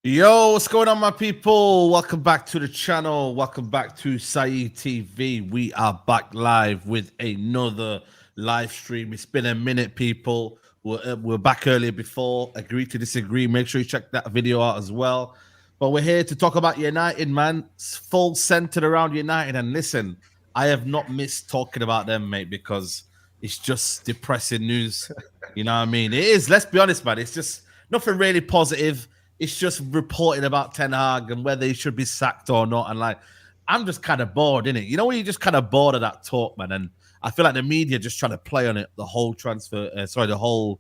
Yo, what's going on, my people? Welcome back to the channel. Welcome back to Saeed TV. We are back live with another live stream. It's been a minute, people. We're back earlier before. Agree to disagree. Make sure you check that video out as well. But we're here to talk about United, man. It's full centered around United. And listen, I have not missed talking about them, mate, because it's just depressing news. You know what I mean? It is. Let's be honest, man. It's just nothing really positive. It's just reporting about Ten Hag and whether he should be sacked or not. And like, I'm just kind of bored, innit? You know, when you're just kind of bored of that talk, man. And I feel like the media just trying to play on it the whole the whole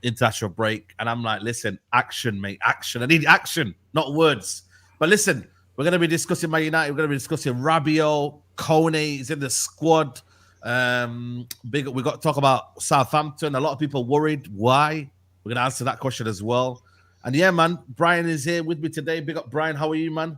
international break. And I'm like, listen, action, mate, action. I need action, not words. But listen, we're going to be discussing Man United. We're going to be discussing Rabiot. Kone is in the squad. We got to talk about Southampton. A lot of people worried. Why? We're going to answer that question as well. And yeah, man, Brian is here with me today. Big up, Brian. How are you, man?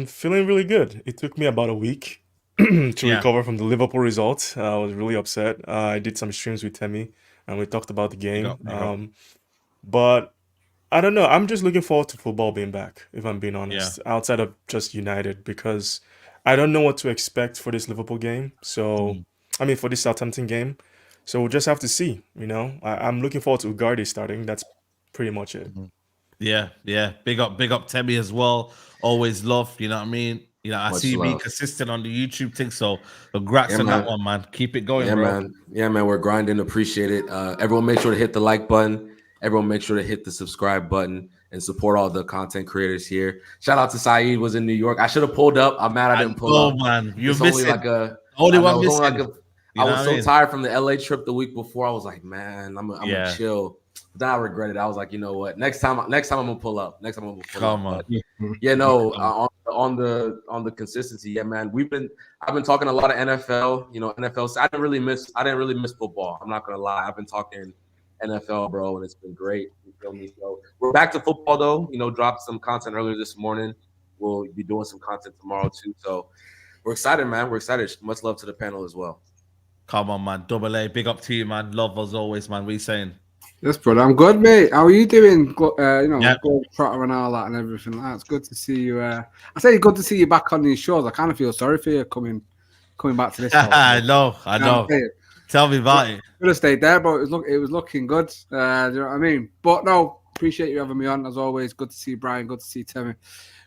Feeling really good. It took me about a week to recover from the Liverpool result. I was really upset. I did some streams with Temi and we talked about the game. But I don't know. I'm just looking forward to football being back, if I'm being honest, outside of just United, because I don't know what to expect for this Liverpool game. So, I mean, for this Southampton game. So we'll just have to see, you know. I'm looking forward to Ugardi starting. That's pretty much it. Yeah. Big up Temi as well. Always love, you know what I mean? You know, I see you being consistent on the YouTube thing, so congrats on that one, man. Keep it going, bro. Man, we're grinding. Appreciate it. Everyone make sure to hit the like button. Everyone make sure to hit the subscribe button and support all the content creators here. Shout out to Saeed, was in New York. I should have pulled up. I'm mad I didn't pull up. Man. You're missing. Only one missing. I was so tired from the LA trip the week before. I was like, man, I'm gonna chill. Then I regretted it. I was like, you know what? Next time I'm gonna pull up. Next time I'm gonna pull up. Come on. Yeah, no. on the consistency, yeah, man. I've been talking a lot of NFL. You know, NFL. I didn't really miss football. I'm not gonna lie. I've been talking NFL, bro, and it's been great. You feel me? So we're back to football, though. You know, dropped some content earlier this morning. We'll be doing some content tomorrow too. So we're excited, man. We're excited. Much love to the panel as well. Come on, man. Double A. Big up to you, man. Love as always, man. What are you saying? Yes, brother. I'm good, mate. How are you doing? You know, Yep. Globe Trotter and all that and everything. It's good to see you. I say it's good to see you back on these shows. I kind of feel sorry for you coming back to this. I know. Tell me about it. Could have stayed there, but it was looking good. Do you know what I mean? But no, appreciate you having me on as always. Good to see Brian. Good to see Timmy.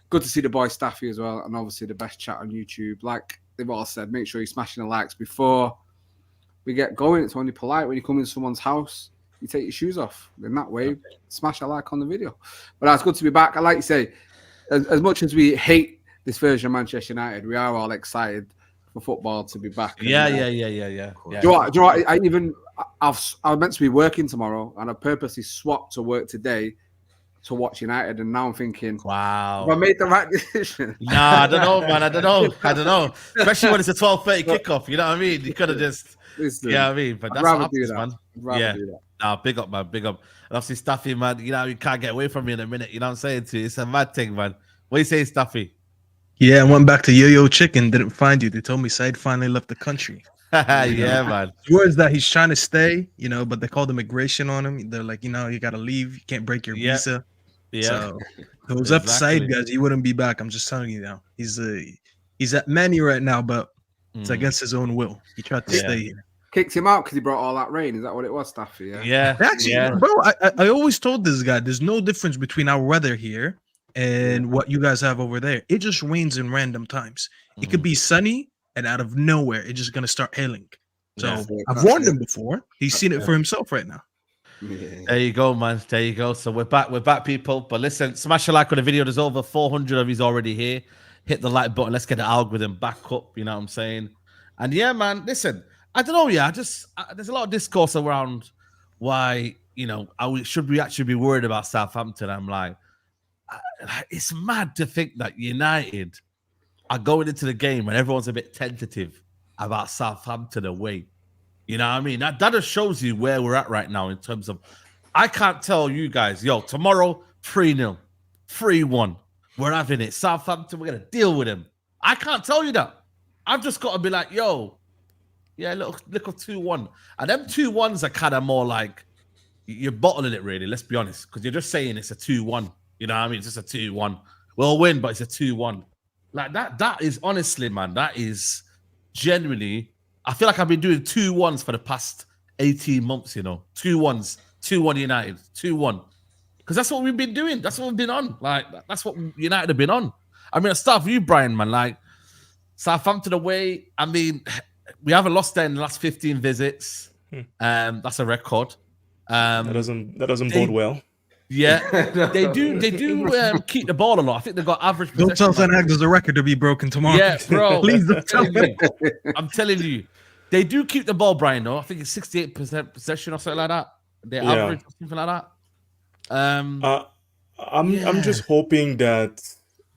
Good to see the boy Staffy as well, and obviously the best chat on YouTube. Like they've all said, make sure you're smashing the likes before we get going. It's only polite when you come into someone's house. You take your shoes off. In that way, smash a like on the video. But that's good to be back. I like to say, as much as we hate this version of Manchester United, we are all excited for football to be back. Yeah. Do you know what? I was meant to be working tomorrow, and I purposely swapped to work today to watch United, and now I'm thinking, wow, have I made the right decision? Nah, I don't know, man. I don't know. Especially when it's a 12:30 kickoff. You know what I mean? You could have just, I mean, but that's what happens, man. Do that. Nah, big up, man. Big up. And obviously, Staffy, man, you know, you can't get away from me in a minute. You know what I'm saying to you? It's a mad thing, man. What you saying, Staffy? Yeah, I went back to Yo-Yo Chicken, didn't find you. They told me Saeed finally left the country. Yeah, man. Words that he's trying to stay, you know, but they called immigration on him. They're like, you know, you got to leave. You can't break your visa. Yeah. So if it was up to Saeed, guys, he wouldn't be back. I'm just telling you now. He's at Man Utd right now, but it's against his own will. He tried to stay here. Kicked him out because he brought all that rain. Is that what it was, Staffy? Yeah. Actually, bro, I always told this guy, there's no difference between our weather here and what you guys have over there. It just rains in random times. It could be sunny, and out of nowhere, it's just gonna start hailing. So I've warned him before. He's seen it for himself right now. There you go, man. There you go. So we're back, people. But listen, smash a like on the video. There's over 400 of you already here. Hit the like button. Let's get the algorithm back up. You know what I'm saying? And yeah, man. Listen, I don't know. Yeah, there's a lot of discourse around why, you know, should we actually be worried about Southampton? I'm like, it's mad to think that United are going into the game and everyone's a bit tentative about Southampton away. You know what I mean? That just shows you where we're at right now in terms of, I can't tell you guys, tomorrow, 3-0, 3-1. We're having it. Southampton, we're going to deal with them. I can't tell you that. I've just got to be like, little 2-1. And them 2-1s are kind of more like, you're bottling it really, let's be honest. Because you're just saying it's a 2-1. You know what I mean? It's just a 2-1. We'll win, but it's a 2-1. Like that is honestly, man, that is genuinely, I feel like I've been doing 2-1s for the past 18 months, you know. 2-1s, 2-1 United, 2-1. Because that's what we've been doing. That's what we've been on. Like, that's what United have been on. I mean, I'll start with you, Brian, man. Like, Southampton away, I mean, we haven't lost there in the last 15 visits. That's a record. That doesn't bode well. Yeah, they do keep the ball a lot. I think they've got average possession. Don't tell Ten Hag there's a record to be broken tomorrow. Yeah, bro. Please don't tell me. I'm telling you. They do keep the ball, Brian, though. I think it's 68% possession or something like that. They average or something like that. I'm just hoping that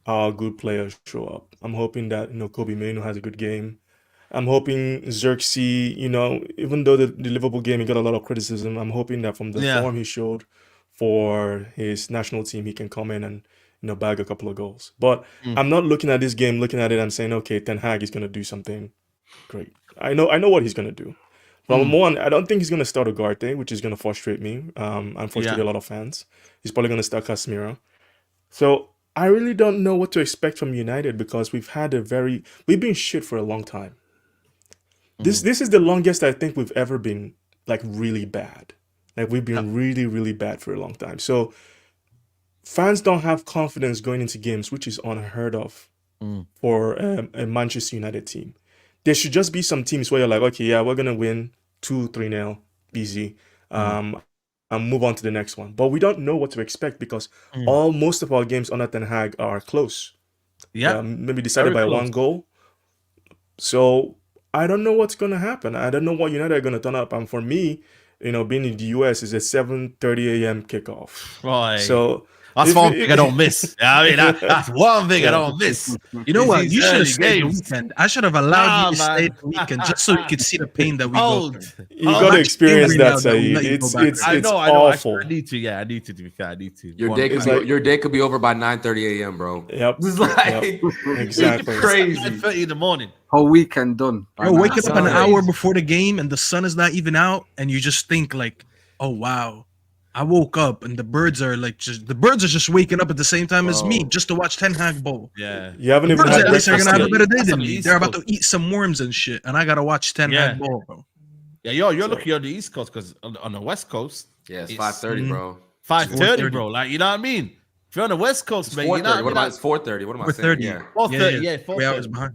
our good players show up. I'm hoping that, Kobe Mainoo has a good game. I'm hoping Xerxes, even though the Liverpool game, he got a lot of criticism, I'm hoping that from the form he showed for his national team, he can come in and, bag a couple of goals. But I'm not looking at this game, looking at it and saying, okay, Ten Hag is going to do something great. I know what he's going to do. From one, I don't think he's going to start Ugarte, which is going to frustrate me and frustrate a lot of fans. He's probably going to start Casemiro. So I really don't know what to expect from United because we've been shit for a long time. This is the longest I think we've ever been like really bad. Like we've been really, really bad for a long time. So fans don't have confidence going into games, which is unheard of for a Manchester United team. There should just be some teams where you're like, okay, yeah, we're going to win 2-3-0, easy, and move on to the next one. But we don't know what to expect because most of our games under Ten Hag are close. Yeah. Maybe decided by one goal. So I don't know what's going to happen. I don't know what United are going to turn up. And for me, being in the US is a 7:30 a.m. kickoff. Right. So That's If one it- thing I don't miss. Yeah, I mean, that's one thing I Yeah. don't miss. You know It's what? these You should early have stayed the games. weekend. I should have allowed you to Nah, stay man. the weekend just so you could see the pain that we go Hold. through. You Oh, got to I'm experience angry now that, that we Saeed. let you go It's back it's there. it's I know. awful. I need to. Yeah, I need to. To be fair, I need to. Your One day night. could It's be like- your day could be over by 9:30 a.m., bro. Yep. It's like Exactly. it's crazy. 9:30 in the morning. Whole weekend done. Bro, waking up an That's hour crazy. before the game and the sun is not even out, and you just think like, "Oh wow, I woke up and the birds are just waking up at the same time as me Bro. just to watch Ten Hag Bowl." Yeah. You haven't The even birds had at least are breakfast gonna have a yet. better day That's than on the me. East They're about Coast. to eat some worms and shit, and I gotta watch Ten Yeah. Hag Bowl, bro. Yeah, you're So- lucky on the East Coast because on the West Coast, Yeah, it's It's- 5:30, bro. 5:30, 4:30. bro. Like, you know what I mean? If you're on the West Coast, It's man, you know 4:30. what What I am I? mean? It's 4:30. What am I 4:30. saying? Yeah. 4:30, yeah, 3 hours 4:30. behind.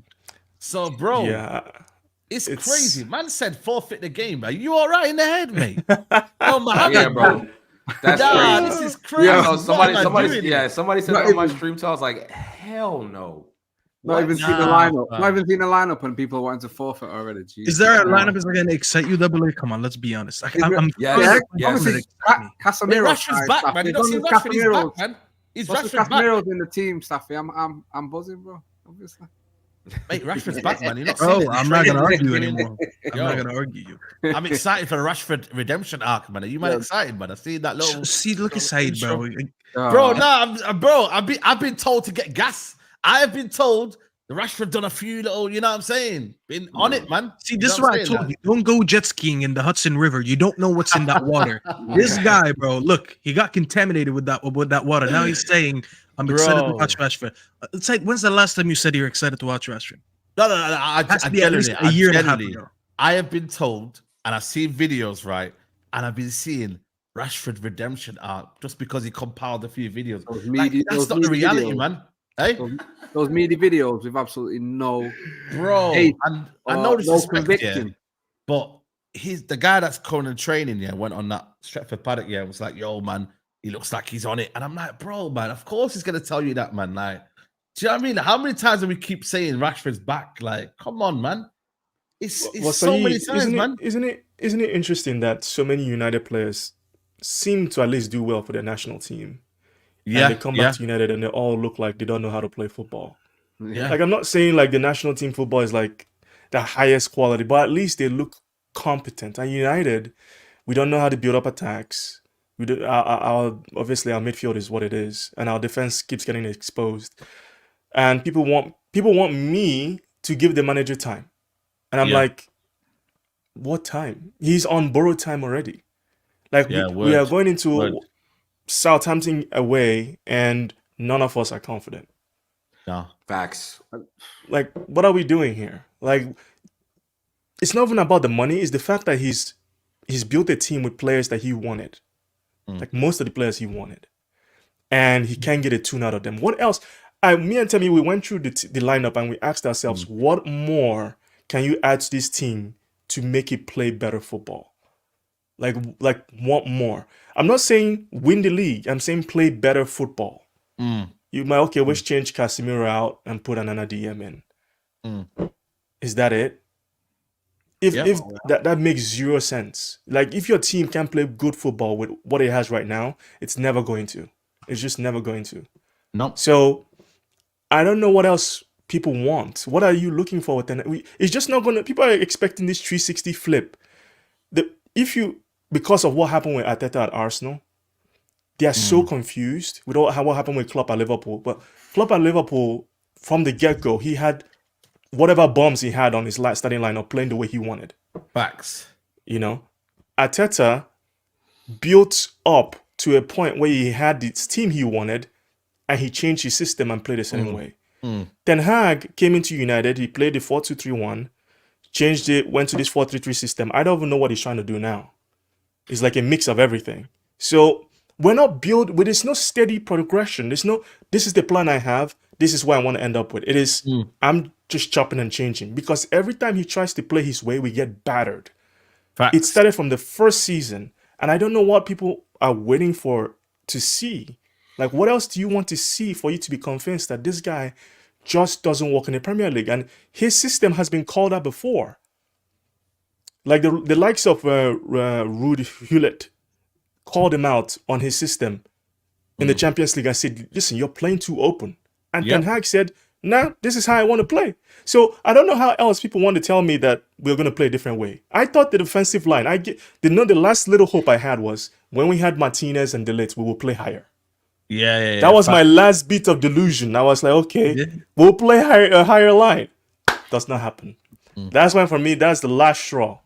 So, bro, Yeah. it's it's- crazy. Man said forfeit the game, man. You all right in the head, mate? Oh, Muhammad, Yeah, bro. That's Nah, crazy. this is crazy. Yeah, No, What somebody, am I somebody, doing yeah, here? somebody said Not that on my even- stream, so I was like, hell no. Not even seen the Nah, lineup. man. Not even seen the lineup, and people wanting to forfeit already. Is there a lineup that's gonna excite you, double A? Come on, let's be honest. I'm Yeah, Yeah, yes. obviously, Wait, Casemiro. Rashford's back, man. You don't see Rashford, he's back, man. Is Rashford back? Casemiro's in the team, Staffy. I'm buzzing, bro. Obviously. Mate, Rashford's back, man. You're not Bro, seeing it. I'm not gonna Training, argue training. anymore. I'm Yo. not gonna argue you. I'm excited for the Rashford redemption arc, man. Are you man Yeah. excited, man? I see that little. See, look at Saeed, bro. Bro, no, I've been told to get gas. I have been told the Rashford done a few little, you know what I'm saying? Been on it, man. See, You this is know what why I I'm told saying, you don't go jet skiing in the Hudson River. You don't know what's in that water. This guy, bro, look, he got contaminated with that water. Now he's saying, "I'm excited to Bro. watch Rashford." It's like, when's the last time you said you're excited to watch Rashford? No. I Has to be at least a year and a half ago. I have been told, and I've seen videos, right? And I've been seeing Rashford redemption arc just because he compiled a few videos. Those Like, meaty- that's those not the meaty reality, videos. man. Hey, Those meaty videos with absolutely no bro, Hey, and I or know this no is conviction. but he's the guy that's Kone training. Yeah, went on that Stretford paddock. Yeah, was like, yo, man, he looks like he's on it, and I'm like, bro, man, of course he's gonna tell you that, man. Like, do you know what I mean? How many times do we keep saying Rashford's back? Like, come on, man. It's Well, so many Saeed, times, man. Isn't it interesting that so many United players seem to at least do well for their national team? Yeah, And they come back to United and they all look like they don't know how to play football. Yeah. Like, I'm not saying like the national team football is like the highest quality, but at least they look competent. And United, we don't know how to build up attacks. We do, obviously our midfield is what it is, and our defense keeps getting exposed. And people want me to give the manager time, and I'm Yeah. like, what time? He's on borrowed time already. Like Yeah, we are word, going into word. Southampton away, and none of us are confident. No. Facts. Like, what are we doing here? Like, it's not even about the money. It's the fact that he's built a team with players that he wanted, like most of the players he wanted, and he can't get a tune out of them. What else? Me and Temi, we went through the lineup and we asked ourselves, what more can you add to this team to make it play better football? Like what more? I'm not saying win the league. I'm saying play better football. You might, okay, let's change Casemiro out and put another DM in. Is that it? If that makes zero sense. Like, if your team can't play good football with what it has right now, it's never going to. It's just never going to. No. So I don't know what else people want. What are you looking for with it's just not gonna. People are expecting this 360 flip. Because of what happened with Arteta at Arsenal, they are so confused with what happened with Klopp at Liverpool. But Klopp at Liverpool, from the get-go, he had whatever bombs he had on his starting lineup playing the way he wanted. Facts. You know, Arteta built up to a point where he had this team he wanted, and he changed his system and played the same way. Ten Hag came into United, he played the 4-2-3-1, changed it, went to this 4-3-3 system. I don't even know what he's trying to do now. It's like a mix of everything. So we're not built with, there's no steady progression. This is the plan I have. This is what I want to end up with. It is, I'm just chopping and changing, because every time he tries to play his way, we get battered. Facts. It started from the first season, and I don't know what people are waiting for to see. Like, what else do you want to see for you to be convinced that this guy just doesn't work in the Premier League? And his system has been called out before. Like the likes of Ruud Hewlett called him out on his system in the Champions League. I said, listen, you're playing too open. And Yep. Ten Hag said, nah, this is how I want to play. So I don't know how else people want to tell me that we're going to play a different way. I thought the defensive line, the last little hope I had was when we had Martinez and De Ligt, we will play higher. Yeah. That was my last bit of delusion. I was like, okay, Yeah. we'll play a higher line. Does not happen. That's why for me, that's the last straw.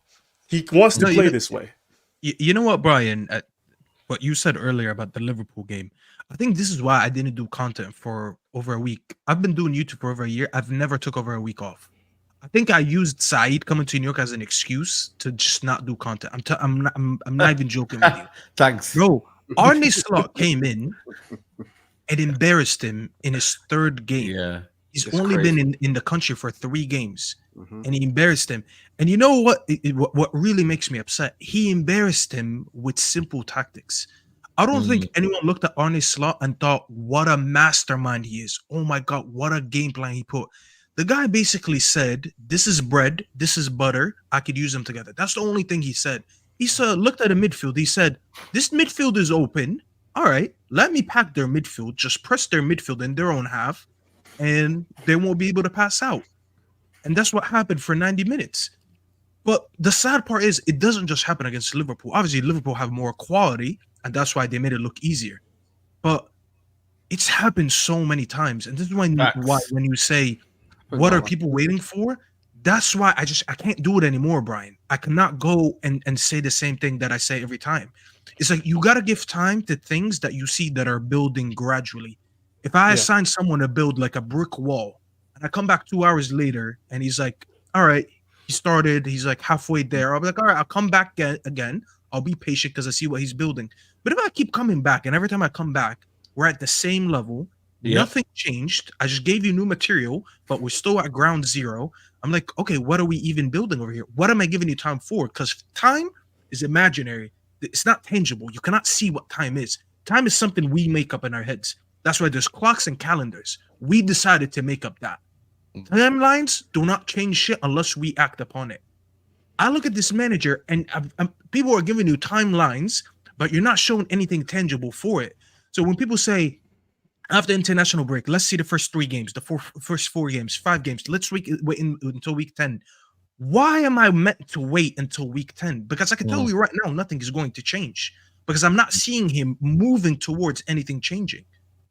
He wants to play this way. You know what, Brian? What you said earlier about the Liverpool game. I think this is why I didn't do content for over a week. I've been doing YouTube for over a year. I've never took over a week off. I think I used Saeed coming to New York as an excuse to just not do content. I'm not even joking with you. Thanks. Bro, Arne Slot came in and embarrassed him in his third game. Yeah. He's It's only crazy. been in the country for 3 games, and he embarrassed him. And you know what? What really makes me upset? He embarrassed him with simple tactics. I don't think anyone looked at Arne Slot and thought, what a mastermind he is. Oh my God, what a game plan he put. The guy basically said, this is bread, this is butter, I could use them together. That's the only thing he said. He looked at the midfield, he said, this midfield is open. All right, let me pack their midfield, just press their midfield in their own half, and they won't be able to pass out. And that's what happened for 90 minutes. But the sad part is it doesn't just happen against Liverpool. Obviously, Liverpool have more quality, and that's why they made it look easier. But it's happened so many times. And this is why when you say, what are people waiting for? That's why I can't do it anymore, Brian. I cannot go and say the same thing that I say every time. It's like you got to give time to things that you see that are building gradually. If I assign someone to build like a brick wall, and I come back 2 hours later, and he's like, all right, he's like halfway there. I'll be like, all right, I'll come back again. I'll be patient because I see what he's building. But if I keep coming back, and every time I come back, we're at the same level, nothing changed. I just gave you new material, but we're still at ground zero. I'm like, okay, what are we even building over here? What am I giving you time for? Because time is imaginary. It's not tangible. You cannot see what time is. Time is something we make up in our heads. That's why there's clocks and calendars. We decided to make up that. Timelines do not change shit unless we act upon it. I look at this manager, and people are giving you timelines, but you're not showing anything tangible for it. So when people say, after international break, let's see the first 3 games, first 4 games, 5 games, let's wait until week 10. Why am I meant to wait until week 10? Because I can tell you right now, nothing is going to change because I'm not seeing him moving towards anything changing.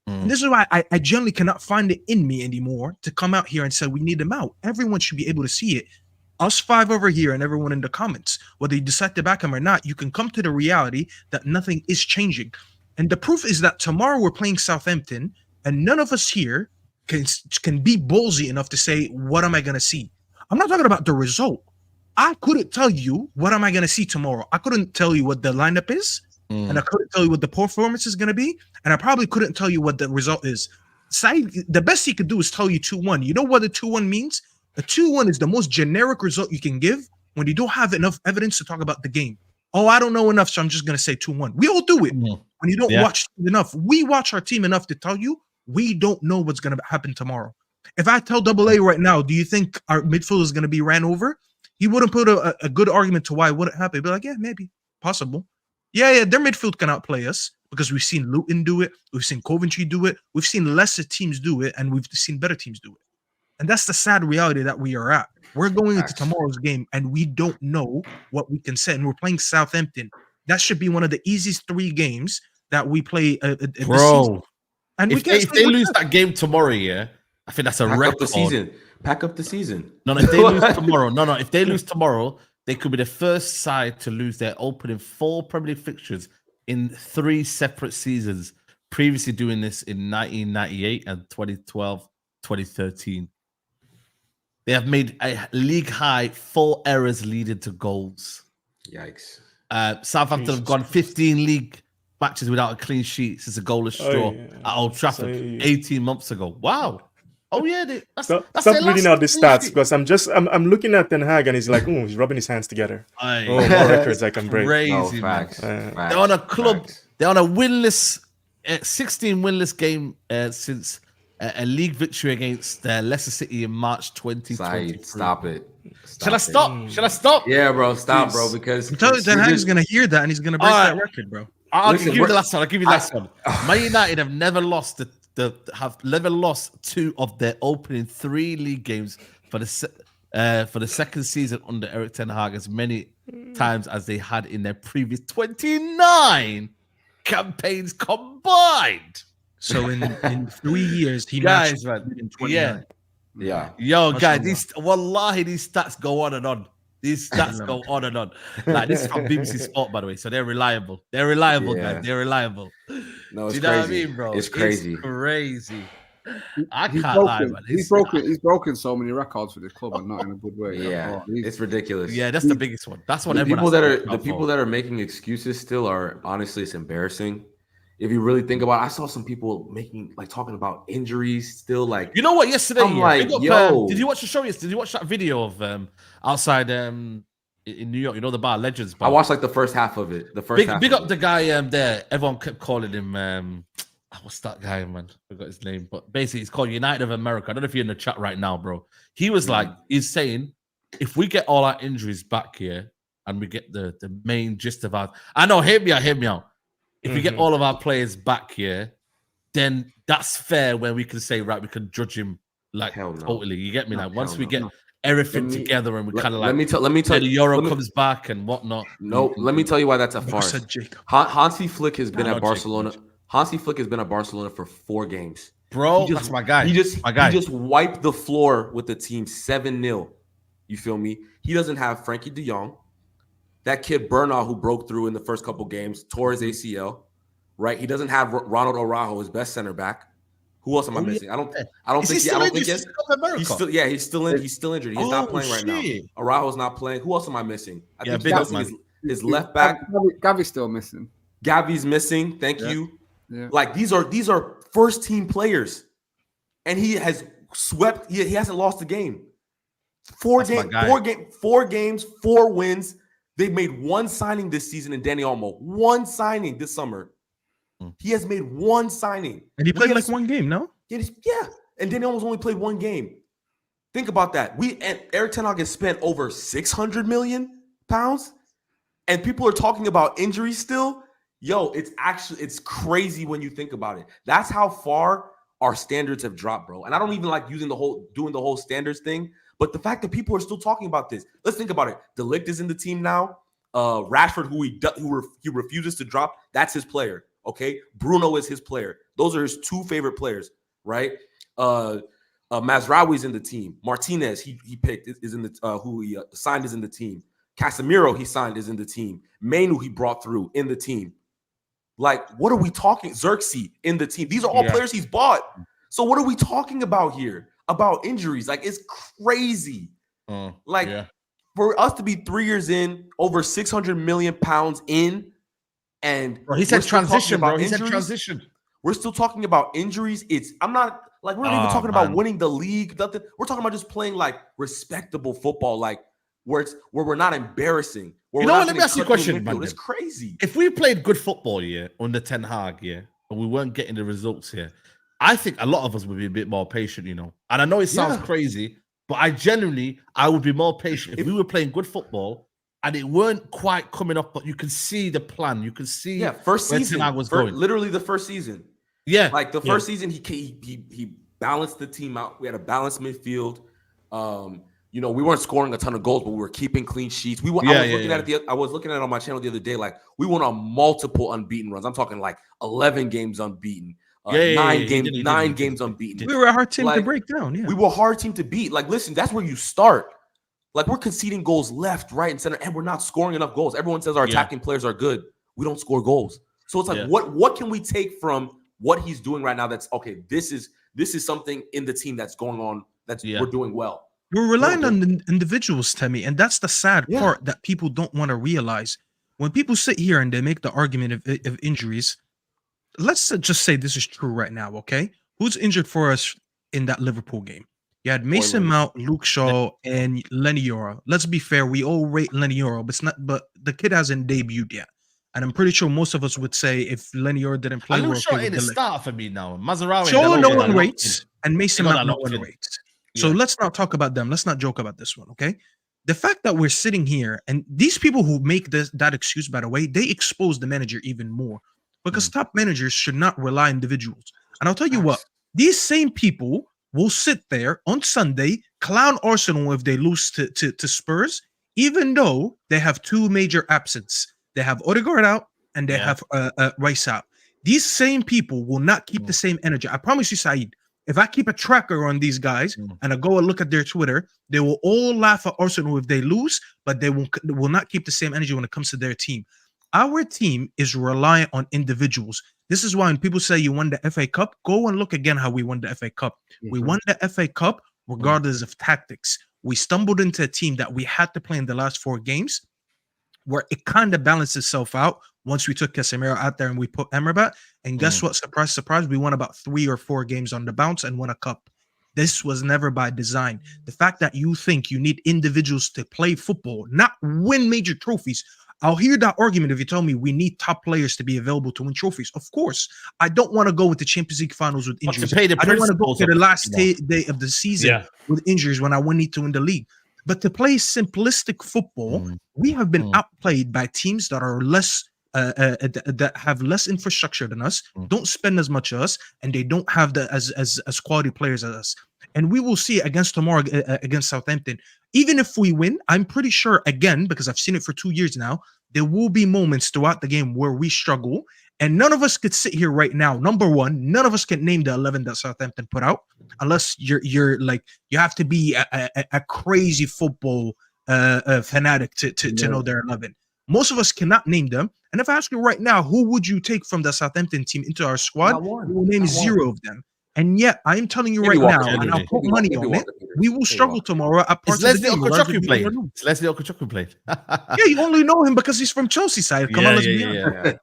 And this is why I generally cannot find it in me anymore to come out here and say we need him out. Everyone should be able to see it. Us 5 over here and everyone in the comments, whether you decide to back him or not, you can come to the reality that nothing is changing. And the proof is that tomorrow we're playing Southampton, and none of us here can be ballsy enough to say, what am I going to see? I'm not talking about the result. I couldn't tell you what am I going to see tomorrow. I couldn't tell you what the lineup is, and I couldn't tell you what the performance is going to be, and I probably couldn't tell you what the result is. Saeed, the best he could do is tell you 2-1. You know what the 2-1 means? A 2-1 is the most generic result you can give when you don't have enough evidence to talk about the game. Oh, I don't know enough, so I'm just going to say 2-1. We all do it. When you don't watch enough, we watch our team enough to tell you we don't know what's going to happen tomorrow. If I tell Double A right now, do you think our midfield is going to be ran over? He wouldn't put a good argument to why it wouldn't happen. He'd be like, yeah, maybe, possible. Yeah, their midfield can outplay us because we've seen Luton do it. We've seen Coventry do it. We've seen lesser teams do it, and we've seen better teams do it. And that's the sad reality that we are at. We're going into tomorrow's game, and we don't know what we can say. And we're playing Southampton. That should be one of the easiest 3 games that we play this season. And if they lose that game tomorrow, I think that's a record. Pack up the season. No, if they lose tomorrow, if they lose tomorrow, they could be the first side to lose their opening 4 Premier League fixtures in 3 separate seasons, previously doing this in 1998 and 2012, 2013. They have made a league high 4 errors leading to goals. Yikes. Southampton have gone 15 league matches without a clean sheet since a goalless straw at Old Trafford 18 months ago. Wow. Oh yeah, stop reading out the stats because I'm looking at Ten Hag and he's like, he's rubbing his hands together. More records I can break. Crazy, facts. They're on a club. They're on a winless, 16 winless game since a league victory against Leicester City in March 2023. Stop it. Shall I stop? Shall I stop? Yeah, bro. Stop, bro. Because I'm telling you, Ten Hag is gonna hear that and he's gonna break that record, bro. I'll Listen, give you the last one. I'll give you the last I- one. Man United have never lost have never lost 2 of their opening 3 league games for the second season under Eric Ten Hag as many times as they had in their previous 29 campaigns combined. So in 3 years, he Guys, matched man, in 29. Yeah. Yo, guys, Mashallah. these stats go on and on. These stats go on and on. Like, this is from BBC Sport, by the way, so they're reliable. They're reliable, Yeah. guys. They're reliable. No, it's Do you know what I crazy. mean, bro? It's crazy. It's crazy. I He's can't lie, broken, man. he's broken so many records for this club, and not in a good way. Yeah, it's ridiculous. Yeah, that's the biggest one. That's what the everyone people has that to are look the out people for. that are making excuses still are honestly, it's embarrassing. If you really think about it, I saw some people talking about injuries still. Like, You know what? Yesterday, I'm like, big up, yo. did you watch the show yesterday? Did you watch that video of outside in New York? You know the bar, Legends Bar. I watched like the first half of it. The first half Big of up it. the guy there. Everyone kept calling him what's that guy, man? I forgot his name, but basically it's called United of America. I don't know if you're in the chat right now, bro. He was like, he's saying, if we get all our injuries back here and we get the main gist of our, I know, hear me out. If we get all of our players back here, then that's fair when we can say, right, we can judge him like totally. You get me? Like once we get everything together and we kind of like, let me tell the you, Euro comes back and whatnot. No, let me tell you why that's a farce. Said Jacob. Hansi Flick has been I know at Barcelona. Hansi Flick has been at Barcelona for 4 games. Bro, that's my guy. He just wiped the floor with the team 7-0. You feel me? He doesn't have Frankie de Jong. That kid Bernal, who broke through in the first couple games, tore his ACL. Right? He doesn't have Ronald Araujo, his best center back. Who else am I missing? I don't think he's still injured. He's not playing right now. Araujo's not playing. Who else am I missing? I think he's missing his left back. Gavi's still missing. Gavi's missing. Thank you. Yeah. Like these are first team players, and he has swept. He hasn't lost a game. 4 games, 4 wins. They've made 1 signing this season in Dani Olmo. 1 signing this summer. He has made 1 signing, and he played like 1 game. No, yeah. And Dani Olmo's only played 1 game. Think about that. Eric Ten Hag has spent over 600 million pounds, and people are talking about injuries still. Yo, it's crazy when you think about it. That's how far our standards have dropped, bro. And I don't even like doing the whole standards thing, but the fact that people are still talking about this. Let's think about it. De Ligt is in the team now. Rashford, who he refuses to drop, that's his player. Okay, Bruno is his player. Those are his 2 favorite players, right? Mazraoui's in the team. Martinez, he picked is in the who he signed is in the team. Casemiro, he signed is in the team. Mainu, he brought through in the team. Like, what are we talking? Xerxes in the team. These are all players he's bought. So what are we talking about here? About injuries? Like, it's crazy. For us to be 3 years in, over 600 million pounds in, and he said transition, bro. He said transition. We're still talking about injuries. We're not even talking about winning the league. Nothing. We're talking about just playing like respectable football, like where we're not embarrassing. You know what? Let me ask you a question, man. It's crazy. If we played good football under Ten Hag, and we weren't getting the results here, I think a lot of us would be a bit more patient, And I know it sounds crazy, but I would be more patient if we were playing good football and it weren't quite coming up, but you can see the plan. You can see first season Ten Hag was going. Literally the first season. Yeah. Like the first season, he balanced the team out. We had a balanced midfield. We weren't scoring a ton of goals, but we were keeping clean sheets. I was looking at it on my channel the other day. Like, we went on multiple unbeaten runs. I'm talking like 11 games unbeaten. 9 games unbeaten. We were a hard team to break down. Yeah, we were a hard team to beat. Like, listen, that's where you start. Like, we're conceding goals left, right, and center, and we're not scoring enough goals. Everyone says our attacking players are good. We don't score goals. So it's like, what can we take from what he's doing right now? That's okay. This is something in the team that's going on. We're doing well. We're relying on the individuals, Temi, and that's the sad part that people don't want to realize. When people sit here and they make the argument of injuries, let's just say this is true right now, okay? Who's injured for us in that Liverpool game? You had Mason Mount, Luke Shaw, and Lenny Yoro. Let's be fair, we all rate Lenny Yoro, but the kid hasn't debuted yet. And I'm pretty sure most of us would say if Lenny Yoro didn't play, Luke Shaw ain't a start for me now. Mazraoui, Shaw, no one rates, and Mason Mount, no one rates. So Yeah. let's not talk about them. Let's not joke about this one, okay? The fact that we're sitting here, and these people who make that excuse, by the way, they expose the manager even more, because top managers should not rely on individuals. And I'll tell you what, these same people will sit there on Sunday, clown Arsenal if they lose to Spurs, even though they have two major absents. They have Odegaard out and they have Rice out. These same people will not keep the same energy. I promise you, Saeed, if I keep a tracker on these guys and I go and look at their Twitter, they will all laugh at Arsenal if they lose, but they will not keep the same energy when it comes to their team. Our team is reliant on individuals. This is why when people say you won the FA Cup, go and look again how we won the FA Cup. We won the FA Cup regardless of tactics. We stumbled into a team that we had to play in the last 4 games, where it kind of balanced itself out once we took Casemiro out there and we put Amrabat. And guess what? Surprise, surprise, we won about 3 or 4 games on the bounce and won a cup. This was never by design. The fact that you think you need individuals to play football, not win major trophies. I'll hear that argument if you tell me we need top players to be available to win trophies. Of course, I don't want to go into Champions League finals with injuries. I don't want to go to the last day of the season with injuries when I need to win the league. But to play simplistic football, we have been outplayed by teams that are less that have less infrastructure than us, don't spend as much as us, and they don't have as quality players as us. And we will see against tomorrow against Southampton. Even if we win, I'm pretty sure, again, because I've seen it for 2 years now, there will be moments throughout the game where we struggle. And none of us could sit here right now. Number one, none of us can name the 11 that Southampton put out, unless you're like, you have to be a crazy football fanatic to know their 11. Most of us cannot name them. And if I ask you right now, who would you take from the Southampton team into our squad? We will name 0 of them. And yet, I'm telling you right now, and I'll put money on it, we will struggle tomorrow at parts of the game. Leslie Okochoku played. Yeah, you only know him because he's from Chelsea side. Come on, let's be honest.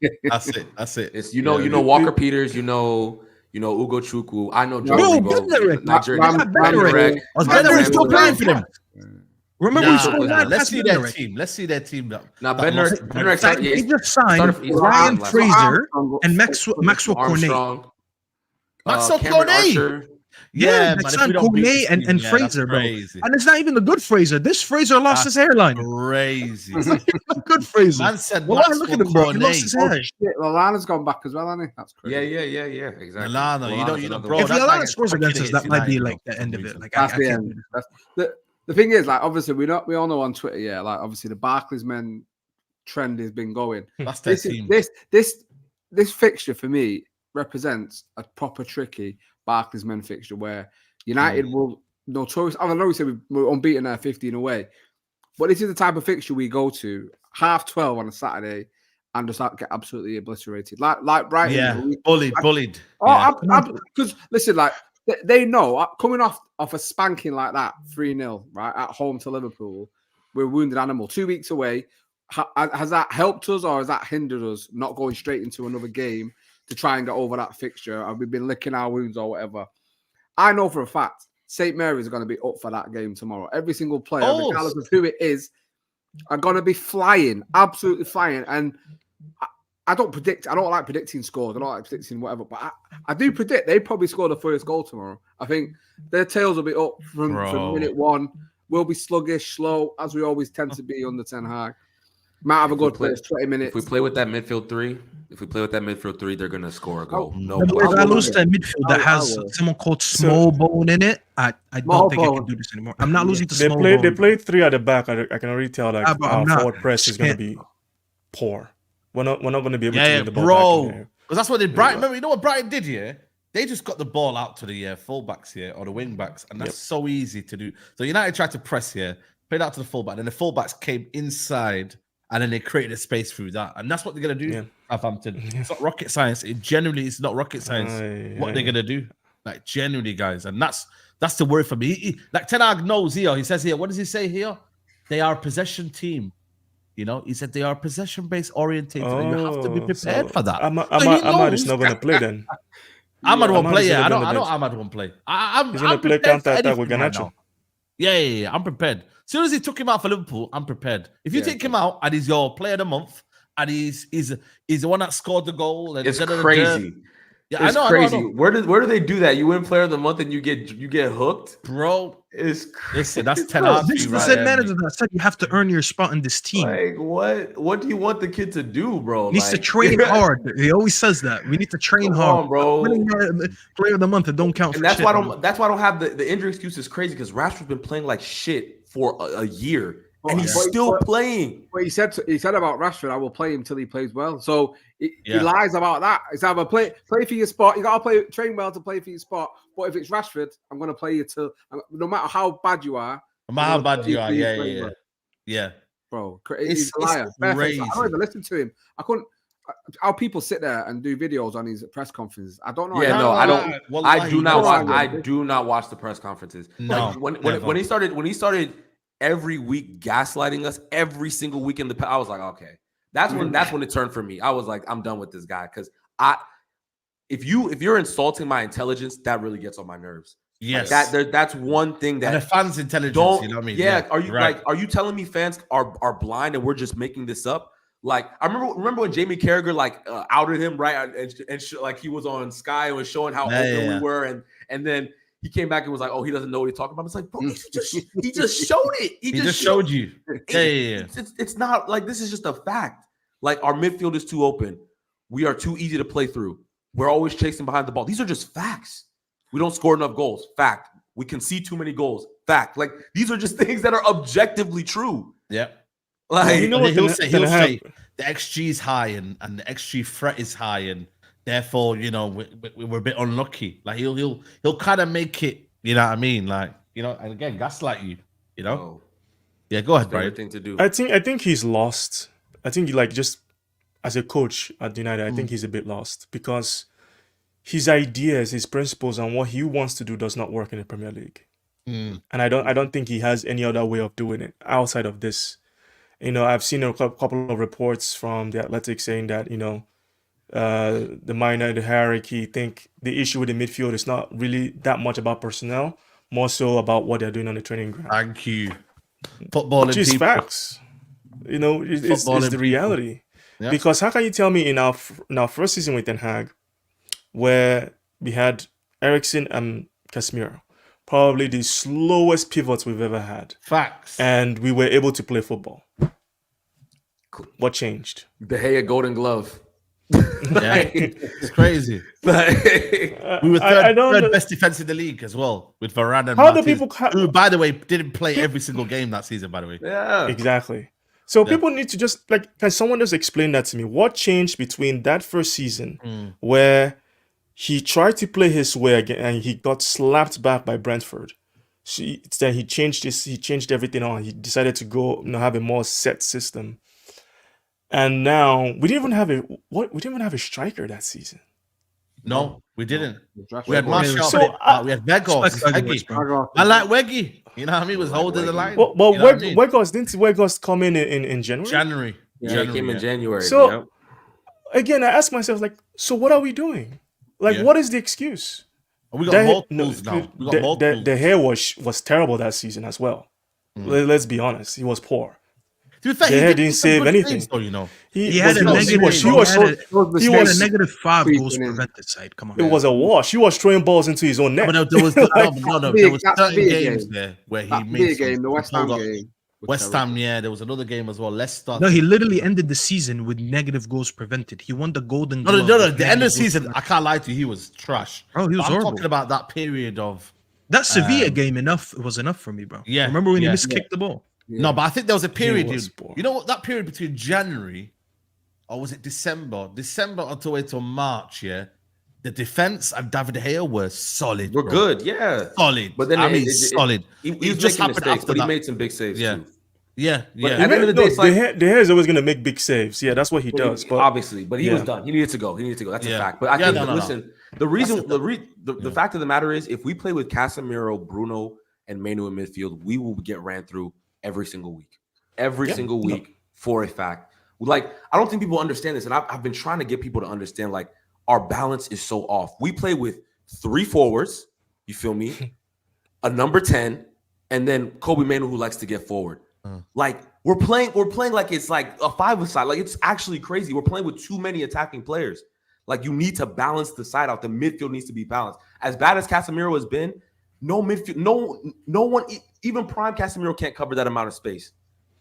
That's it. It's you know Walker Peters, you know Ugo Chukwu. I know Joe Bednarek. Bednarek's still playing for them. Remember, let's see their team. Let's see their team now. Now, Bednarek's he just signed Ryan Fraser and Maxwell Kone. Maxwell Kone. Yeah, they signed Kone and Fraser, bro. And it's not even the good Fraser. This Fraser lost his hairline. Crazy. Good Fraser. Man said, well, look at him, bro. He lost his hair. Lallana's gone back as well, hasn't he? That's crazy. Yeah. Exactly. Lallana, you know, bro. If Lallana scores against us, that might be like the end of it. Like, that's the end. The thing is, like, obviously, we all know on Twitter, like, obviously, the Barclays men trend has been going. That's their team. This fixture for me represents a proper tricky Barclays men fixture where United will notorious. I know we said we're unbeaten at 15 away, but this is the type of fixture we go to 12:30 on a Saturday and just get absolutely obliterated, like Brighton. Yeah, bullied. Because listen, like they know coming off a spanking like that, 3-0, right at home to Liverpool, we're a wounded animal. 2 weeks away. Has that helped us or has that hindered us not going straight into another game to try and get over that fixture? Have we been licking our wounds or whatever? I know for a fact St. Mary's are going to be up for that game tomorrow. Every single player, regardless of who it is, are going to be flying, absolutely flying. And I don't like predicting scores. I don't like predicting whatever, but I do predict they probably score the first goal tomorrow. I think their tails will be up from minute 1. We'll be sluggish, slow, as we always tend to be under Ten Hag. Might have a good play, 20 minutes. If we play with that midfield three, they're going to score a goal. If I lose that midfield that has someone called Small Bone in it, I don't think I can do this anymore. I'm not losing to Small Bone. They played 3 at the back. I can already tell that our forward press is going to be poor. We're not going to be able to get the ball back in there. Because that's what they Brighton. Remember, you know what Brighton did here? They just got the ball out to the fullbacks here or the wing backs, and that's so easy to do. So United tried to press here, played out to the fullback, and the fullbacks came inside. And then they created a space through that. And that's what they're going to do, Southampton. It's not rocket science. It's not rocket science what they're going to do. Like, genuinely, guys. And that's the word for me. Like, Ten Hag knows here. He says here, what does he say here? They are a possession team. You know, he said they are possession-based orientated. And you have to be prepared for that. Ahmad is not going to play then. Ahmad won't play, I know Ahmad won't play. He's going to play counter-attack with Garnacho. Yeah. I'm prepared. As soon as he took him out for Liverpool, I'm prepared. If you take him out and he's your player of the month and he's the one that scored the goal, and it's crazy. Yeah, It's I know. crazy. I know. Where do they do that? You win player of the month and you get hooked, Bro. It's crazy. Listen, that's 10 Bro, hours this for is you the right same there, manager mate. that said you have to earn your spot in this team. Like what do you want the kid to do, bro? He needs to Like, train hard. He always says that. We need to train Come hard. on, bro. Winning player of the month, it don't count and for that's shit. why I don't have the injury excuse is crazy because Rashford's been playing like shit for a year and he's still playing. Well, he said about Rashford, I will play him till he plays well. So he Yeah. lies about that. It's either play for your spot. You gotta train well to play for your spot. But if it's Rashford, I'm gonna play you till no matter how bad you are. No matter how bad you are, Yeah. yeah. Bro, he's a liar. Crazy. I don't even listen to him. I couldn't. How people sit there and do videos on his press conferences. I don't know. Yeah, no, I don't. Well, I do not watch. watch. I do not watch the press conferences. No, Like, when he started every week gaslighting us every single week in I was like, okay, that's when it turned for me. I was like, I'm done with this guy because if you're insulting my intelligence, that really gets on my nerves. Yes, like that's one thing that and the fans' intelligence. You know what I mean? Yeah, are you right. are you telling me fans are blind and we're just making this up? Like I remember when Jamie Carragher outed him, right, and like he was on Sky and was showing how open we were, and then he came back and was like, oh, he doesn't know what he's talking about. It's like, bro, he just showed it. He just showed you. Yeah. It's not like this is just a fact. Like our midfield is too open. We are too easy to play through. We're always chasing behind the ball. These are just facts. We don't score enough goals. Fact. We concede too many goals. Fact. Like these are just things that are objectively true. Yeah. Like you know what he'll say the XG is high and the XG threat is high and therefore we're a bit unlucky. Like he'll kind of make it. You know what I mean? Like and again gaslight you. Yeah. Go ahead, Brian. Thing to do. I think he's lost. I think just as a coach at United, I think he's a bit lost because his ideas, his principles, and what he wants to do does not work in the Premier League. And I don't think he has any other way of doing it outside of this. I've seen a couple of reports from the Athletic saying that the Man Utd hierarchy think the issue with the midfield is not really that much about personnel, more so about what they're doing on the training ground. Thank you. Footballing Which is people. facts. It's the reality. Yeah. Because how can you tell me in our first season with Ten Hag, where we had Eriksen and Casemiro, probably the slowest pivots we've ever had. Facts. And we were able to play football. What changed? De Gea Golden Glove. Yeah, it's crazy. We were third best defense in the league as well with Varane and Martinez, who, by the way, didn't play every single game that season. By the way, yeah, exactly. So people need to just can someone just explain that to me? What changed between that first season where he tried to play his way again and he got slapped back by Brentford? Then he changed everything on. He decided to go have a more set system. And now we didn't even have a striker that season. No, we didn't. No. We had Martial. We had Weghorst. I like Weggy. You know what I mean? He was holding the line. Well, Weghorst come in January? January. Yeah, he came in January. So again, I ask myself, so what are we doing? What is the excuse? We got multiples now. The hair was terrible that season as well. Let's be honest. He was poor. The hair didn't save anything. He had a negative 5 goals prevented side. Come on. It was a wash. He was throwing balls into his own net. But there was certain games there where he made the West Ham game. West Ham, there was another game as well. Leicester. No, he literally ended the season with negative goals prevented. He won the Golden Glove. No. The end of the season, I can't lie to you, he was trash. Oh, he was horrible. I'm talking about that period of that Sevilla game. Was enough for me, bro. Yeah, remember when he miskicked the ball? Yeah. No, but I think there was a period. You know what? That period between January, or was it December? December until March. Yeah, the defense and David De Gea were solid. We're good, yeah, solid. But then solid. He just making mistakes, but he made some big saves too. Yeah. But at the end of the day, De Gea is always going to make big saves. Yeah, that's what he does. But obviously, but he was done. He needed to go. That's a fact. But I think, listen, the reason, the fact of the matter is, if we play with Casemiro, Bruno, and Manu in midfield, we will get ran through every single week for a fact. I don't think people understand this, and I've been trying to get people to understand. Our balance is so off. We play with 3 forwards. You feel me? A number 10, and then Kobe Manu who likes to get forward. We're playing like it's like a 5-a-side. It's actually crazy. We're playing with too many attacking players. Like, you need to balance the side out. The midfield needs to be balanced. As bad as Casemiro has been, no midfield, no one, even prime Casemiro can't cover that amount of space,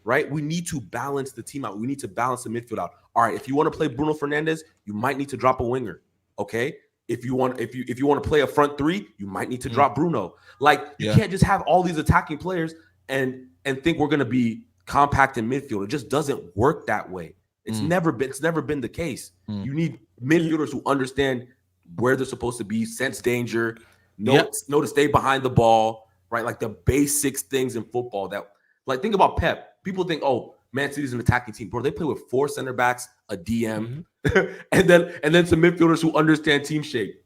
right? We need to balance the team out. We need to balance the midfield out. All right, if you want to play Bruno Fernandes, you might need to drop a winger, okay? If you want to play a front three, you might need to drop Bruno. Like, you can't just have all these attacking players and think we're going to be compact in midfield. It just doesn't work that way. It's never been the case. You need midfielders who understand where they're supposed to be, sense danger, know to stay behind the ball, right? Like the basics things in football that, like, think about Pep. People think, oh, Man City's an attacking team. Bro, they play with 4 center backs, a DM, and then some midfielders who understand team shape.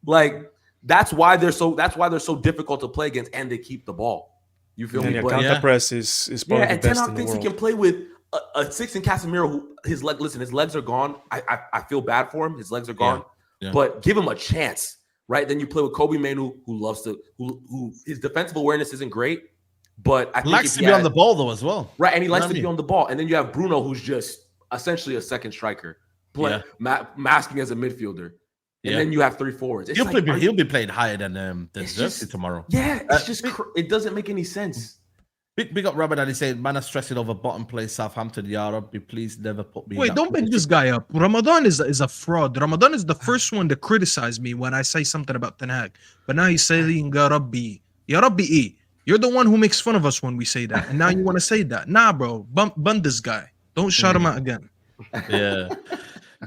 Like, that's why they're so difficult to play against, and they keep the ball. You feel me? Yeah, counter press is probably the best in the world. And Ten Hag thinks he can play with a 6 in Casemiro who his legs are gone. I feel bad for him. His legs are gone. But give him a chance, right? Then you play with Kobe Manu, who his defensive awareness isn't great, but I think likes to be on the ball though as well. Right, and he likes to be on the ball. And then you have Bruno, who's just essentially a second striker, masking as a midfielder. And then you have 3 forwards. He'll be playing higher than Xerxes tomorrow. Yeah, it's just it doesn't make any sense. Big up Rabiot, and he said, man, are stressing over bottom place Southampton. Ya Rabbi, please never put me. Wait, don't pick this guy up. Ramadan is a fraud. Ramadan is the first one to criticize me when I say something about Ten Hag. But now he's saying Ya Rabbi. Ya Rabbi. You're the one who makes fun of us when we say that. And now you want to say that. Nah, bro. Bun this guy. Don't shout him out again. Yeah.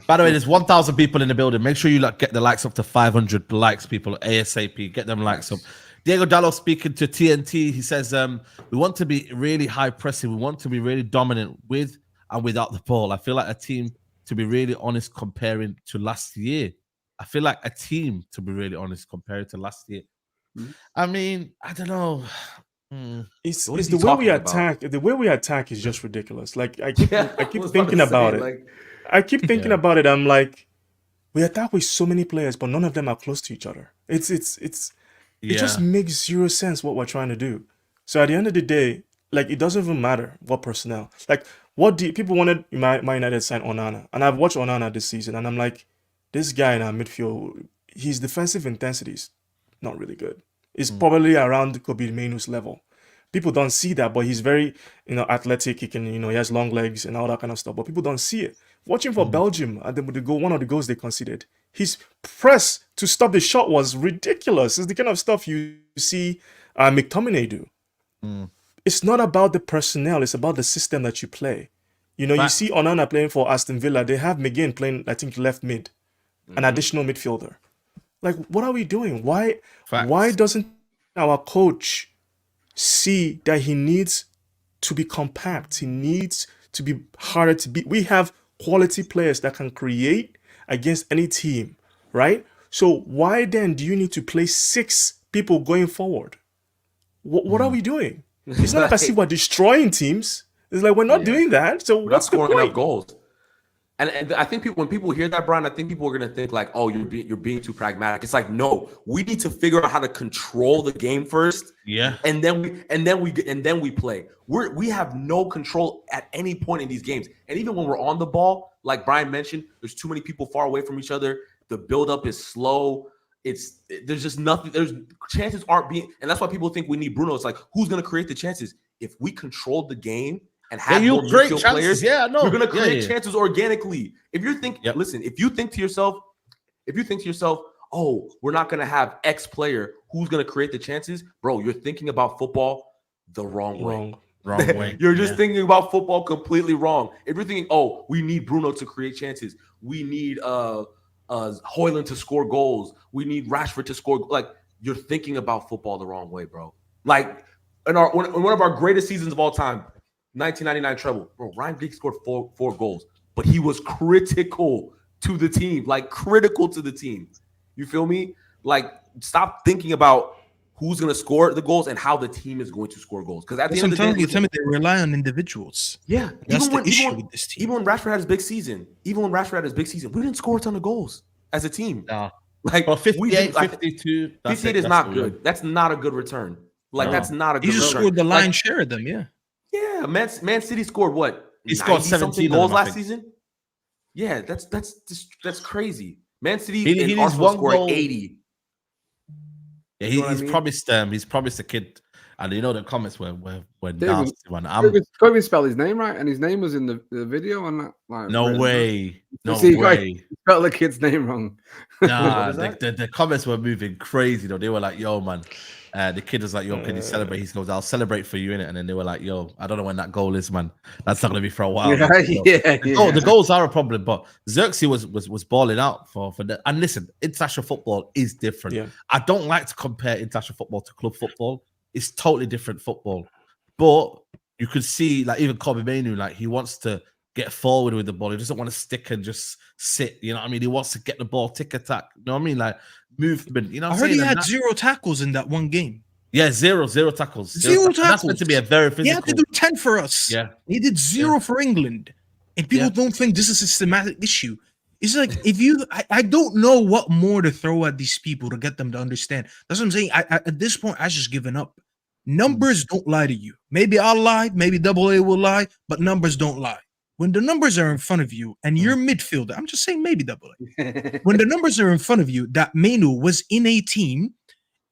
By the way, there's 1,000 people in the building. Make sure you get the likes up to 500 likes, people, ASAP. Get them likes up. Diego Dallo speaking to TNT. He says, we want to be really high pressing. We want to be really dominant with and without the ball. I feel like a team, to be really honest, comparing to last year. I mean, I don't know. It's the way we attack. The way we attack is just ridiculous. Like, I keep thinking about it. Like, I keep thinking about it. I'm like, we attack with so many players, but none of them are close to each other. It just makes zero sense what we're trying to do. So at the end of the day, like, it doesn't even matter what personnel. Like, people wanted Man United to sign Onana, and I've watched Onana this season, and I'm like, this guy in our midfield, his defensive intensity is not really good. It's probably around Kobe Mainoo's level. People don't see that, but he's very, athletic. He can, he has long legs and all that kind of stuff. But people don't see it. Watching for Belgium, and one of the goals they conceded, his press to stop the shot was ridiculous. It's the kind of stuff you see McTominay do. It's not about the personnel. It's about the system that you play. You see Onana playing for Aston Villa. They have McGinn playing, I think, left mid, an additional midfielder. Like, what are we doing? Why doesn't our coach see that he needs to be compact? He needs to be harder to beat. We have quality players that can create against any team, right? So why then do you need to play 6 people going forward? What are we doing? It's not like I see we're destroying teams. It's like we're not doing that. So we're what's the point? Enough goals. And I think when people hear that, Brian, I think people are gonna think like, oh, you're being too pragmatic. It's like, no, we need to figure out how to control the game first. Yeah. And then we play. We have no control at any point in these games. And even when we're on the ball, like Brian mentioned, there's too many people far away from each other. The buildup is slow. There's just nothing. There's chances aren't being, and that's why people think we need Bruno. It's like, who's gonna create the chances? If we control the game and have more midfield players, you're gonna create chances organically. If you're thinking, listen, if you think to yourself, oh, we're not gonna have X player who's gonna create the chances, bro, you're thinking about football the wrong way. Wrong way. You're just thinking about football completely wrong. If you're thinking, oh, we need Bruno to create chances, we need Højlund to score goals, we need Rashford to score, like, you're thinking about football the wrong way, bro. Like, in one of our greatest seasons of all time, 1999 treble, bro, Ryan Giggs scored four goals, but he was critical to the team, You feel me? Like, stop thinking about who's going to score the goals and how the team is going to score goals. Because at the end of the day, they rely on individuals. Yeah, that's the issue with this team. Even when Rashford had his big season, we didn't score a ton of goals as a team. No. Like, 58, 52. 58 is not good. That's not a good return. Like, that's not a good return. He just scored the lion's share of them, yeah. Yeah, Man City scored what? He scored 17 goals last season. Yeah, that's crazy. Man City He and needs Arsenal one scored goal. 80. Yeah, You know what I he's mean? promised the kid, and you know the comments were David, nasty, man. Can't even spell his name right, and his name was in the video and that. Like, No written. way, no See, you way. spelled the kid's name wrong. Nah, is that? the comments were moving crazy though. They were like, "Yo, man," the kid was like, "Yo, can you celebrate?" He goes, "I'll celebrate for you in it." And then they were like, "Yo, I don't know when that goal is, man. That's not gonna be for a while." Yeah, man. So, yeah, the goals are a problem, but Xerxes was balling out for the. And listen, international football is different. Yeah. I don't like to compare international football to club football. It's totally different football. But you could see, like even Kobe Mainu, like he wants to get forward with the ball. He doesn't want to stick and just sit. You know what I mean? He wants to get the ball, tick attack. You know what I mean? Like movement. You know what I I'm heard saying? he And had 0 tackles in that one game. yeah, zero tackles. Zero That's meant tackles. to be a very physical. He had to do 10 for us. Yeah. He did 0 for England. And people don't think this is a systematic issue. It's like, if you, I don't know what more to throw at these people to get them to understand. That's what I'm saying. I at this point, I just given up. Numbers don't lie to you. Maybe I'll lie. Maybe AA will lie. But numbers don't lie. When the numbers are in front of you and you're midfielder, I'm just saying maybe AA. When the numbers are in front of you, that Mainu was in a team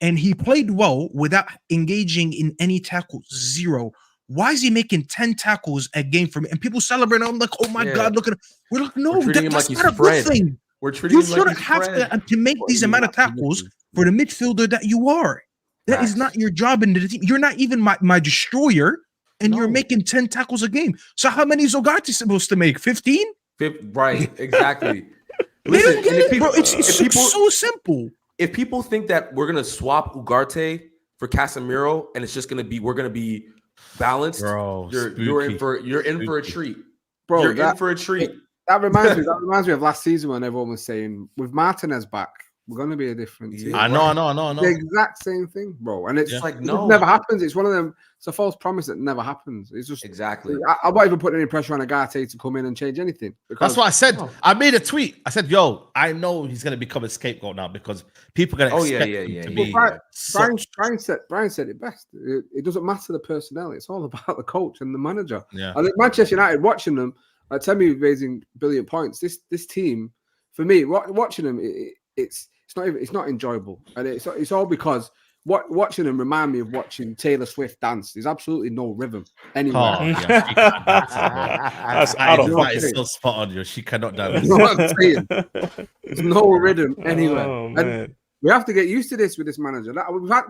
and he played well without engaging in any tackles. 0. Why is he making 10 tackles a game for me? And people celebrate. I'm like, oh my God, look at him. We're like, no, that's not a good thing. We're treating You shouldn't have to make these amount of tackles for the midfielder that you are. That is not your job in the team. You're not even my destroyer, and you're making 10 tackles a game. So how many is Ugarte supposed to make? 15? Right, exactly. They don't get it, bro. It's so simple. If people think that we're gonna swap Ugarte for Casemiro and it's just gonna be we're gonna be balanced, bro, you're in for a treat, bro. You're in for a treat. That reminds me of last season when everyone was saying with Martinez back, we're going to be a different team. I know. The exact same thing, bro. And it's like, no, it never happens. It's one of them. It's a false promise that never happens. It's just exactly. I'm not even putting any pressure on Ugarte to come in and change anything. That's what I said. I made a tweet. I said, "Yo, I know he's going to become a scapegoat now because people are going to expect him to be." Brian said it best. It doesn't matter the personnel. It's all about the coach and the manager. Yeah. I think Manchester United, watching them, Temi raising brilliant points. This team, for me, watching them, it's not enjoyable, and it's all because watching them remind me of watching Taylor Swift dance. There's absolutely no rhythm anywhere. Oh, that's out of that is so spot on. You, she cannot dance. You know what I'm saying? There's no rhythm anywhere. Oh, and we have to get used to this with this manager.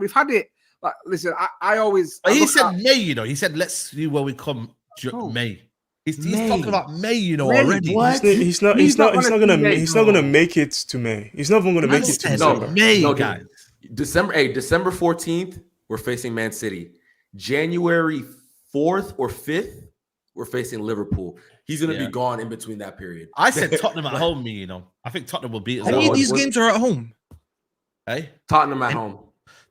We've had it. Like, listen, I always. He said May. You know, he said let's see where we come. May. He's talking about May, you know, already. What? He's not gonna make it to May. He's not even gonna make it to December. May, guys. December 14th, we're facing Man City. January 4th or 5th, we're facing Liverpool. He's gonna be gone in between that period. I said Tottenham at home, you know. I think Tottenham will beat us. Any of these games are at home. Hey? Tottenham at home.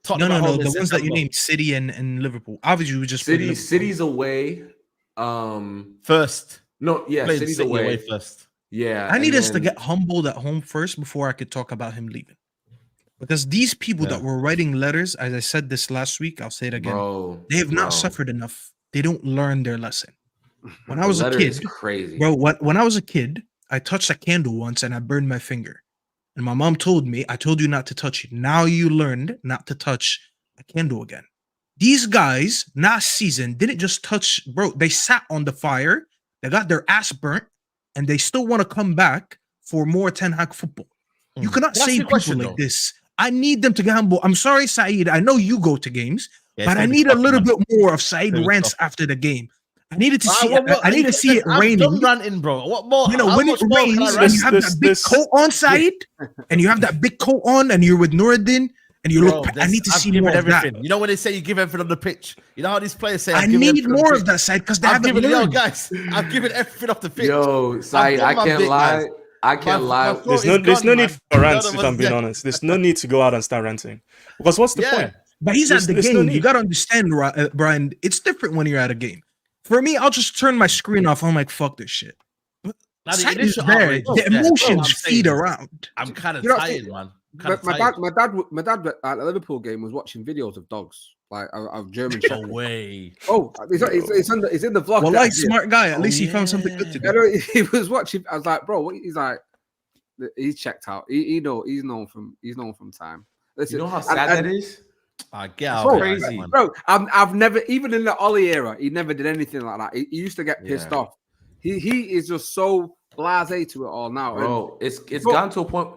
Tottenham no. The ones that you named, City and Liverpool. Obviously, we just City's away. First. No, yeah, City's away first. Yeah. I need us to get humbled at home first before I could talk about him leaving. Because these people that were writing letters, as I said this last week, I'll say it again. They have not suffered enough. They don't learn their lesson. When I was a kid, crazy. Bro, when I was a kid, I touched a candle once and I burned my finger. And my mom told me, I told you not to touch it. Now you learned not to touch a candle again. These guys, last season, didn't just touch, bro. They sat on the fire. They got their ass burnt. And they still want to come back for more Ten Hag football. You cannot say people like this. I need them to get humble. I'm sorry, Saeed. I know you go to games, but I need a little bit more of Saeed rants after the game. I needed to see. I need to see it raining. I'm ranting, bro. What more? You know, when it rains and you have that big coat on, Saeed, and you have that big coat on, and you're with Nuruddin, and you look. I need to see more of that. You know when they say you give everything on the pitch. You know how these players say. I need more of that, Saeed, because they haven't learned. Guys, I've given everything off the pitch. Yo, Saeed, I can't lie. I can't lie. There's no need for rants, if I'm being honest. There's no need to go out and start ranting. Because what's the point? But he's at the game. You got to understand, Brian, it's different when you're at a game. For me, I'll just turn my screen off. I'm like, fuck this shit. The emotions feed around. I'm kind of tired, man. My dad at a Liverpool game was watching videos of dogs, like of German Shepherds. No way. Oh, it's in the vlog. Well, like smart guy. At least he found something good to do. He was watching. I was like, bro, what? He's like, He's checked out. He's known from time. Listen, You know how sad that is? I get Bro, out crazy. Bro, I've never, even in the Ollie era, he never did anything like that. He used to get pissed off. He is just so blasé to it all now. Bro, it's gotten to a point.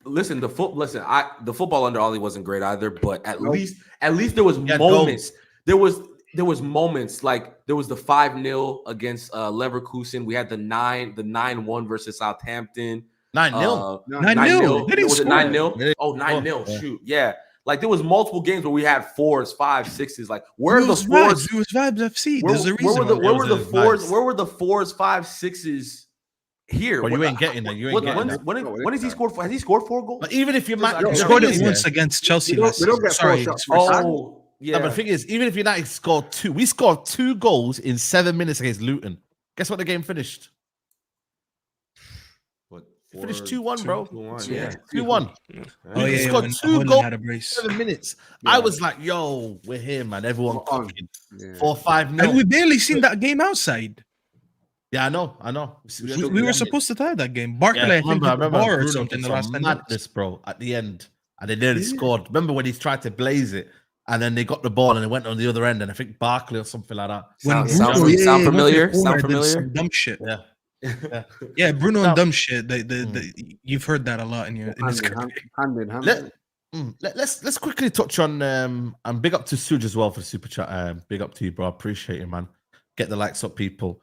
Listen, the football under Ollie wasn't great either, but at least there was moments. There was moments like there was the 5-0 against Leverkusen. We had the 9-1 versus Southampton. 9-0. 9-0. Was it 9-0? Oh, 9-0. Yeah. Shoot. Yeah. Like there was multiple games where we had 4s, 5s, 6s. Like where are the 4s? It was vibes FC. There's a reason. Where were the 4s? Where were the 4s, 5s, 6s here? But you ain't getting that. You ain't getting that. When has he scored? Has he scored 4 goals? But even if you He scored it once against Chelsea last we don't get season. 4 shots. Oh, yeah. No, but the thing is, even if United scored 2, we scored 2 goals in 7 minutes against Luton. Guess what the game finished? It finished 2-1, bro. 2-1. Yeah, 2-1. Oh We yeah, scored when 2 Haaland goals had a in brace. 7 minutes. I was like, yo, we're here, man. Everyone cooking. Yeah. 4-5-0. And we barely seen that game outside. Yeah, I know. We were supposed to tie that game. Barkley, I think, hit the bar or Bruno something did the last some 10 minutes. madness, bro, at the end. And they nearly scored. Remember when he tried to blaze it and then they got the ball and it went on the other end and I think Barkley or something like that. When Sound Bruno, sound familiar? went to the corner, Sound did some familiar? dumb shit. Yeah. Yeah, Bruno Now- and dumb shit. You've heard that a lot in his career. Hand in hand. Let's quickly touch on and big up to Suj as well for the super chat. Big up to you, bro. I appreciate you, man. Get the likes up, people.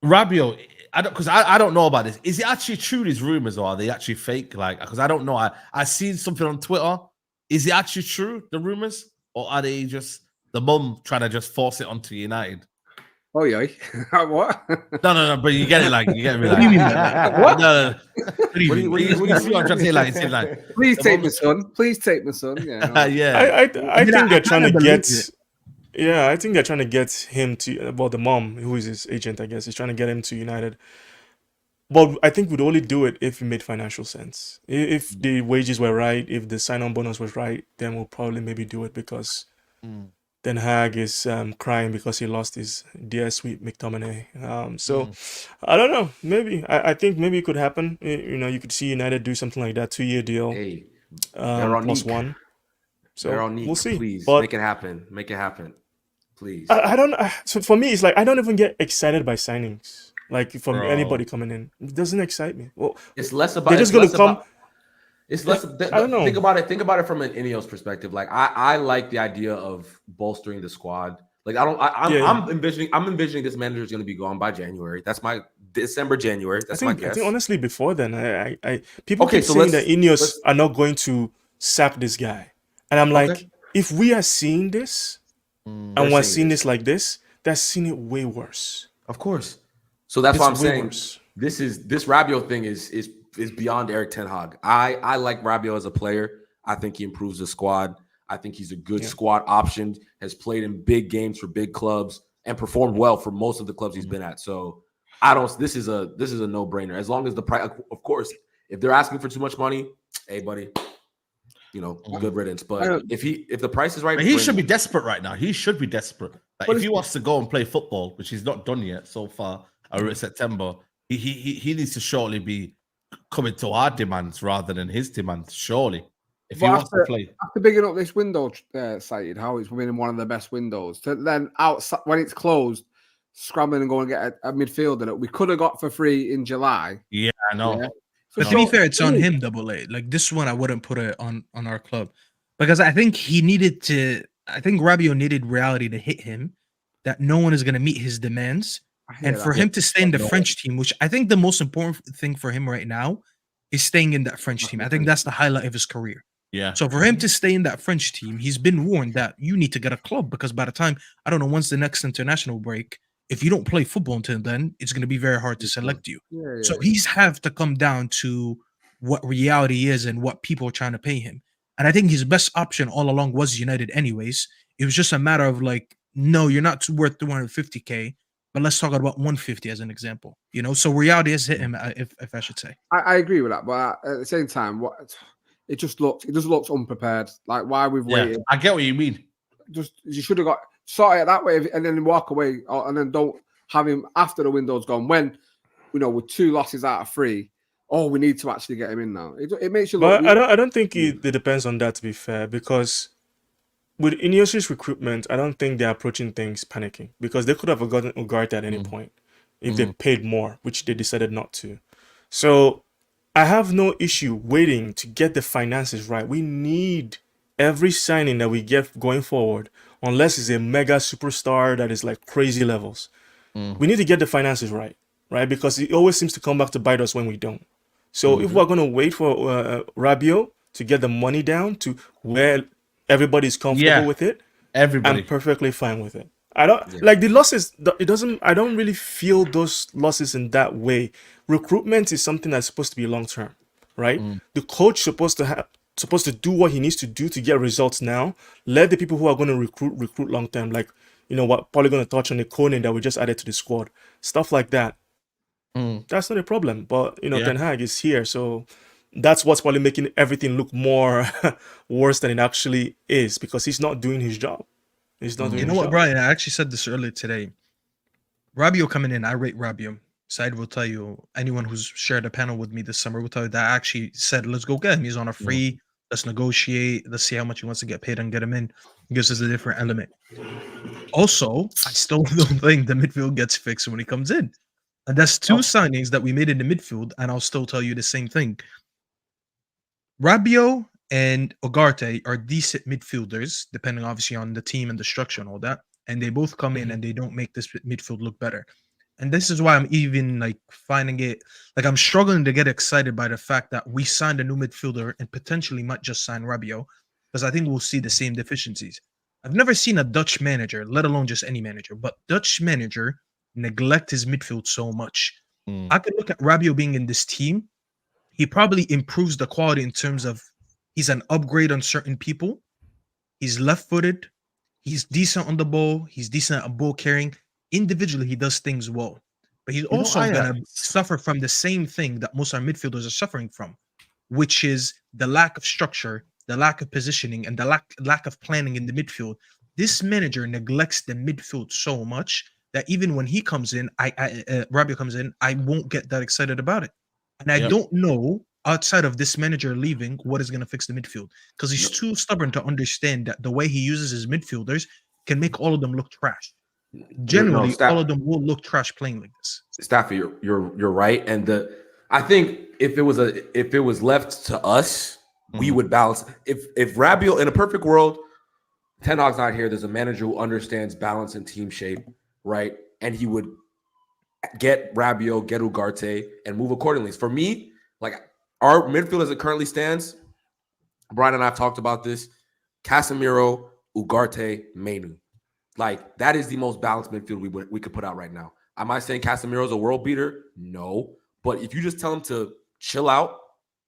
Rabiot, I don't know about this. Is it actually true, these rumors, or are they actually fake? Like, because I don't know. I seen something on Twitter. Is it actually true, the rumors, or are they just the mum trying to just force it onto United? Oh yeah. What? No. But you get it, like you get me. Like, What do you mean by that? What? No. What do you mean? What do you see what I'm trying to say? Like, it's like, Please take my son. Please take my son. Yeah. yeah. I think they're trying to kinda get. believe it. Yeah, I think they're trying to get him to. Well, the mom, who is his agent, I guess, is trying to get him to United. But I think we'd only do it if it made financial sense. If the wages were right, if the sign-on bonus was right, then we'll probably maybe do it because Den Hag is crying because he lost his dear sweet McTominay. So I don't know. Maybe I think maybe it could happen. You know, you could see United do something like that, 2-year deal, Hey, +1. So Veronique, we'll see. please But make it happen. Make it happen, please. I don't. So for me, it's like I don't even get excited by signings. Like from Bro. anybody coming in, it doesn't excite me. Well, It's less about. they're just it's gonna less come. about- It's less. I don't know. Think about it. Think about it from an Ineos perspective. Like I like the idea of bolstering the squad. Like I'm envisioning this manager is going to be gone by January. That's my December, January. That's my I guess. think honestly, before then, I people Okay, keep so saying let's- that Ineos let's- are not going to sack this guy, and I'm like, Okay. if we are seeing this, and They're we're seeing seeing this like this, they're seeing it way worse. Of course. So that's It's why I'm way saying worse. this Rabiot thing is beyond Eric Ten Hag. I like Rabiot as a player. I think he improves the squad. I think he's a good squad option. Has played in big games for big clubs and performed well for most of the clubs he's been at. So I don't. This is a no brainer. As long as the price, of course, if they're asking for too much money, hey buddy, good riddance. But if the price is right, But he bring should be him. desperate right now. He should be desperate. Like, if he wants to go and play football, which he's not done yet so far, or in September, he needs to surely be coming to our demands rather than his demands. Surely, if he wants to play. After bigging up this window, Saeed, how it's been one of the best windows, to then outside when it's closed, scrambling and go and get a midfielder that we could have got for free in July. Yeah, I know. Yeah. But to be fair, it's on him, Double A. Like this one, I wouldn't put it on our club because I think he needed to. I think Rabiot needed reality to hit him that no one is going to meet his demands, and for him to stay in the French team, which I think the most important thing for him right now is staying in that French team. I think that's the highlight of his career. Yeah. So for him to stay in that French team, he's been warned that you need to get a club because by the time I don't know once the next international break. If you don't play football until then, it's going to be very hard to select you. So he's have to come down to what reality is and what people are trying to pay him. And I think his best option all along was United anyways. It was just a matter of like, no, you're not worth 250K, but let's talk about 150 as an example. So reality has hit him, if I should say. I agree with that, but at the same time, it just looks unprepared. Like why we've waited. I get what you mean. Just you should have got sort it that way and then walk away, and then don't have him after the window's gone. When with 2 losses out of 3, oh, we need to actually get him in now. It makes you But look. I don't think it depends on that, to be fair, because with Ineos's recruitment, I don't think they're approaching things panicking, because they could have gotten Ugarte at any point if they paid more, which they decided not to. So I have no issue waiting to get the finances right. We need every signing that we get going forward, unless it's a mega superstar that is like crazy levels. We need to get the finances right, because it always seems to come back to bite us when we don't. So if we're going to wait for Rabiot to get the money down to where everybody's comfortable with it, I'm perfectly fine with it. I don't like the losses. I don't really feel those losses in that way. Recruitment is something that's supposed to be long term, right? The coach supposed to do what he needs to do to get results now. Let the people who are going to recruit long term, like what probably going to touch on the Kone that we just added to the squad, stuff like that. That's not a problem. But Ten Hag is here, so that's what's probably making everything look more worse than it actually is, because he's not doing his job. He's not doing his job. You know what, Brian? I actually said this earlier today. Rabiot coming in, I rate Rabiot. Saeed will tell you, anyone who's shared a panel with me this summer will tell you that I actually said, let's go get him. He's on a free. Let's negotiate. Let's see how much he wants to get paid and get him in. It gives us a different element. Also, I still don't think the midfield gets fixed when he comes in. And that's two signings that we made in the midfield, and I'll still tell you the same thing. Rabiot and Ugarte are decent midfielders, depending obviously on the team and the structure and all that. And they both come in and they don't make this midfield look better. And this is why I'm even finding it, I'm struggling to get excited by the fact that we signed a new midfielder and potentially might just sign Rabiot, because I think we'll see the same deficiencies. I've never seen a Dutch manager, let alone just any manager, but Dutch manager neglect his midfield so much. I could look at Rabiot being in this team. He probably improves the quality in terms of he's an upgrade on certain people. He's left-footed. He's decent on the ball. He's decent at ball carrying. Individually, he does things well. But he's also going to suffer from the same thing that most of our midfielders are suffering from, which is the lack of structure, the lack of positioning, and the lack of planning in the midfield. This manager neglects the midfield so much that even when he comes in, Rabiot comes in, I won't get that excited about it. And I don't know, outside of this manager leaving, what is going to fix the midfield, because he's too stubborn to understand that the way he uses his midfielders can make all of them look trash. Generally, all of them will look trash playing like this. Staffy, you're right, and I think if it was left to us, we would balance. If Rabiot, in a perfect world, Ten Hag's not here, there's a manager who understands balance and team shape, right? And he would get Rabiot, get Ugarte, and move accordingly. For me, our midfield as it currently stands, Brian and I have talked about this: Casemiro, Ugarte, Manu. That is the most balanced midfield we could put out right now. Am I saying Casemiro's a world beater? No. But if you just tell him to chill out,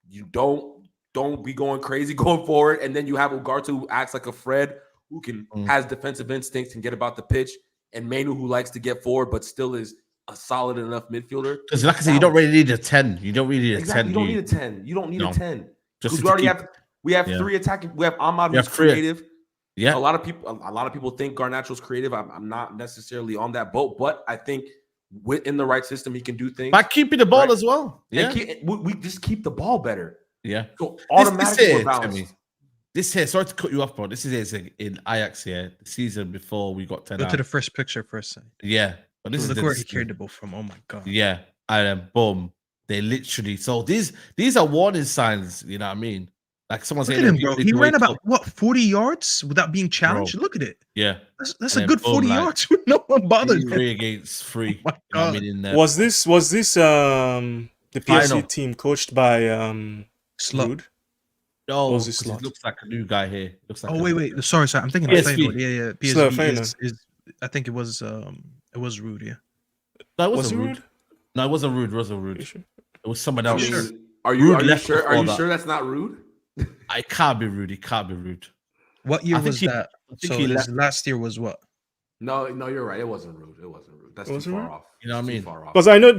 you don't be going crazy going forward, and then you have Ugarte who acts like a Fred, who has defensive instincts and get about the pitch, and Manu who likes to get forward but still is a solid enough midfielder. Because like I said, you don't really need a 10. You don't really need a 10. You don't need a 10. You don't need a 10. Because we have three attacking. We have Ahmad who's creative. Yeah. A lot of people think Garnacho's creative. I'm not necessarily on that boat, but I think within the right system, he can do things. By keeping the ball as well. Yeah. We just keep the ball better. Yeah. So automatically we're balanced. This here, sorry to cut you off, bro. This is in Ajax here, the season before we got 10. Go to the first picture first. Yeah. But this is where he carried the ball from. Oh my god. Yeah. And then boom. They literally, so these are warning signs, you know what I mean? Someone's saying, look at him, bro. He ran about 40 yards without being challenged. Bro. Look at it. Yeah, that's a good 40 yards with no one bothered. 3 against 3. Oh my god. You know I mean, was this the PSG team coached by Slot? No, it looks like a new guy here. Wait. Sorry. I'm thinking of Feyenoord. Yeah. PSV is I think it was Rude. Yeah. No, it wasn't Rude. No, it wasn't Rude. It was someone else. Are you sure? Are you sure that's not Rude? It can't be Rude. It can't be Rude. What year was that? So last year was what? No, you're right. It wasn't Rude. That's too far off. You know what I mean? Because I know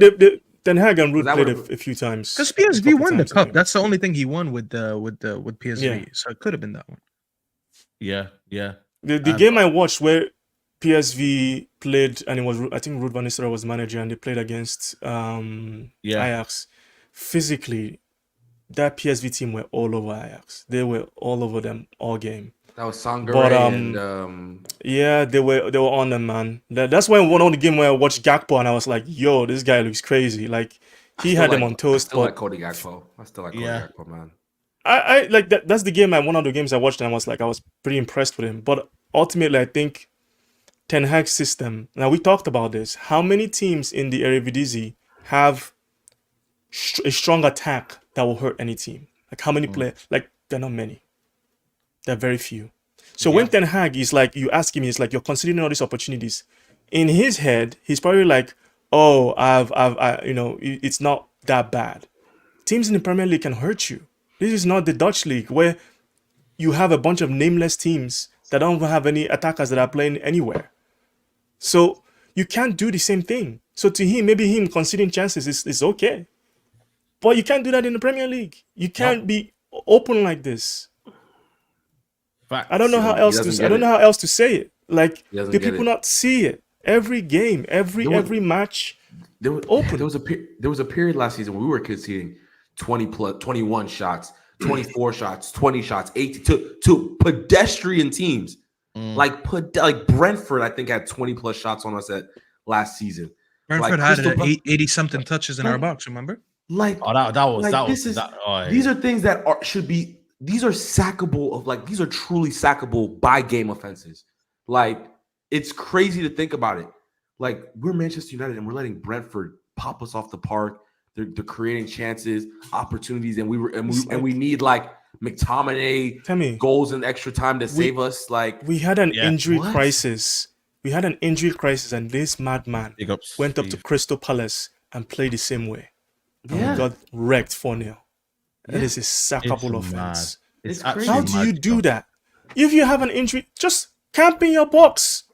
Ten Hag and Rude played a few times. Because PSV won the cup. That's the only thing he won with PSV. Yeah. So it could have been that one. Yeah. The game I watched where PSV played, and it was, I think Ruud van Nistelrooy was manager, and they played against Ajax. physically, that PSV team were all over Ajax. They were all over them all game. That was Sangare But and yeah, they were on them, man. That's when one of the game where I watched Gakpo and I was like, yo, this guy looks crazy. Like he had them on toast. I still like Cody Gakpo. I still like Cody Gakpo, man. I like that. That's the game. One of the games I watched and I was pretty impressed with him. But ultimately, I think Ten Hag's system. Now we talked about this. How many teams in the Eredivisie have a strong attack that will hurt any team? Like how many players? Like they're not many. They're very few. So when Ten Hag is like, you ask him, he's like, you're considering all these opportunities. In his head, he's probably like, oh, it's not that bad. Teams in the Premier League can hurt you. This is not the Dutch league where you have a bunch of nameless teams that don't even have any attackers that are playing anywhere. So you can't do the same thing. So to him, maybe him conceding chances is okay. But you can't do that in the Premier League. You can't be open like this. Facts. I don't know how else to say it. Like, do people not see it? Every game, every match, open. There was a period last season where we were conceding 21 shots, 24 shots, 20 shots, 18 to pedestrian teams. Like Brentford, I think had 20 plus shots on us at last season. Brentford had 80 something touches in our box. Remember? Like these are things that should be. These are sackable these are truly sackable by game offenses. Like it's crazy to think about it. Like we're Manchester United and we're letting Brentford pop us off the park. They're creating chances, opportunities, and we need like McTominay goals in extra time to save us. Like we had an injury crisis. We had an injury crisis, and this madman went up to Crystal Palace and played the same way. And we got wrecked 4-0. It is a sackable offense. How do you do that? If you have an injury, just camp in your box.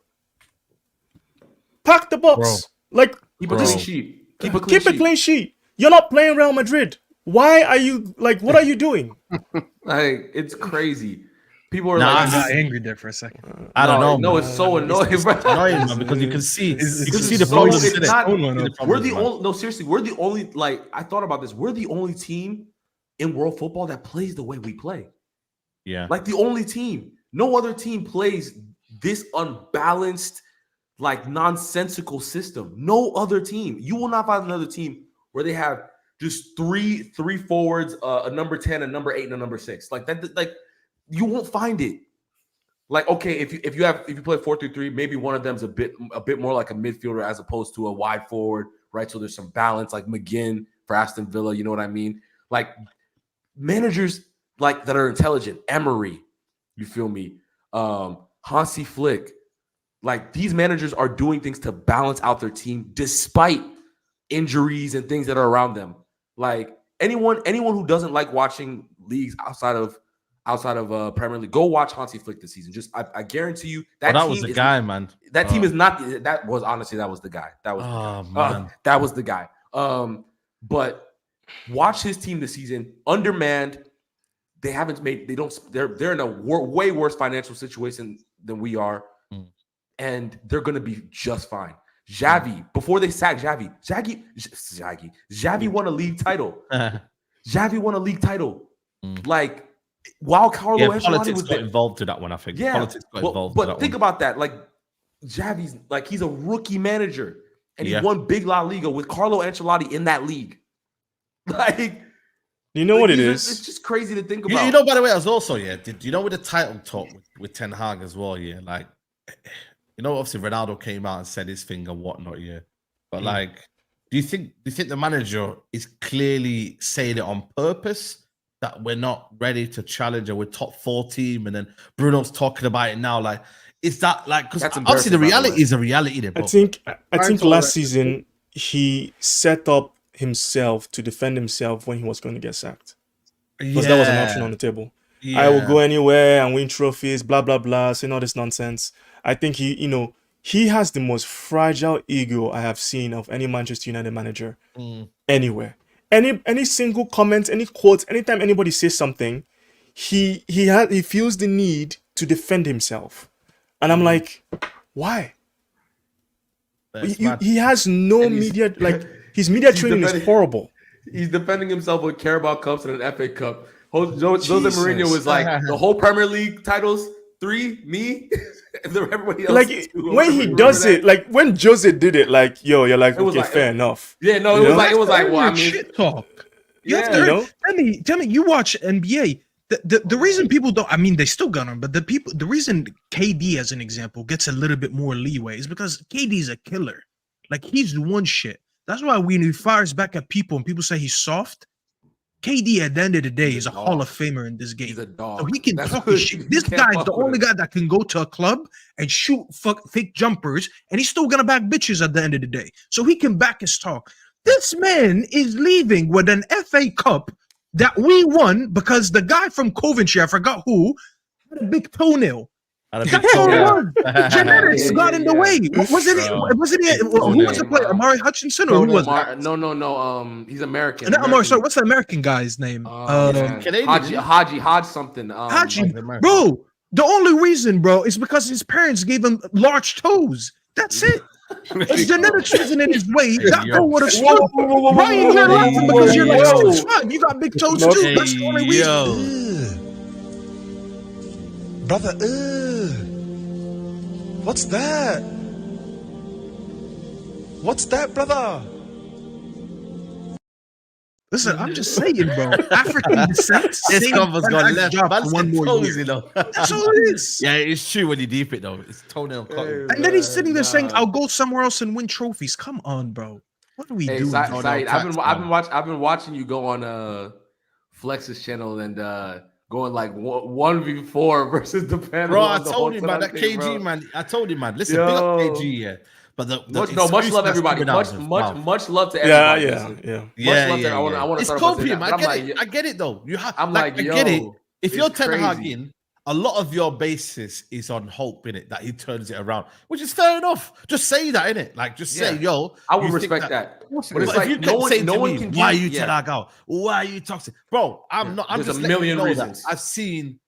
Pack the box. Like keep a clean sheet. Keep a clean sheet. You're not playing Real Madrid. Why are you what are you doing? Like it's crazy. People are I got angry there for a second. I don't know. No, it's so annoying. It's annoying, man, because you can see the problem. We're the only. No, seriously, we're the only. Like I thought about this. We're the only team in world football that plays the way we play. Yeah. Like the only team. No other team plays this unbalanced, like nonsensical system. No other team. You will not find another team where they have just three forwards, a number 10, a number 8, and a number 6. Like that, like you won't find it. Like, okay, if you play 4-3-3, maybe one of them's a bit more like a midfielder as opposed to a wide forward, right? So there's some balance, like McGinn for Aston Villa, you know what I mean? Like managers like that are intelligent, Emery, you feel me? Hansi Flick, like these managers are doing things to balance out their team despite injuries and things that are around them. Like anyone who doesn't like watching leagues outside of Premier League, go watch Hansi Flick this season. Just I guarantee you that was the guy, man. That team is not. That was the guy. That was the guy. But watch his team this season, undermanned. They're in a way worse financial situation than we are, and they're gonna be just fine. Xavi, before they sacked Xavi won a league title. Xavi won a league title. Like while Carlo Ancelotti was involved to that one, I think. Yeah, politics got involved. But think about that. Like Xavi's like he's a rookie manager, and he won Big La Liga with Carlo Ancelotti in that league. Like, you know what it is? It's just crazy to think about. You know, by the way, I was also did you know with the title talk with Ten Hag as well? Yeah, like you know, obviously Ronaldo came out and said his thing and whatnot. Yeah, but like, do you think the manager is clearly saying it on purpose that we're not ready to challenge and we're top 4 team, and then Bruno's talking about it now? Like, is that like because obviously the reality is a reality? There, I think last season he set up himself to defend himself when he was going to get sacked, because that was an option on the table. I will go anywhere and win trophies, blah blah blah, saying all this nonsense. I think he has the most fragile ego I have seen of any Manchester United manager anywhere. Any single comment, any quote, anytime anybody says something, he feels the need to defend himself, and I'm like, why? He has no media, like his media training is horrible. He's defending himself with Carabao Cups and an FA Cup. Jose Mourinho was like, the whole Premier League titles, 3, me, and then everybody else. Like when he does it, like when Jose did it, like yo, you're like, okay, fair enough. Yeah, no, it was like, well, I mean, shit talk. You have to tell me, you watch NBA. The reason people don't, I mean, they still got him, but the reason KD, as an example, gets a little bit more leeway is because KD's a killer. Like, he's the one shit. That's why when he fires back at people and people say he's soft, KD at the end of the day is a Hall of Famer in this game. He's a dog. So he can talk his shit. This guy's the only guy that can go to a club and shoot fake jumpers, and he's still gonna back bitches at the end of the day. So he can back his talk. This man is leaving with an FA Cup that we won because the guy from Coventry, I forgot who, had a big toenail. Genetics got in the way. Wasn't it? Who was the player? Amari Hutchinson or who was it? No. He's American. Not Amari. Sorry, what's the American guy's name? Haji something. Haji, bro. The only reason, bro, is because his parents gave him large toes. That's it. If genetics wasn't in his way, that bro would have stood. Ryan, you're laughing because you're like 6'5". You got big toes too. That's the only reason. Brother, what's that? What's that, brother? Listen, I'm just saying, bro. African descent. This cover's gone left. One more toes, year. you know. That's all it is. Yeah, it's true when you deep it though. It's toenail cotton. And then he's sitting there saying, "I'll go somewhere else and win trophies." Come on, bro. What are we doing? Saeed, I've been watching you go on Flex's channel and going like 1v4 versus the panel. Bro, I told you, man, that KG, bro. Man. I told you, man. Listen, big up KG, yeah. But much love everybody. Much love to everybody. Yeah. I want to start copium. I get it though. You have. I get it. If you're Ten Hag in, a lot of your basis is on hope in it that he turns it around, which is fair enough. Just say that in it. Like, just say, yo. I would respect that. But it's like you no one can. Why are you Ten Hag out? Why are you toxic, bro? I'm not. I'm There's just a million reasons. I've seen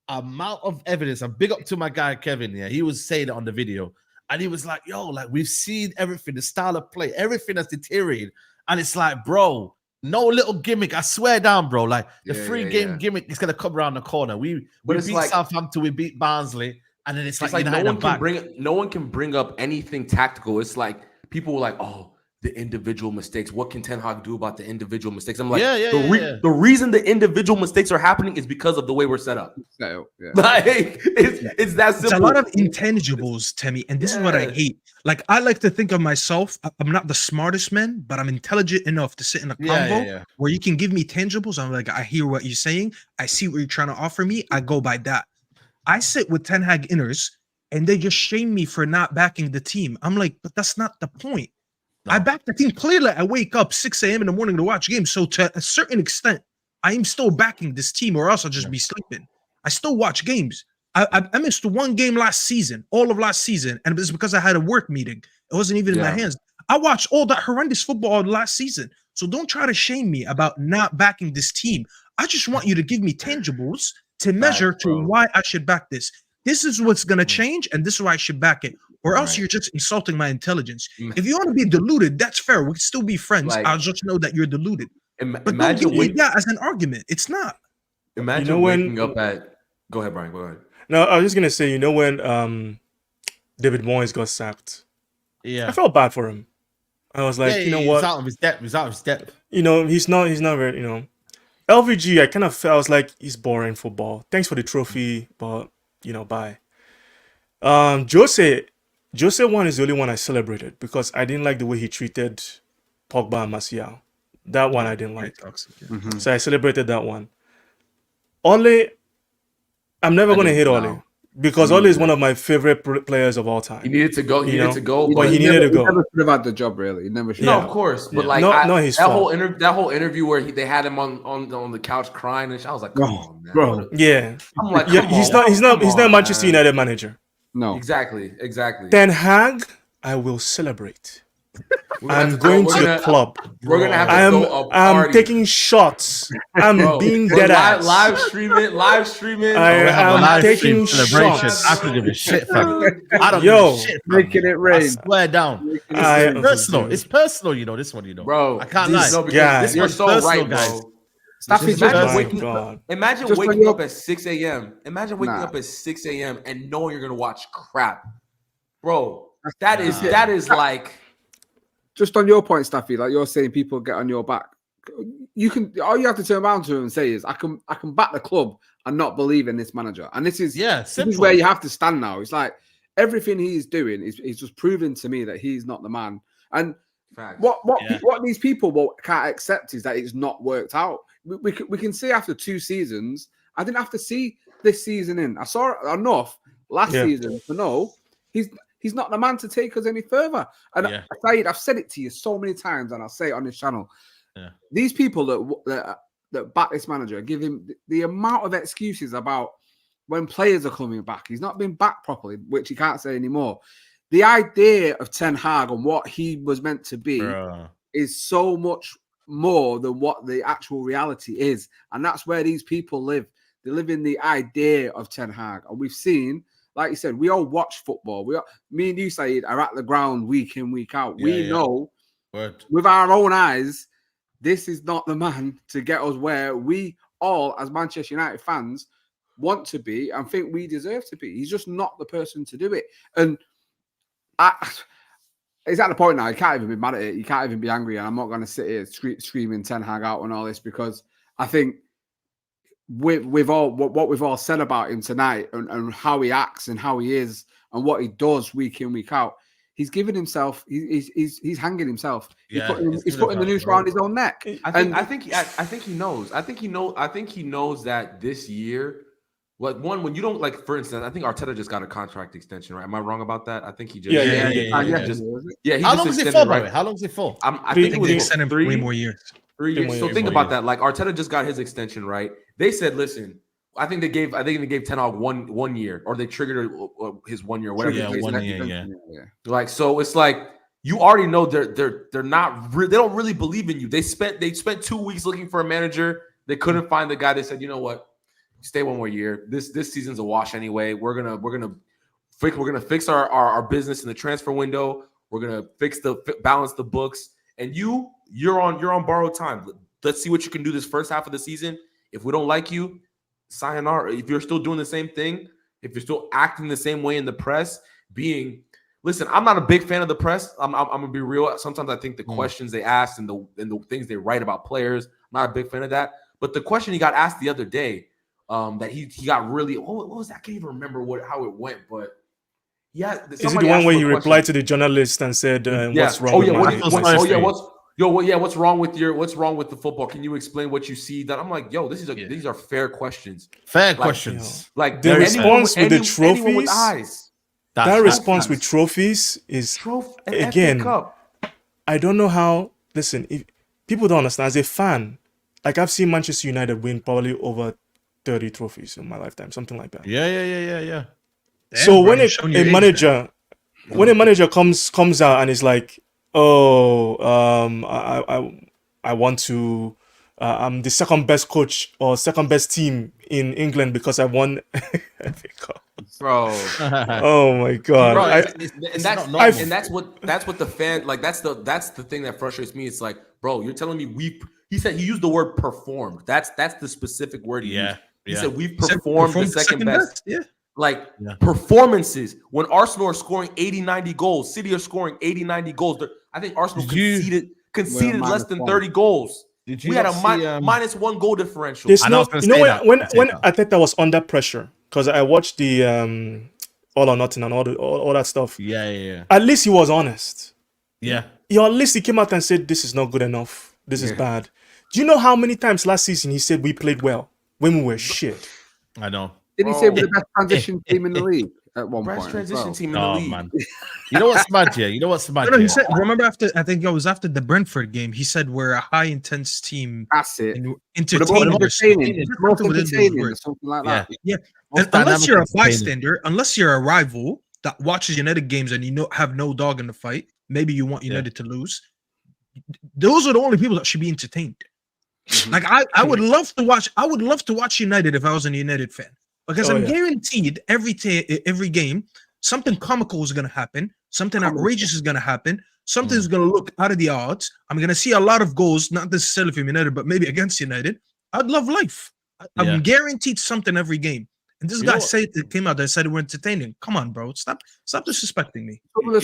amount of evidence. I'm big up to my guy Kevin. Yeah, he was saying it on the video. And he was like, yo, like, we've seen everything, the style of play, everything has deteriorated. And it's like, bro, no little gimmick. I swear down, bro. Like, the game gimmick is going to come around the corner. We beat Southampton, we beat Barnsley. And then it's like no one can bring up anything tactical. It's like people were like, oh, the individual mistakes. What can Ten Hag do about the individual mistakes? I'm like, the reason the individual mistakes are happening is because of the way we're set up. Like, it's that simple. It's a lot of intangibles, Timmy, and this is what I hate. Like, I like to think of myself, I'm not the smartest man, but I'm intelligent enough to sit in a convo where you can give me tangibles. I'm like, I hear what you're saying. I see what you're trying to offer me. I go by that. I sit with Ten Hag inners, and they just shame me for not backing the team. I'm like, but that's not the point. No. I back the team. Clearly, I wake up 6 a.m. in the morning to watch games. So to a certain extent, I am still backing this team, or else I'll just be sleeping. I still watch games. I missed one game last season, all of last season, and it was because I had a work meeting. It wasn't even in my hands. I watched all that horrendous football last season. So don't try to shame me about not backing this team. I just want you to give me tangibles to measure to why I should back this. This is what's going to change, and this is why I should back it. Or else you're just insulting my intelligence. If you want to be deluded, that's fair. We can still be friends. Like, I'll just know that you're deluded. But don't give me that as an argument. It's not. Imagine waking up at... Go ahead, Brian. Go ahead. No, I was just going to say, when David Moyes got sacked, I felt bad for him. I was like, you know what? He's out of his depth. He's not very, LVG, I kind of felt, I was like, he's boring football. Thanks for the trophy, but, bye. Jose one is the only one I celebrated because I didn't like the way he treated Pogba and Martial. That one I didn't like. So I celebrated that one. Ole, I'm never going to hit Ole because Ole is one of my favorite players of all time. He needed to go. He needed to go. But he needed to go. He never should have had the job, really. He never should. No, of course. But like that whole interview where they had him on the couch crying and shit, I was like, come on, man. Bro. Yeah. I'm like, he's not Manchester United manager. No. Exactly. Ten Hag, I will celebrate. I'm going to the club. We're gonna have to go a I'm party. taking shots. I'm being dead ass. Live streaming. I am taking celebration. shots. I could give a shit, fam. I don't Yo, give a shit, fam. Making it I rain. swear down. I- It's personal. It's personal, you know. This one, you know. Bro, I can't lie. No, because guy- this you're so personal, right, guys. bro. Staffy, Just imagine my waking God. Imagine Just waking when up at 6 a.m. Imagine waking up at 6 a.m. and knowing you're gonna watch crap, bro. That is like. Just on your point, Staffy, like you're saying, people get on your back. You can all you have to turn around to him and say is, I can back the club and not believe in this manager. And this is where you have to stand now. It's like everything he's doing is just proving to me that he's not the man. And what these people can't accept is that it's not worked out. We can see after 2 seasons. I didn't have to see this season in. I saw it enough last season to know he's not the man to take us any further. And Saeed, I've said it to you so many times, and I'll say it on this channel. Yeah. These people that back this manager give him the amount of excuses about when players are coming back. He's not been back properly, which he can't say anymore. The idea of Ten Hag and what he was meant to be is so much more than what the actual reality is. And that's where these people live. They live in the idea of Ten Hag. And we've seen, like you said, we all watch football. Me and you, Saeed, are at the ground week in, week out. We know with our own eyes, this is not the man to get us where we all, as Manchester United fans, want to be and think we deserve to be. He's just not the person to do it. And it's at the point now, you can't even be mad at it. You can't even be angry. And I'm not going to sit here screaming Ten Hag out and all this, because I think what we've all said about him tonight and how he acts and how he is and what he does week in, week out, he's giving himself, he's hanging himself. He's putting the noose around his own neck. I think he knows. I think he knows that this year, when you don't, like, for instance, I think Arteta just got a contract extension, right? Am I wrong about that? I think he just How long is it for, right? How long is it for? I think it was 3 more years. 3 years. So think about that. Like, Arteta just got his extension, right? They said, listen, I think they gave Ten Hag one year, or they triggered his 1 year, whatever. Yeah, 1 year. Like, so it's like you already know they don't really believe in you. They spent 2 weeks looking for a manager. They couldn't find the guy. They said, you know what? Stay 1 more year. This season's a wash anyway. We're gonna fix our business in the transfer window. We're gonna balance the books. And you're on borrowed time. Let's see what you can do this first half of the season. If we don't like you, sayonara. If you're still doing the same thing, if you're still acting the same way in the press, listen, I'm not a big fan of the press. I'm gonna be real. Sometimes I think the questions they ask and the things they write about players, I'm not a big fan of that. But the question he got asked the other day, that he got really, what was that? I can't even remember how it went, but is it the one where you replied to the journalist and said, "What's wrong?" What's wrong with the football? Can you explain what you see? That I'm like, these are fair questions. Questions. Like the response with the trophies. With eyes. That response with trophies is again. I don't know how. Listen, if people don't understand, as a fan, like I've seen Manchester United win probably over 30 trophies in my lifetime, something like that. Yeah. Damn, so when a manager comes out and is like, I want to, I'm the second best coach or second best team in England because I won. Bro. Oh my God. Bro, that's what the fan, like, that's the thing that frustrates me. It's like, bro, you're telling me he used the word performed. That's the specific word he used. He said we've performed the second best. Performances. When Arsenal are scoring 80-90 goals, City are scoring 80-90 goals. I think Arsenal conceded less than 30 goals. We had a -1 goal differential. When Arteta was under pressure, because I watched the All or Nothing and all that stuff. Yeah. At least he was honest. Yeah. At least he came out and said, "This is not good enough. This is bad." Do you know how many times last season he said we played well when we were shit? I know. Did he say we're the best transition team in the league at one point? Best transition team in the league. Man. You know what's mad here? No, he said, remember I think it was after the Brentford game, he said we're a high intense team. That's it. Entertaining or something like that. Yeah. And unless you're a bystander, unless you're a rival that watches United games and have no dog in the fight, maybe you want United to lose. Those are the only people that should be entertained. Like I would love to watch. I would love to watch United if I was a United fan, because I'm guaranteed every game something comical is going to happen, something outrageous is going to happen, something's going to look out of the odds. I'm going to see a lot of goals, not necessarily from United, but maybe against United. I'd love life. I'm guaranteed something every game. And this guy came out there and said we're entertaining. Come on, bro. Stop disrespecting me. Some of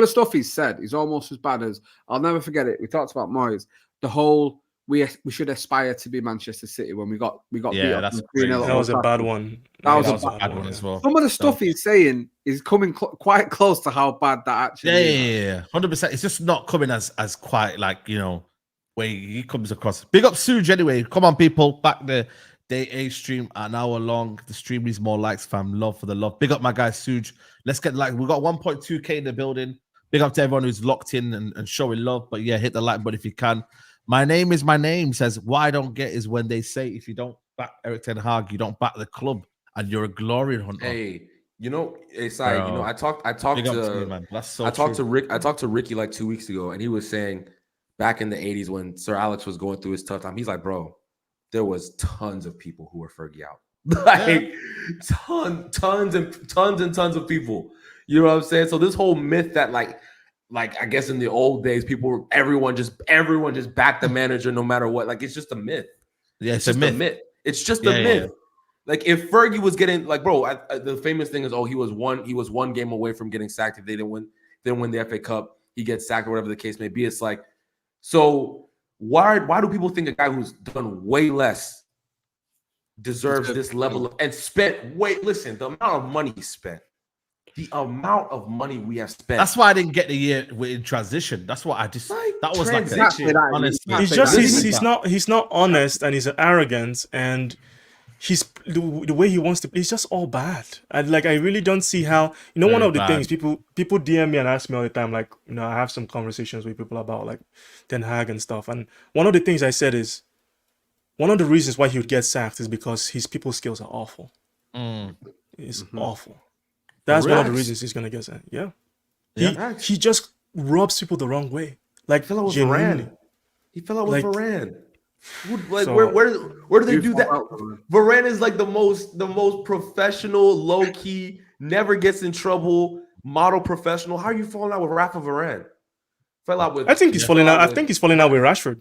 the stuff he said is almost as bad as, I'll never forget it. We talked about Moyes. The whole we should aspire to be Manchester City when we got beat up. That was a bad one. That was a bad one as well. Some of the stuff he's saying is coming quite close to how bad that actually is. Yeah. 100%. It's just not coming as quite like, you know, where he comes across. Big up Suge anyway. Come on, people. Back the Day A stream an hour long. The stream needs more likes, fam. Love for the love. Big up my guy Suge. Let's get like, we got 1.2k in the building. Big up to everyone who's locked in and showing love. But yeah, hit the like button if you can. My name is my name says, what I don't get is when they say if you don't back Eric Ten Hag, you don't back the club and you're a glory hunter. Hey, you know, it's like, you know, I talked to Ricky like 2 weeks ago, and he was saying back in the 80s when Sir Alex was going through his tough time, he's like, bro, there was tons of people who were Fergie out. Like tons of people. You know what I'm saying? So this whole myth that like I guess in the old days, everyone just backed the manager no matter what. Like it's just a myth. Yeah, it's a myth. It's just a myth. Yeah. Like if Fergie was getting like, bro, the famous thing is, he was one game away from getting sacked. If they didn't win the FA Cup, he gets sacked or whatever the case may be. It's like, so why do people think a guy who's done way less deserves this level of and spent listen, the amount of money he spent. The amount of money we have spent. That's why I didn't get the year in transition. That's what I just. That was like honestly. He's not honest, and he's arrogant, and the way he wants to. It's just all bad. I really don't see how. You know, one of the things people DM me and ask me all the time. Like, you know, I have some conversations with people about like Ten Hag and stuff, and one of the things I said is, one of the reasons why he would get sacked is because his people skills are awful. It's awful. That's one of the reasons he's gonna get sent. Yeah. He just rubs people the wrong way. Like fell out with Varane. He fell out with Varane. Where do they do that? Varane is like the most professional, low key, never gets in trouble, model professional. How are you falling out with Rafa Varane? Fell out with. I think he's falling out. I think he's falling out with Rashford.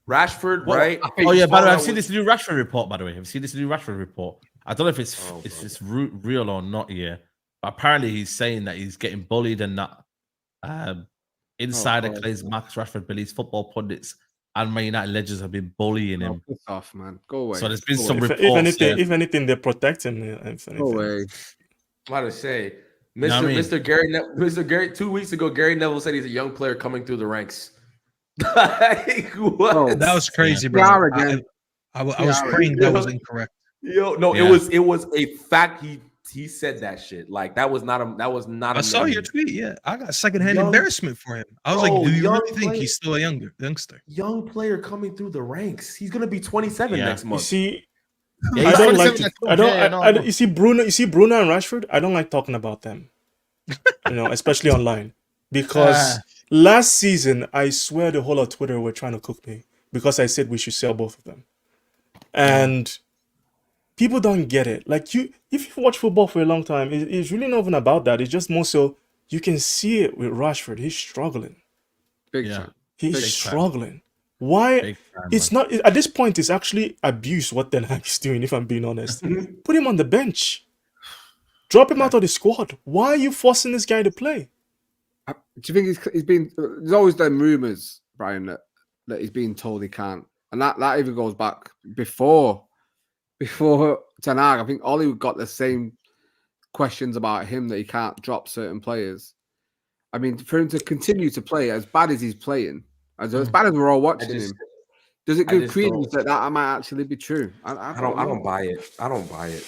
Rashford, right? Oh yeah. By the way, I've seen this new Rashford report. By the way, have you seen this new Rashford report? I don't know if it's real or not. Yeah. Apparently, he's saying that he's getting bullied and that insider claims Marcus Rashford believes football pundits and Man United legends have been bullying him. Piss off, man. Go away. So there's been some reports. If anything, they're protecting him. Go away. What to say, Mr. Gary 2 weeks ago, Gary Neville said he's a young player coming through the ranks. Like, what? That was crazy, bro. I was praying that was incorrect. It was a fact. He said that shit. Like that was not. I saw your tweet. Yeah, I got secondhand embarrassment for him. I was like, do you really think he's still a youngster? Young player coming through the ranks. He's gonna be 27 next month. You see, I don't like. You see Bruno. You see Bruno and Rashford. I don't like talking about them. You know, especially online, because last season I swear the whole of Twitter were trying to cook me because I said we should sell both of them, and. People don't get it. Like if you watch football for a long time, it's really not even about that. It's just more so you can see it with Rashford. He's struggling. Big time. He's struggling. Why? It's not at this point. It's actually abuse what Ten Hag is doing. If I'm being honest, put him on the bench. Drop him out of the squad. Why are you forcing this guy to play? Do you think he's been? There's always them rumors, Brian, that he's being told he can't, and that even goes back before Ten Hag. I think Ollie got the same questions about him that he can't drop certain players. I mean, for him to continue to play as bad as he's playing, as bad as we're all watching him, does it give credence that might actually be true? I don't buy it. I don't buy it.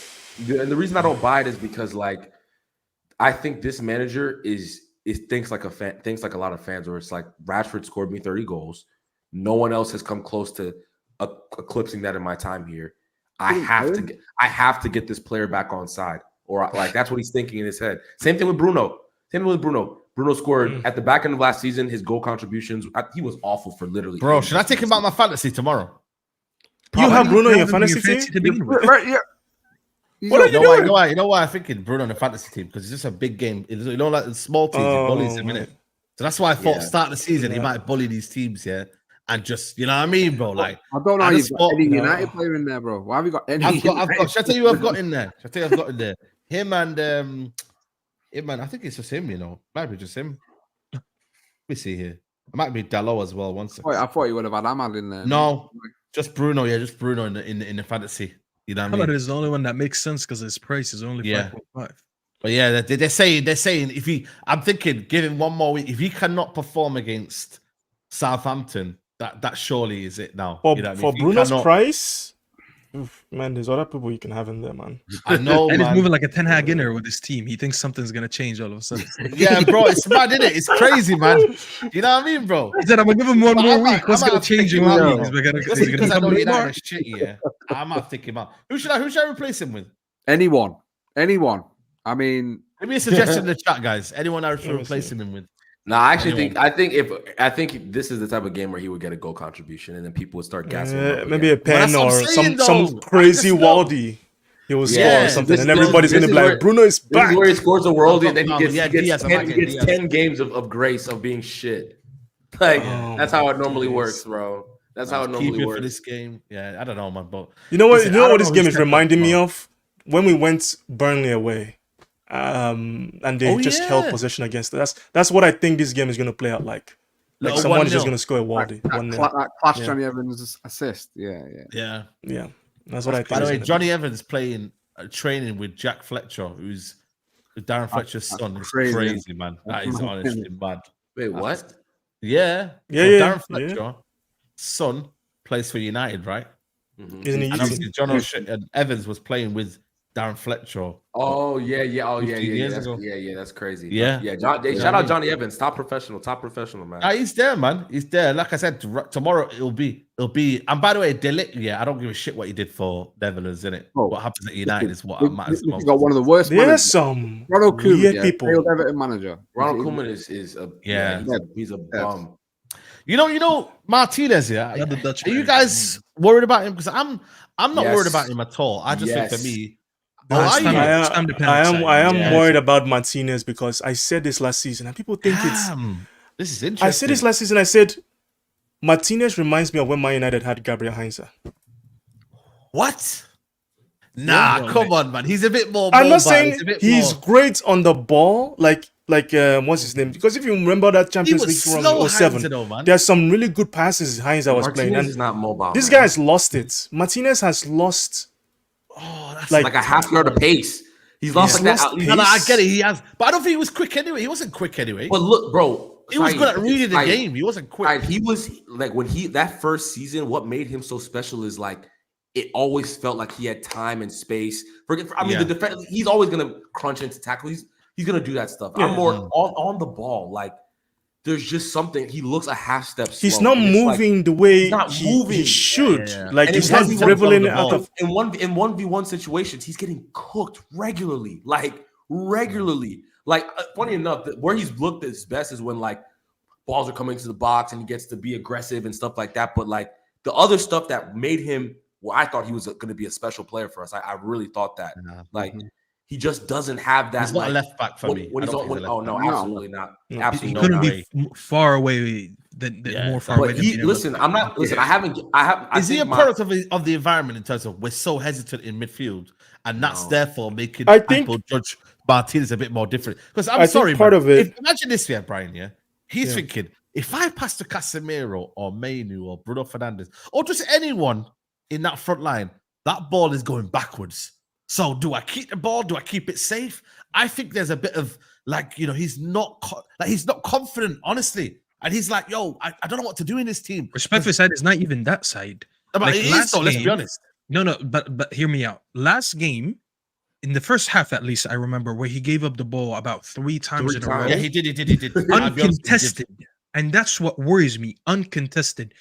And the reason I don't buy it is because, like, I think this manager thinks like a lot of fans, where it's like Rashford scored me 30 goals. No one else has come close to eclipsing that in my time here. I have to get this player back on side, or like that's what he's thinking in his head. Same thing with Bruno. Bruno scored at the back end of last season. His goal contributions, he was awful for literally. Bro, should I take him out my fantasy tomorrow? You have Bruno in your fantasy team? to begin with. Right, yeah. What are you doing? You know why I'm thinking Bruno on the fantasy team? Because it's just a big game. You know, like the small teams, he bullies him, innit? So that's why I thought start the season he might bully these teams, and just, you know what I mean, bro? Like, I don't know. You've got any United player in there, bro. Why have you got any? I've got. Shall I tell you who I've got in there? Him and I think it's just him. You know, might be just him. Let me see here. It might be Dalot as well. One second. I thought you would have had Ahmad in there. No, just Bruno. Yeah, just Bruno in the fantasy. You know what I mean? Ahmad is the only one that makes sense because his price is only 5.5. But yeah, they're saying if I'm thinking, give him one more week. If he cannot perform against Southampton, that surely is it now. For, you know what I mean? for Bruno's price, man, there's other people you can have in there, man. I know, and man. he's moving like a Ten Hag inner with his team. He thinks something's gonna change all of a sudden. Yeah, bro, it's mad, isn't it? It's crazy, man. You know what I mean, bro? He said, "I'm gonna give him one more week. What's gonna change in 1 week? Just because I know United is shit, yeah. I might think him out. Who should I replace him with? Anyone. I mean, give me a suggestion in the chat, guys. Anyone I should replace him with? No, I actually think this is the type of game where he would get a goal contribution, and then people would start gassing. Maybe a pen or some crazy Waldy. He will score or something, and everybody's gonna be like, "Bruno is back." This is where he scores a worldie, and then he gets 10 games of grace of being shit. Like that's how it normally works, bro. That's how it normally works for this game. Yeah, I don't know, man. But you know what? You know what this game is reminding me of? When we went Burnley away. And they just held possession against us. That's what I think this game is going to play out like. Like someone is just going to score a Waldy. That Clash Johnny Evans assist. Yeah. That's what I think. By the way, Johnny Evans playing training with Jack Fletcher, who's Darren Fletcher's son. It's crazy, man. That is honestly mad. Wait, what? Yeah. Darren Fletcher, son, plays for United, right? Mm-hmm. Isn't he? And obviously John and Evans was playing with Darren Fletcher. Oh yeah. That's crazy. Yeah. Shout out Johnny Evans, top professional, man. He's there, man. He's there. Like I said, tomorrow it'll be. And by the way, I don't give a shit what he did for Netherlands, innit? What happens at United is what matters the most. Got one of the worst. There's some Ronald Koeman, people. failed Everton manager. Ronald Koeman is a he's a bum. You know Martinez. Yeah, are you guys worried about him? Because I'm not worried about him at all. I just think for me. I am worried about Martinez because I said this last season and people think this is interesting. I said this last season. I said Martinez reminds me of when Man United had Gabriel Heinze. What? Nah, come on, man. He's a bit more. I'm not saying he's great on the ball, like what's his name? Because if you remember that Champions League run 07, there's some really good passes Heinze was playing. And is not mobile. This guy has lost it. Martinez has lost. Oh, that's like a half yard of pace. He's lost like that. No, I get it. He has, but I don't think he was quick anyway. He wasn't quick anyway. But look, bro, he was good at reading the game. He wasn't quick. He was like when that first season. What made him so special is like it always felt like he had time and space. The defense. He's always gonna crunch into tackle. He's gonna do that stuff. I'm more on the ball. Like there's just something. He looks a half step slow. He's not moving the way he should. Like and he's not dribbling out of. In 1v1 situations, he's getting cooked regularly. Like funny enough, where he's looked his best is when like balls are coming to the box and he gets to be aggressive and stuff like that. But like the other stuff that made him, I thought he was going to be a special player for us. I really thought that. He just doesn't have that. He's not a left back for me. Absolutely not. Absolutely he couldn't be far away than more far away. Listen, I'm not. Listen, I haven't. Is he a product of the environment in terms of we're so hesitant in midfield, and that's therefore making people judge Martinez a bit more different? Because I'm sorry, part of it. Imagine this, Brian. Yeah, he's thinking if I pass to Casemiro or Mainu or Bruno Fernandes or just anyone in that front line, that ball is going backwards. So do I keep the ball? Do I keep it safe? I think there's a bit of he's not confident, honestly. And he's like, yo, I don't know what to do in this team. Respectfully said, it's not even that side. But it is, let's be honest. No, but hear me out. Last game, in the first half at least, I remember where he gave up the ball about 3 times in a row. Yeah, he did. Uncontested. And that's what worries me. Uncontested.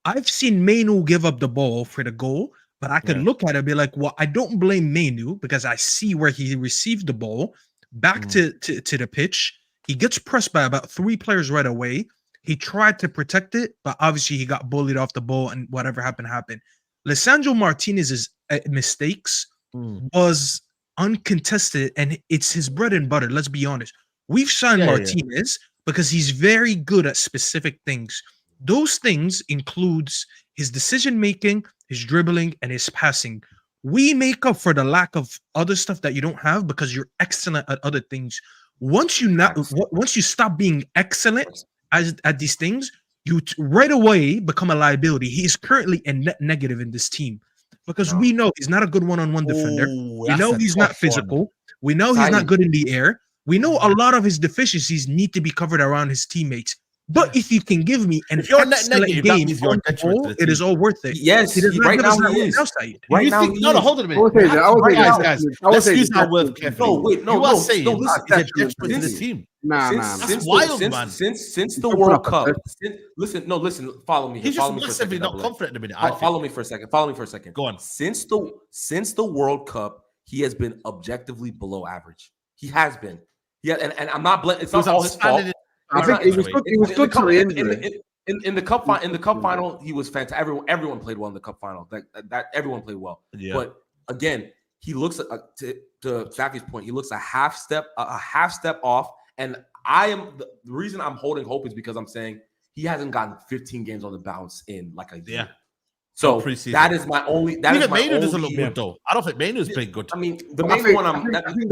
I've seen Mainu give up the ball for the goal. But I could look at it and be like, well, I don't blame Mainu because I see where he received the ball back to the pitch. He gets pressed by about 3 players right away. He tried to protect it, but obviously he got bullied off the ball, and whatever happened. Lisandro Martinez's mistakes was uncontested, and it's his bread and butter. Let's be honest. We've signed Martinez because he's very good at specific things. Those things includes his decision making, his dribbling, and his passing. We make up for the lack of other stuff that you don't have because you're excellent at other things. Once you stop being excellent at these things, you right away become a liability. He is currently a net negative in this team because we know he's not a good one-on-one defender. We know he's not physical. We know he's not good in the air. We know a lot of his deficiencies need to be covered around his teammates. But if you can give me an excellent game, it is all worth it. Yes, right now he is. Right now, no, hold on a minute. Guys, let's use our words carefully. You are saying it's a detriment to the team. That's wild, man. Since the World Cup, listen. Follow me. He's just massively not confident in a minute. Follow me for a second. Go on. Since the World Cup, he has been objectively below average. He has been. Yeah, and I'm not blaming. It's not all his fault. I think he was good till the injury. In the cup final, he was fantastic. Everyone played well in the cup final. That everyone played well. Yeah. But again, he looks to Safi's point. He looks a half step off. And the reason I'm holding hope is because I'm saying he hasn't gotten 15 games on the bounce in like a year. Yeah. So that is my only. That even is my Mainu only, doesn't look good though. I don't think Mainu's playing good. I mean, the main one. I think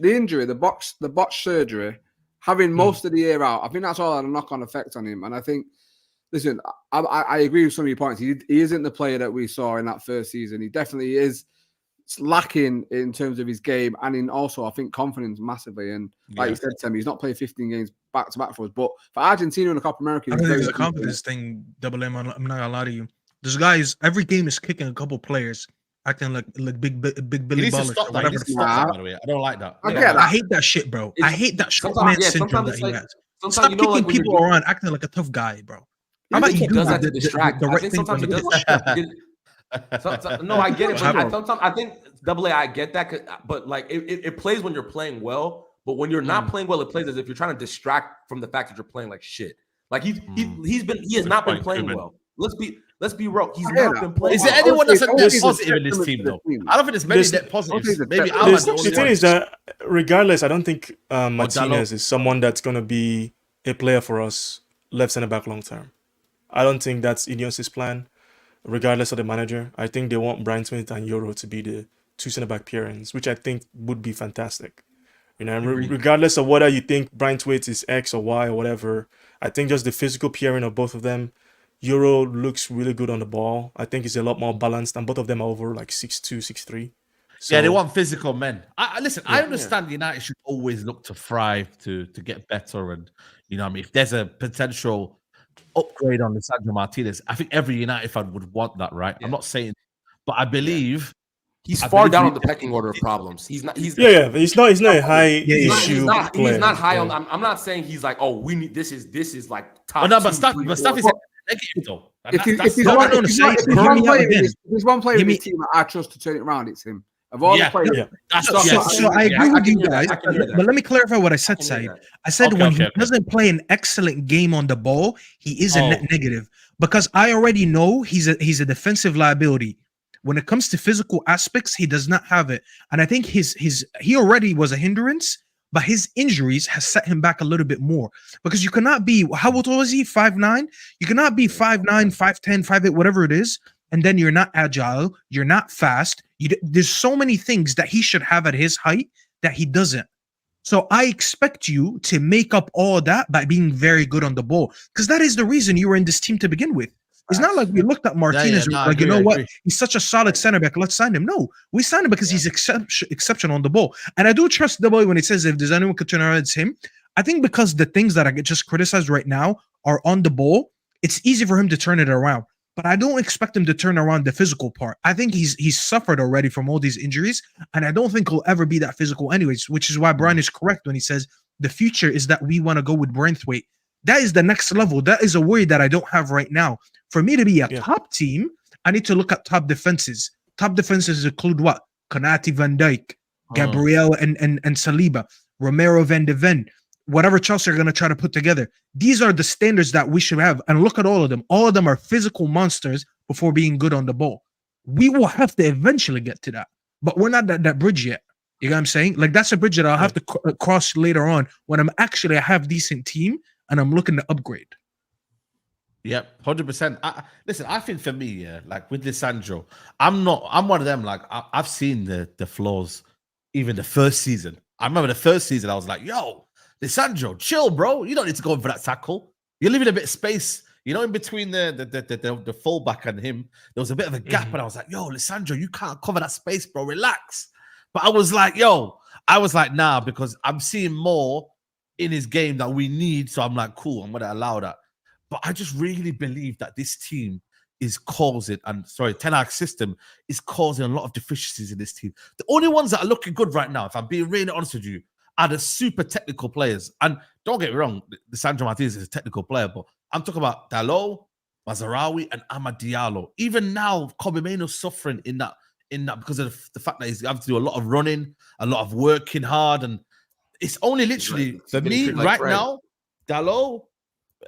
the injury, the botched surgery. Having most of the year out, I think that's all a knock-on effect on him. And I think, listen, I agree with some of your points. He isn't the player that we saw in that first season. He definitely is lacking in terms of his game and in also, I think, confidence massively. And like you said, Tim, he's not played 15 games back-to-back for us. But for Argentina in the Copa America, I think there's a confidence thing, Double M. I'm not going to lie to you. This guy's, every game is kicking a couple players. Acting like big Billy Ballers. By the way, I don't like that. I hate that shit, bro. I hate that short man syndrome that he has. Stop kicking people around, acting like a tough guy, bro. How about he does that to distract? I think sometimes he does distract. No, I get it. But sometimes I think Double A, I get that, but like it plays when you're playing well. But when you're not playing well, it plays as if you're trying to distract from the fact that you're playing like shit. Like he has not been playing well. Let's be real. He's not been playing. Is there anyone that's a net positive in this team, though? I don't think there's many net positives. Maybe the thing is that, regardless, I don't think Martinez is someone that's going to be a player for us left center back long term. I don't think that's Ineos' plan, regardless of the manager. I think they want Brian Smith and Euro to be the 2 center back pairings, which I think would be fantastic. You know, regardless of whether you think Brian Smith is X or Y or whatever, I think just the physical pairing of both of them. Euro looks really good on the ball. I think he's a lot more balanced, and both of them are over like 6'2", 6'3". So, yeah, they want physical men. I understand United should always look to thrive, to get better, and you know what I mean, if there's a potential upgrade on Lisandro Martinez, I think every United fan would want that, right? I'm not saying, but I believe he's far down on the pecking order of problems. He's not a high issue player. He's not high on. I'm not saying he's like, oh, we need this is like top. Oh, no, but stuff is negative though. If there's one player in the team that I trust to turn it around, it's him. Of all the players, so I agree with you guys. But let me clarify what I said, Saeed. I said when he doesn't play an excellent game on the ball, he is a net negative, because I already know he's a defensive liability. When it comes to physical aspects, he does not have it, and I think he already was a hindrance. But his injuries has set him back a little bit more, because you cannot be, how old was he? 5'9"? You cannot be 5'9", 5'10", 5'8", whatever it is, and then you're not agile, you're not fast. There's so many things that he should have at his height that he doesn't. So I expect you to make up all that by being very good on the ball, because that is the reason you were in this team to begin with. It's not like we looked at Martinez and you know what? He's such a solid center back. Let's sign him. No, we signed him because he's exceptional on the ball. And I do trust the boy when it says if there's anyone could turn around, it's him. I think because the things that I get just criticized right now are on the ball, it's easy for him to turn it around. But I don't expect him to turn around the physical part. I think he's suffered already from all these injuries, and I don't think he'll ever be that physical anyways, which is why Brian is correct when he says the future is that we want to go with Braithwaite. That is the next level. That is a worry that I don't have right now. For me to be a top team, I need to look at top defenses. Top defenses include what? Konate, Van Dijk, Gabriel, and Saliba. Romero Van de Ven, whatever Chelsea are going to try to put together. These are the standards that we should have. And look at all of them. All of them are physical monsters before being good on the ball. We will have to eventually get to that. But we're not at that bridge yet. You know what I'm saying? Like, that's a bridge that I'll have to cross later on when I'm actually a half-decent team and I'm looking to upgrade. Yep, 100%. Listen, I think for me, yeah, like with Lisandro, I'm one of them. Like I've seen the flaws, even the first season. I remember the first season, I was like, yo, Lisandro, chill, bro. You don't need to go in for that tackle. You're leaving a bit of space, in between the fullback and him. There was a bit of a gap, and I was like, yo, Lisandro, you can't cover that space, bro. Relax. But I was like, nah, because I'm seeing more in his game that we need. So I'm like, cool, I'm gonna allow that. But I just really believe that this team is causing, Ten Hag's system is causing a lot of deficiencies in this team. The only ones that are looking good right now, if I'm being really honest with you, are the super technical players. And don't get me wrong, Sandro Martinez is a technical player, but I'm talking about Dalot, Mazraoui, and Amad Diallo. Even now, Kobe Mainoo's suffering in that because of the fact that he's having to do a lot of running, a lot of working hard, and it's only literally for me right now, Dalot,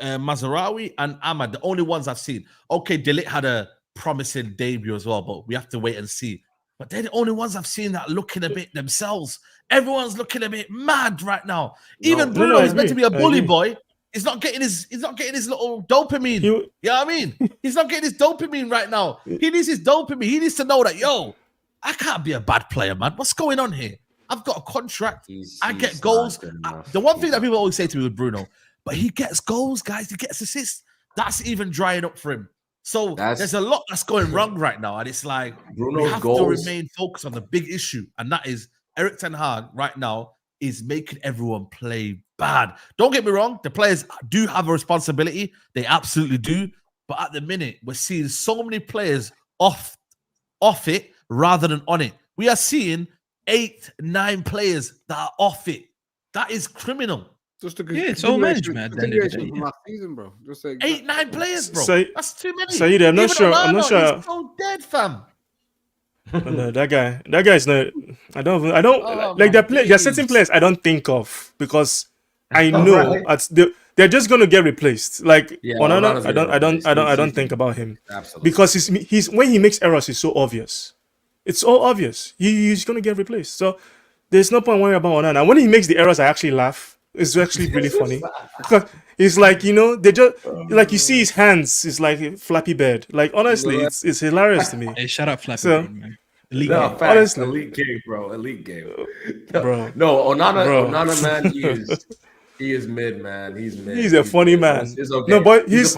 Mazraoui and Amad, the only ones I've seen. Okay, De Ligt had a promising debut as well, but we have to wait and see. But they're the only ones I've seen that looking a bit themselves. Everyone's looking a bit mad right now. Even Bruno is meant to be a bully boy. He's not getting his little dopamine. You know what I mean? He's not getting his dopamine right now. He needs his dopamine. He needs to know that, yo, I can't be a bad player, man. What's going on here? I've got a contract. I get goals. The one thing that people always say to me with Bruno, but he gets goals, guys. He gets assists. That's even drying up for him. So there's a lot that's going wrong right now. And it's like, we have to remain focused on the big issue. And that is Erik ten Hag right now is making everyone play bad. Don't get me wrong. The players do have a responsibility. They absolutely do. But at the minute, we're seeing so many players off it rather than on it. We are seeing 8, 9 players that are off it. That is criminal. Just it's all management. From last season, bro. Just 8, 9 players, bro. That's too many. Saeed, I'm not sure. He's so dead, fam. No, that guy is not. I don't like that. There are certain players I don't think of because I know they're just gonna get replaced. Like Onana, I don't think about him. Absolutely. Because he's when he makes errors, it's so obvious. It's all obvious. He's gonna get replaced. So there's no point worrying about Onana. When he makes the errors, I actually laugh. It's actually really funny. It's like, they just like you see his hands, it's like a Flappy Bird. Like honestly, it's hilarious to me. Hey, shut up, Flappy Bird, man. Elite game. Honestly, elite game, bro. Elite game. Bro. No, Onana, man, he is mid, man. He's mid. He's a funny man. It's okay. No, but he's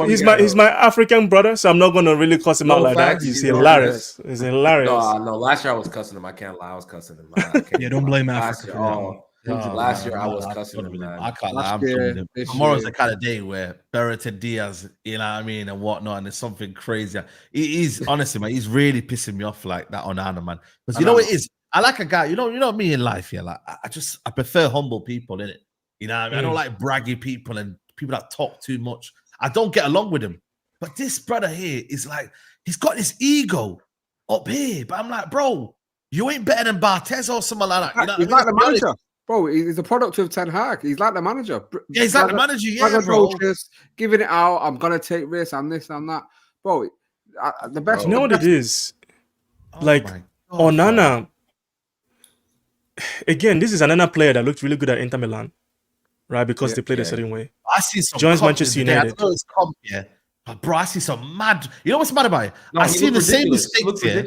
my African brother, so I'm not gonna really cuss him out like that. He's hilarious. He's hilarious. No, last year I was cussing him. I can't lie, I was cussing him. Yeah, don't blame Africa. Last year I was cussing him, man. I can't lie. Tomorrow's the kind of day where Beretta Diaz, you know what I mean, and whatnot, and there's something crazy. He's honestly, man, he's really pissing me off like that on Anna, man. Because you know what it is? I like a guy, you know me in life, yeah. Like I prefer humble people, innit? You know what I mean? I don't like braggy people and people that talk too much. I don't get along with him. But this brother here is like, he's got this ego up here. But I'm like, bro, you ain't better than Barthez or someone like that. You know he's like the manager. Bro, he's a product of Ten Hag. He's like the manager. Yeah, he's like the manager, yeah, bro. Giving it out. I'm going to take this and this and that. Bro, the best... You know what it is? Like, Onana... Again, this is another player that looked really good at Inter Milan. Right? Because they played a certain way. I see some... Joins Manchester United. But bro, I see some mad... You know what's mad about it? I see the same mistakes here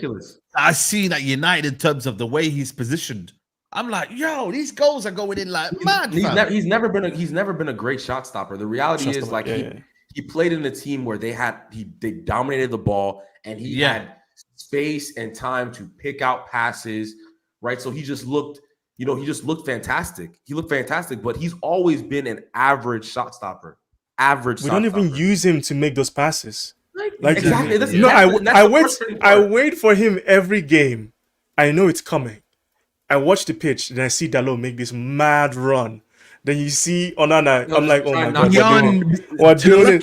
I seen at United in terms of the way he's positioned. I'm like, yo, these goals are going in like mad. He's never been a great shot stopper. The reality is like he played in a team where they dominated the ball and he had space and time to pick out passes, right? So he just looked, fantastic. He looked fantastic, but he's always been an average shot stopper. We don't even use him to make those passes. Like exactly. I wait for him every game. I know it's coming. I watch the pitch, then I see Dalot make this mad run. Then you see Onana. I'm like, oh my god, we're doing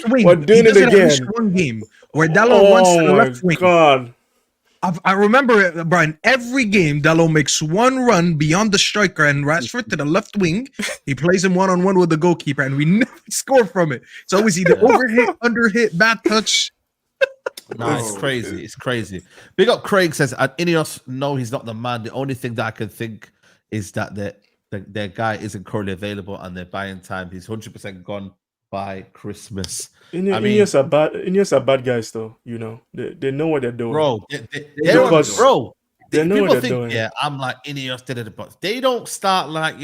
it again. One game where Dalot wants to the left wing. God. I remember it, Brian. Every game, Dalot makes one run beyond the striker and Rashford to the left wing. He plays him one-on-one with the goalkeeper, and we never score from it. It's always either overhit, underhit, bad touch. No, it's crazy. It's crazy. Big up Craig says, Ineos, no, he's not the man. The only thing that I can think is that their guy isn't currently available and they're buying time. He's 100% gone by Christmas. Ineos are bad guys, though. You know, they know what they're doing, bro. They know what they're doing. Yeah, I'm like Ineos did it, but they don't start like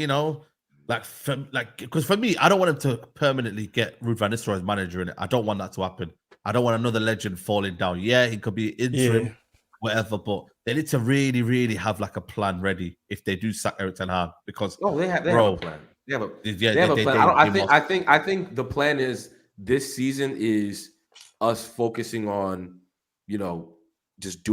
because for me, I don't want him to permanently get Ruud van Nistelrooy as manager in it. I don't want that to happen. I don't want another legend falling down. Yeah, he could be interim, whatever, but they need to really, really have like a plan ready if they do sack Erik ten Hag, because they have a plan. They have a plan. I think the plan is this season is us focusing on, just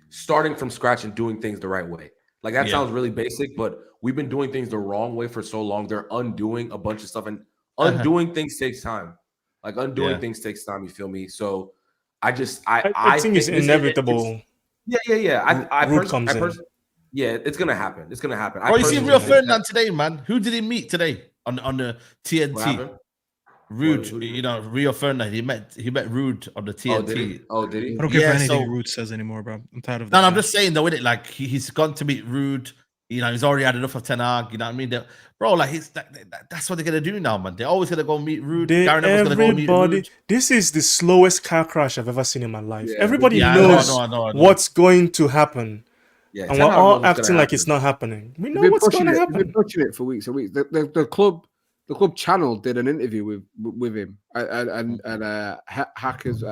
starting from scratch and doing things the right way. Like that sounds really basic, but we've been doing things the wrong way for so long. They're undoing a bunch of stuff, and undoing things takes time. Like undoing things takes time. You feel me? So I think it's inevitable. It's gonna happen. It's gonna happen. You see Rio Ferdinand today, man. Who did he meet today on the TNT? Ruud, Rio Ferdinand. He met Ruud on the TNT. Did he? I don't care for anything Ruud says anymore, bro. I'm tired of that. No, I'm just saying though, with it, like he's gone to meet Ruud. He's already had enough of Ten Hag. You know what I mean? Bro, like that's what they're gonna do now, man. They're always gonna go meet Ruud. This is the slowest car crash I've ever seen in my life. Everybody knows what's going to happen. Yeah, and we're all acting like it's not happening. We know what's going to happen. We've been pushing it for weeks and weeks. The club channel did an interview with him and Hack as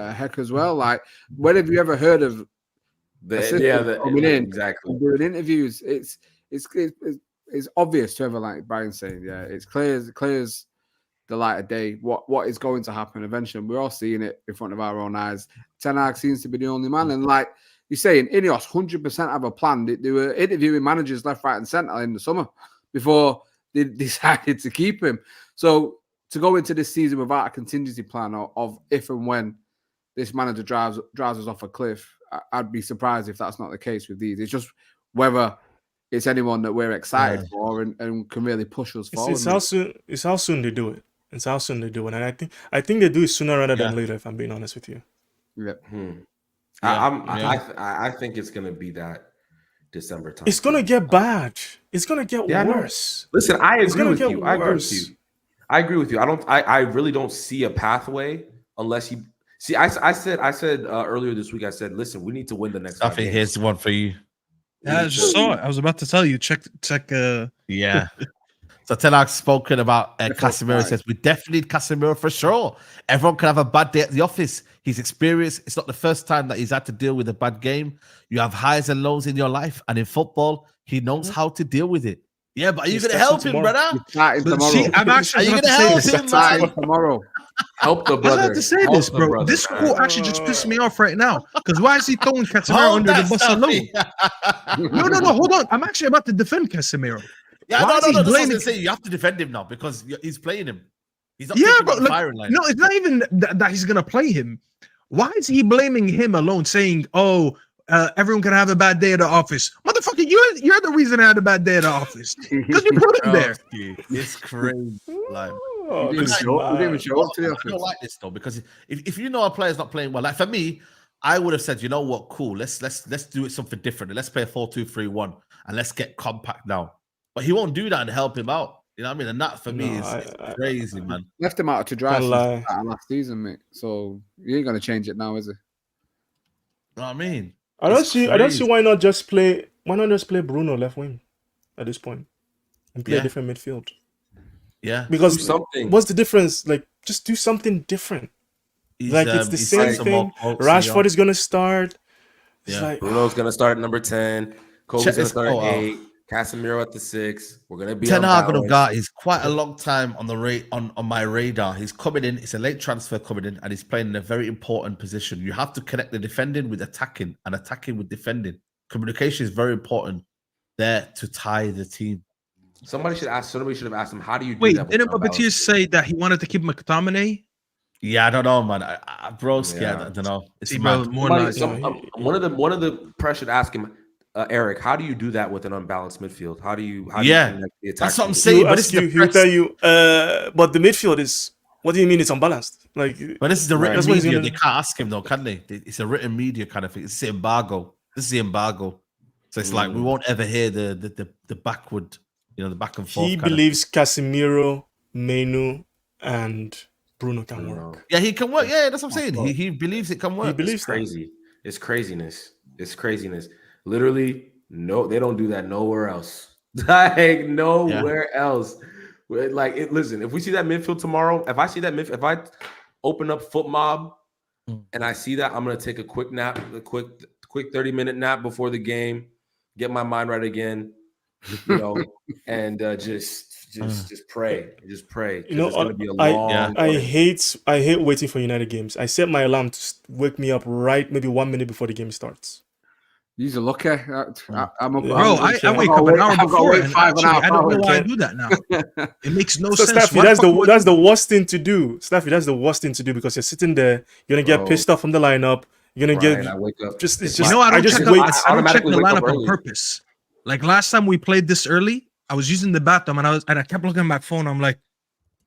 well. Like, when have you ever heard of coming in exactly doing interviews? It's obvious to everyone, like Brian's saying. Yeah, it's clear as the light of day what is going to happen eventually. We're all seeing it in front of our own eyes. Ten Hag seems to be the only man, and like you're saying, Ineos 100% have a plan. They were interviewing managers left, right, and centre in the summer before they decided to keep him. So to go into this season without a contingency plan of if and when this manager drives us off a cliff, I'd be surprised if that's not the case with these. It's just whether it's anyone that we're excited for and can really push us forward. It's how soon they do it. It's how soon they do it, and I think they do it sooner rather than later. If I'm being honest with you. Yeah. I think it's gonna be that December time. It's gonna get bad. It's gonna get worse. Listen, I agree with you. I agree with you. I really don't see a pathway unless he. See, I said earlier this week. I said, listen, we need to win the next. I think here's one for you. Yeah, I just saw it. I was about to tell you. Check. Yeah. So Ten Hag's spoken about Casemiro. Says we definitely need Casemiro for sure. Everyone can have a bad day at the office. He's experienced. It's not the first time that he's had to deal with a bad game. You have highs and lows in your life, and in football, he knows how to deal with it. Yeah, but are you going to help him, brother? See, I'm actually going to help him, man? Tomorrow. Help the brother. I have to say this, bro. Brother. This quote actually just pissed me off right now. Because why is he throwing Casemiro under the bus alone? No, hold on. I'm actually about to defend Casemiro. Yeah, no. You have to defend him now because he's playing him. He's not but look, no, it's not even that he's gonna play him. Why is he blaming him alone, saying, everyone can have a bad day at the office? Motherfucker, you're the reason I had a bad day at the office because you put him there. It's crazy. Like, I don't like this though, because if you know a player's not playing well, like for me, I would have said, you know what, cool, let's do it something different. Let's play a 4-2-3-1 and let's get compact now. But he won't do that and help him out. You know what I mean? And that for me is crazy, man. Left him out to dry last season, mate. So you ain't gonna change it now, is it? You know what I mean? I don't see why not just play Bruno left wing at this point and play a different midfield. Yeah. Because what's the difference? Like, just do something different. It's the same thing. Rashford is gonna start. Bruno's gonna start at number 10. Kobe's gonna start at 8. Casemiro at the 6. We're gonna be Ten Hag. He's quite a long time on my radar. He's coming in. It's a late transfer coming in, and he's playing in a very important position. You have to connect the defending with attacking, and attacking with defending. Communication is very important there to tie the team. Somebody should have asked him, how do you do Wait, that? Didn't Babatia say that he wanted to keep McTominay? Yeah, I don't know, man. Broski, Yeah. I don't know. It's See, bro, mad. more Somebody, like one of the press should ask him, Eric, how do you do that with an unbalanced midfield? How do you Yeah, connect the attack? that's what I'm to the- saying. He'll But this ask is you, the he'll press. tell you, but the midfield is, what do you mean it's unbalanced? Like, But this is the written that's what he's media. gonna They do. can't ask him though, can they? It's a written media kind of thing. It's the embargo. This is the embargo. So it's like we won't ever hear the backward, the back and forth. He kind of believes Casemiro, Menu, and Bruno can work. Yeah, he can work. Yeah, that's what I'm saying. He believes it can work. He believes It's crazy. It's craziness. It's craziness. Literally, no, they don't do that nowhere else. Like nowhere else. Like, listen, if we see that midfield tomorrow, if I see that midfield, if I open up Foot Mob and I see that, I'm gonna take a quick nap, a quick 30-minute nap before the game, get my mind right again, and just pray. Just pray. You know, it's gonna be a long I hate waiting for United games. I set my alarm to wake me up right maybe 1 minute before the game starts. You're lucky. I'm up. Bro, I wake up an hour before, and actually, I don't know why I do that now. It makes no So sense. Staffy, that's the worst thing to do. Staffy, that's the worst thing to do because you're sitting there, you're gonna get pissed off from the lineup. You're gonna Brian, get I wake up. just it's You just know, I don't just check wait. I don't check the automatically wake up lineup on early. purpose. Like last time we played this early, I was using the bathroom and I kept looking at my phone. I'm like,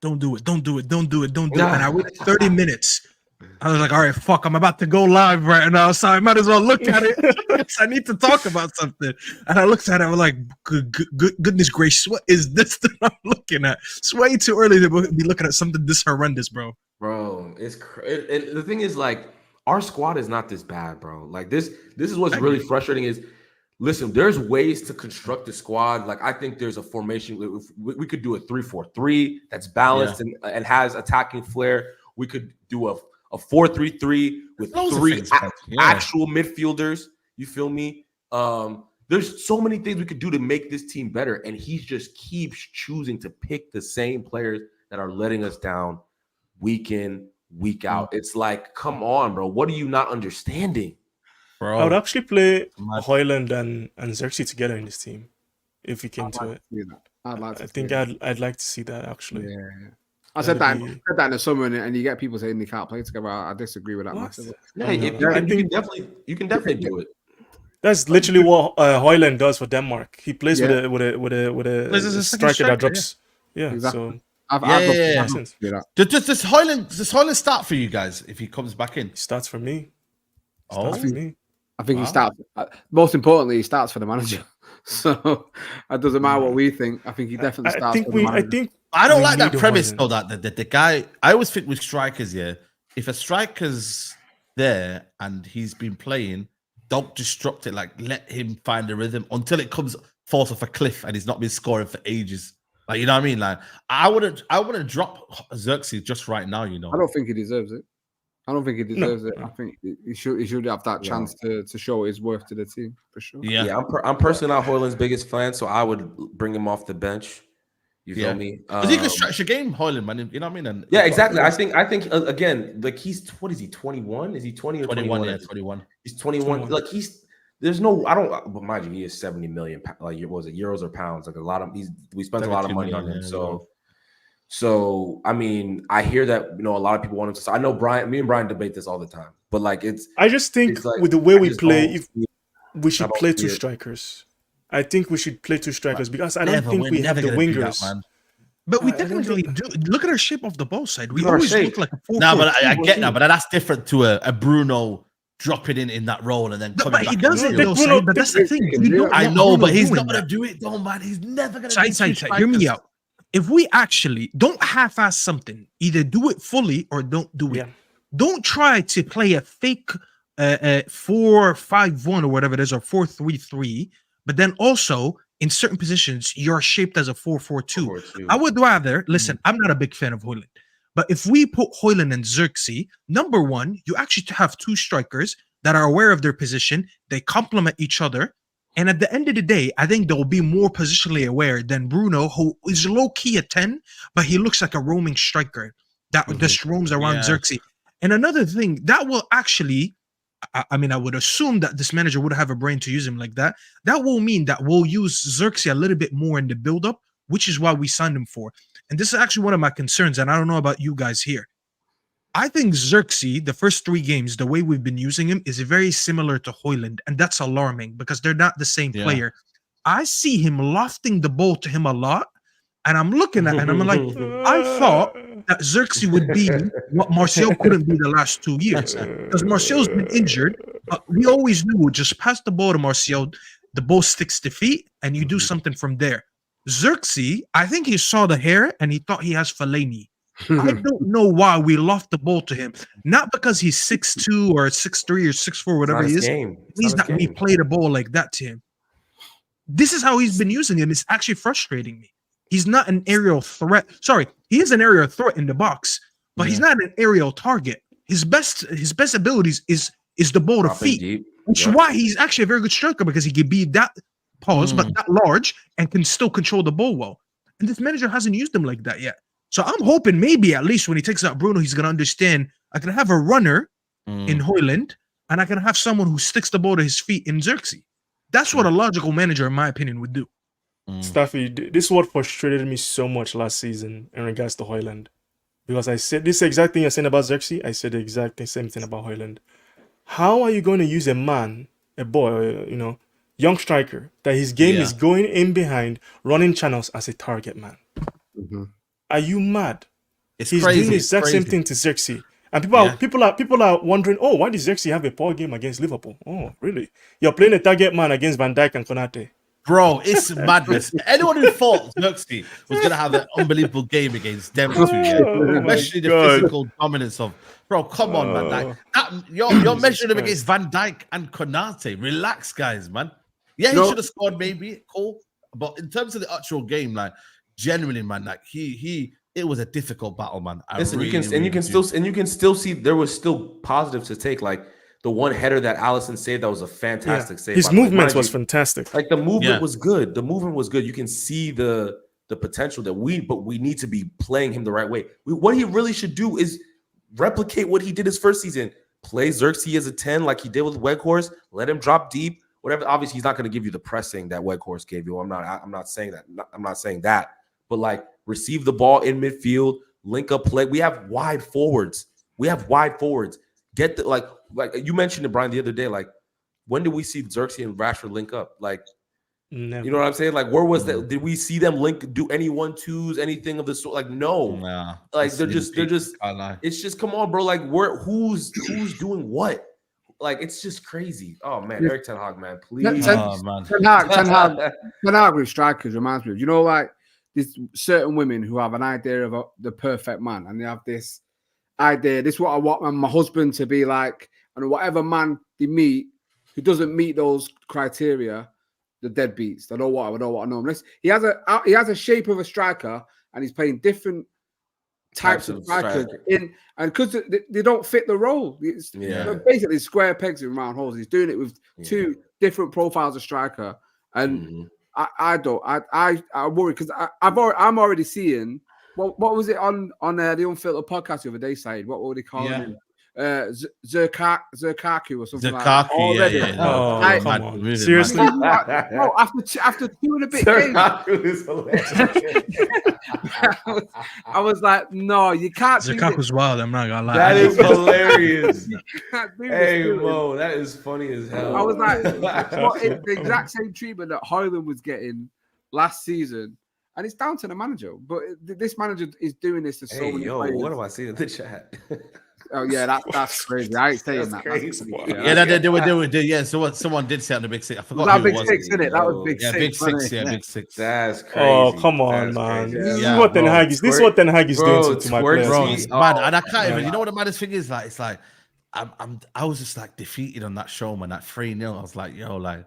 don't do it. And I waited 30 minutes. I was like, all right, fuck, I'm about to go live right now, so I might as well look at it. I need to talk about something. And I looked at it, I was like, goodness gracious, what is this that I'm looking at? It's way too early to be looking at something this horrendous, bro. Bro, it's and the thing is, like, our squad is not this bad, bro. Like, this is what's really frustrating is, listen, there's ways to construct the squad. Like, I think there's a formation. We could do a 3-4-3 that's balanced and has attacking flair. We could do a 4-3-3 with three actual midfielders. You feel me? There's so many things we could do to make this team better, and he just keeps choosing to pick the same players that are letting us down week in, week out. It's like, come on, bro. What are you not understanding? bro. I would actually play Højlund and Xerxes together in this team if we came to it. I think I'd like to see that actually. Yeah. I said that in the summer, and you get people saying they can't play together. I disagree with that massively. Yeah, you can definitely do it. That's literally what Højlund does for Denmark. He plays with a striker that drops. Yeah, exactly. so Does Højlund start for you guys if he comes back in? He starts for me. I think he starts. Most importantly, he starts for the manager. So it doesn't matter what we think. I think he definitely starts. I don't like that premise though. That the guy. I always think with strikers, if a striker's there and he's been playing, don't disrupt it. Like, let him find the rhythm until it falls off a cliff and he's not been scoring for ages. Like, you know what I mean? Like, I wouldn't drop Xerxes just right now. You know, I don't think he deserves it. I think he should have that chance to show his worth to the team for sure. Yeah. I'm personally not Højlund's biggest fan, so I would bring him off the bench. You feel me? Because he can stretch a game, Højlund, man. You know what I mean? And exactly. I think again, like, he's, what is he, 21? Is he 20 or 21? Yeah, 21. He's 21. Like, there's no, but mind you, he is 70 million, like, what was it, euros or pounds? Like, a lot of, we spent a lot of money on him. So I mean, I hear that, a lot of people want him to. So I know me and Brian debate this all the time, but like, I just think like, with the way we play, we should play two strikers. I think we should play two strikers because I don't think we have the wingers. But we technically do. Look at our shape of the ball side. We always look like a 4-4-2. No, but I get that. But that's different to a Bruno dropping in that role and then coming back. He does it though, Saeed, but that's the thing. I know, but he's not going to do it though, man. He's never going to do it. Hear me out. If we actually don't half-ass something, either do it fully or don't do it. Yeah. Don't try to play a fake 4-5-1 or whatever it is, or 4-3-3, but then also in certain positions you're shaped as a 4-4-2. I would rather listen. I'm not a big fan of Højlund, but if we put Højlund and Xerxes, number one, you actually have two strikers that are aware of their position. They complement each other. And at the end of the day, I think they'll be more positionally aware than Bruno, who is low-key a 10, but he looks like a roaming striker that just roams around Xerxes. And another thing, that will actually, I mean, I would assume that this manager would have a brain to use him like that. That will mean that we'll use Xerxes a little bit more in the build-up, which is why we signed him for. And this is actually one of my concerns, and I don't know about you guys here. I think Xerxes, the first 3 games, the way we've been using him is very similar to Højlund, and that's alarming because they're not the same player. I see him lofting the ball to him a lot, and I'm looking at and I'm like, I thought that Xerxes would be what Martial couldn't be the last 2 years because Martial's been injured. But we always knew just pass the ball to Martial, the ball sticks to feet, and you do something from there. Xerxes, I think he saw the hair and he thought he has Fellaini. I don't know why we loft the ball to him. Not because he's 6'2 or 6'3 or 6'4, whatever he is. He's not we play the ball like that to him. This is how he's been using him. It's actually frustrating me. He's not an aerial threat. Sorry, he is an aerial threat in the box, but he's not an aerial target. His best abilities is the ball to feet, which is why he's actually a very good striker because he can be that but that large and can still control the ball well. And this manager hasn't used him like that yet. So I'm hoping maybe at least when he takes out Bruno, he's going to understand I can have a runner in Højlund and I can have someone who sticks the ball to his feet in Xerxes. That's what a logical manager, in my opinion, would do. Staffy, this is what frustrated me so much last season in regards to Højlund. Because I said this exact thing you're saying about Xerxes, I said the exact same thing about Højlund. How are you going to use a man, a boy, young striker, that his game is going in behind, running channels as a target man? Are you mad? He's doing the exact same thing to Xerxes. And people are wondering, oh, why did Xerxes have a poor game against Liverpool? Oh, really? You're playing a target man against Van Dijk and Konate. Bro, it's madness. Anyone who thought Xerxes was going to have an unbelievable game against them too, especially the physical dominance of, bro, come on, man. You're measuring him against Van Dijk and Konate. Relax, guys, man. Yeah, he should have scored maybe, cool. But in terms of the actual game, like, genuinely, man, like it was a difficult battle, man. Listen, you can still see there was still positives to take, like the one header that Alisson saved. That was a fantastic save. His movement was fantastic. Like the movement was good. The movement was good. You can see the potential that we need to be playing him the right way. What he really should do is replicate what he did his first season. Play Xerxes as a 10 like he did with Weghorst. Let him drop deep. Whatever. Obviously, he's not going to give you the pressing that Weghorst gave you. I'm not saying that. I'm not saying that. But like receive the ball in midfield, link up play. We have wide forwards. Get the like you mentioned it, Brian, the other day. Like, when did we see Xerxes and Rashford link up? Like, never. You know what I'm saying? Like, where was that? Did we see them do any 1-2s, anything of the sort? Like, no. Nah, like they're just. It's just come on, bro. Like, who's doing what? Like, it's just crazy. Oh man, Eric Ten Hag, man, please. Ten Hag with strikers reminds me of, like, there's certain women who have an idea of the perfect man, and they have this idea. This is what I want my husband to be like, and whatever man they meet who doesn't meet those criteria, the deadbeats. I don't want to know him. He has a shape of a striker, and he's playing different types of strikers and because they don't fit the role. It's basically square pegs in round holes. He's doing it with 2 different profiles of striker, and I worry because I'm already seeing what was it on the Unfiltered podcast the other day, Saeed? What were they calling him? Zerkaku or something like that. Already. Oh, come on. Seriously? No, after 2 and a bit games. Is hilarious. I was like, no, you can't. Zerkaku's wild. I'm not gonna lie. That is hilarious. Hey, Mo, that is funny as hell. I was like, it's the exact same treatment that Højlund was getting last season. And it's down to the manager. But this manager is doing this to so many players. What am I seeing in the chat? Oh yeah, that's crazy. I ain't saying that. Crazy. Yeah, so someone did say on the Big Six. I forgot that who Big it was. Six, isn't it? That was Big Six. Big Six. Yeah, Big Six. That's crazy. Oh, come on, man. This is what Ten Hag is doing to my players. Bro, it's mad. And I can't even. You know what the maddest thing is? Like, it's like I was just like defeated on that show, man. That 3-0. I was like, yo, like.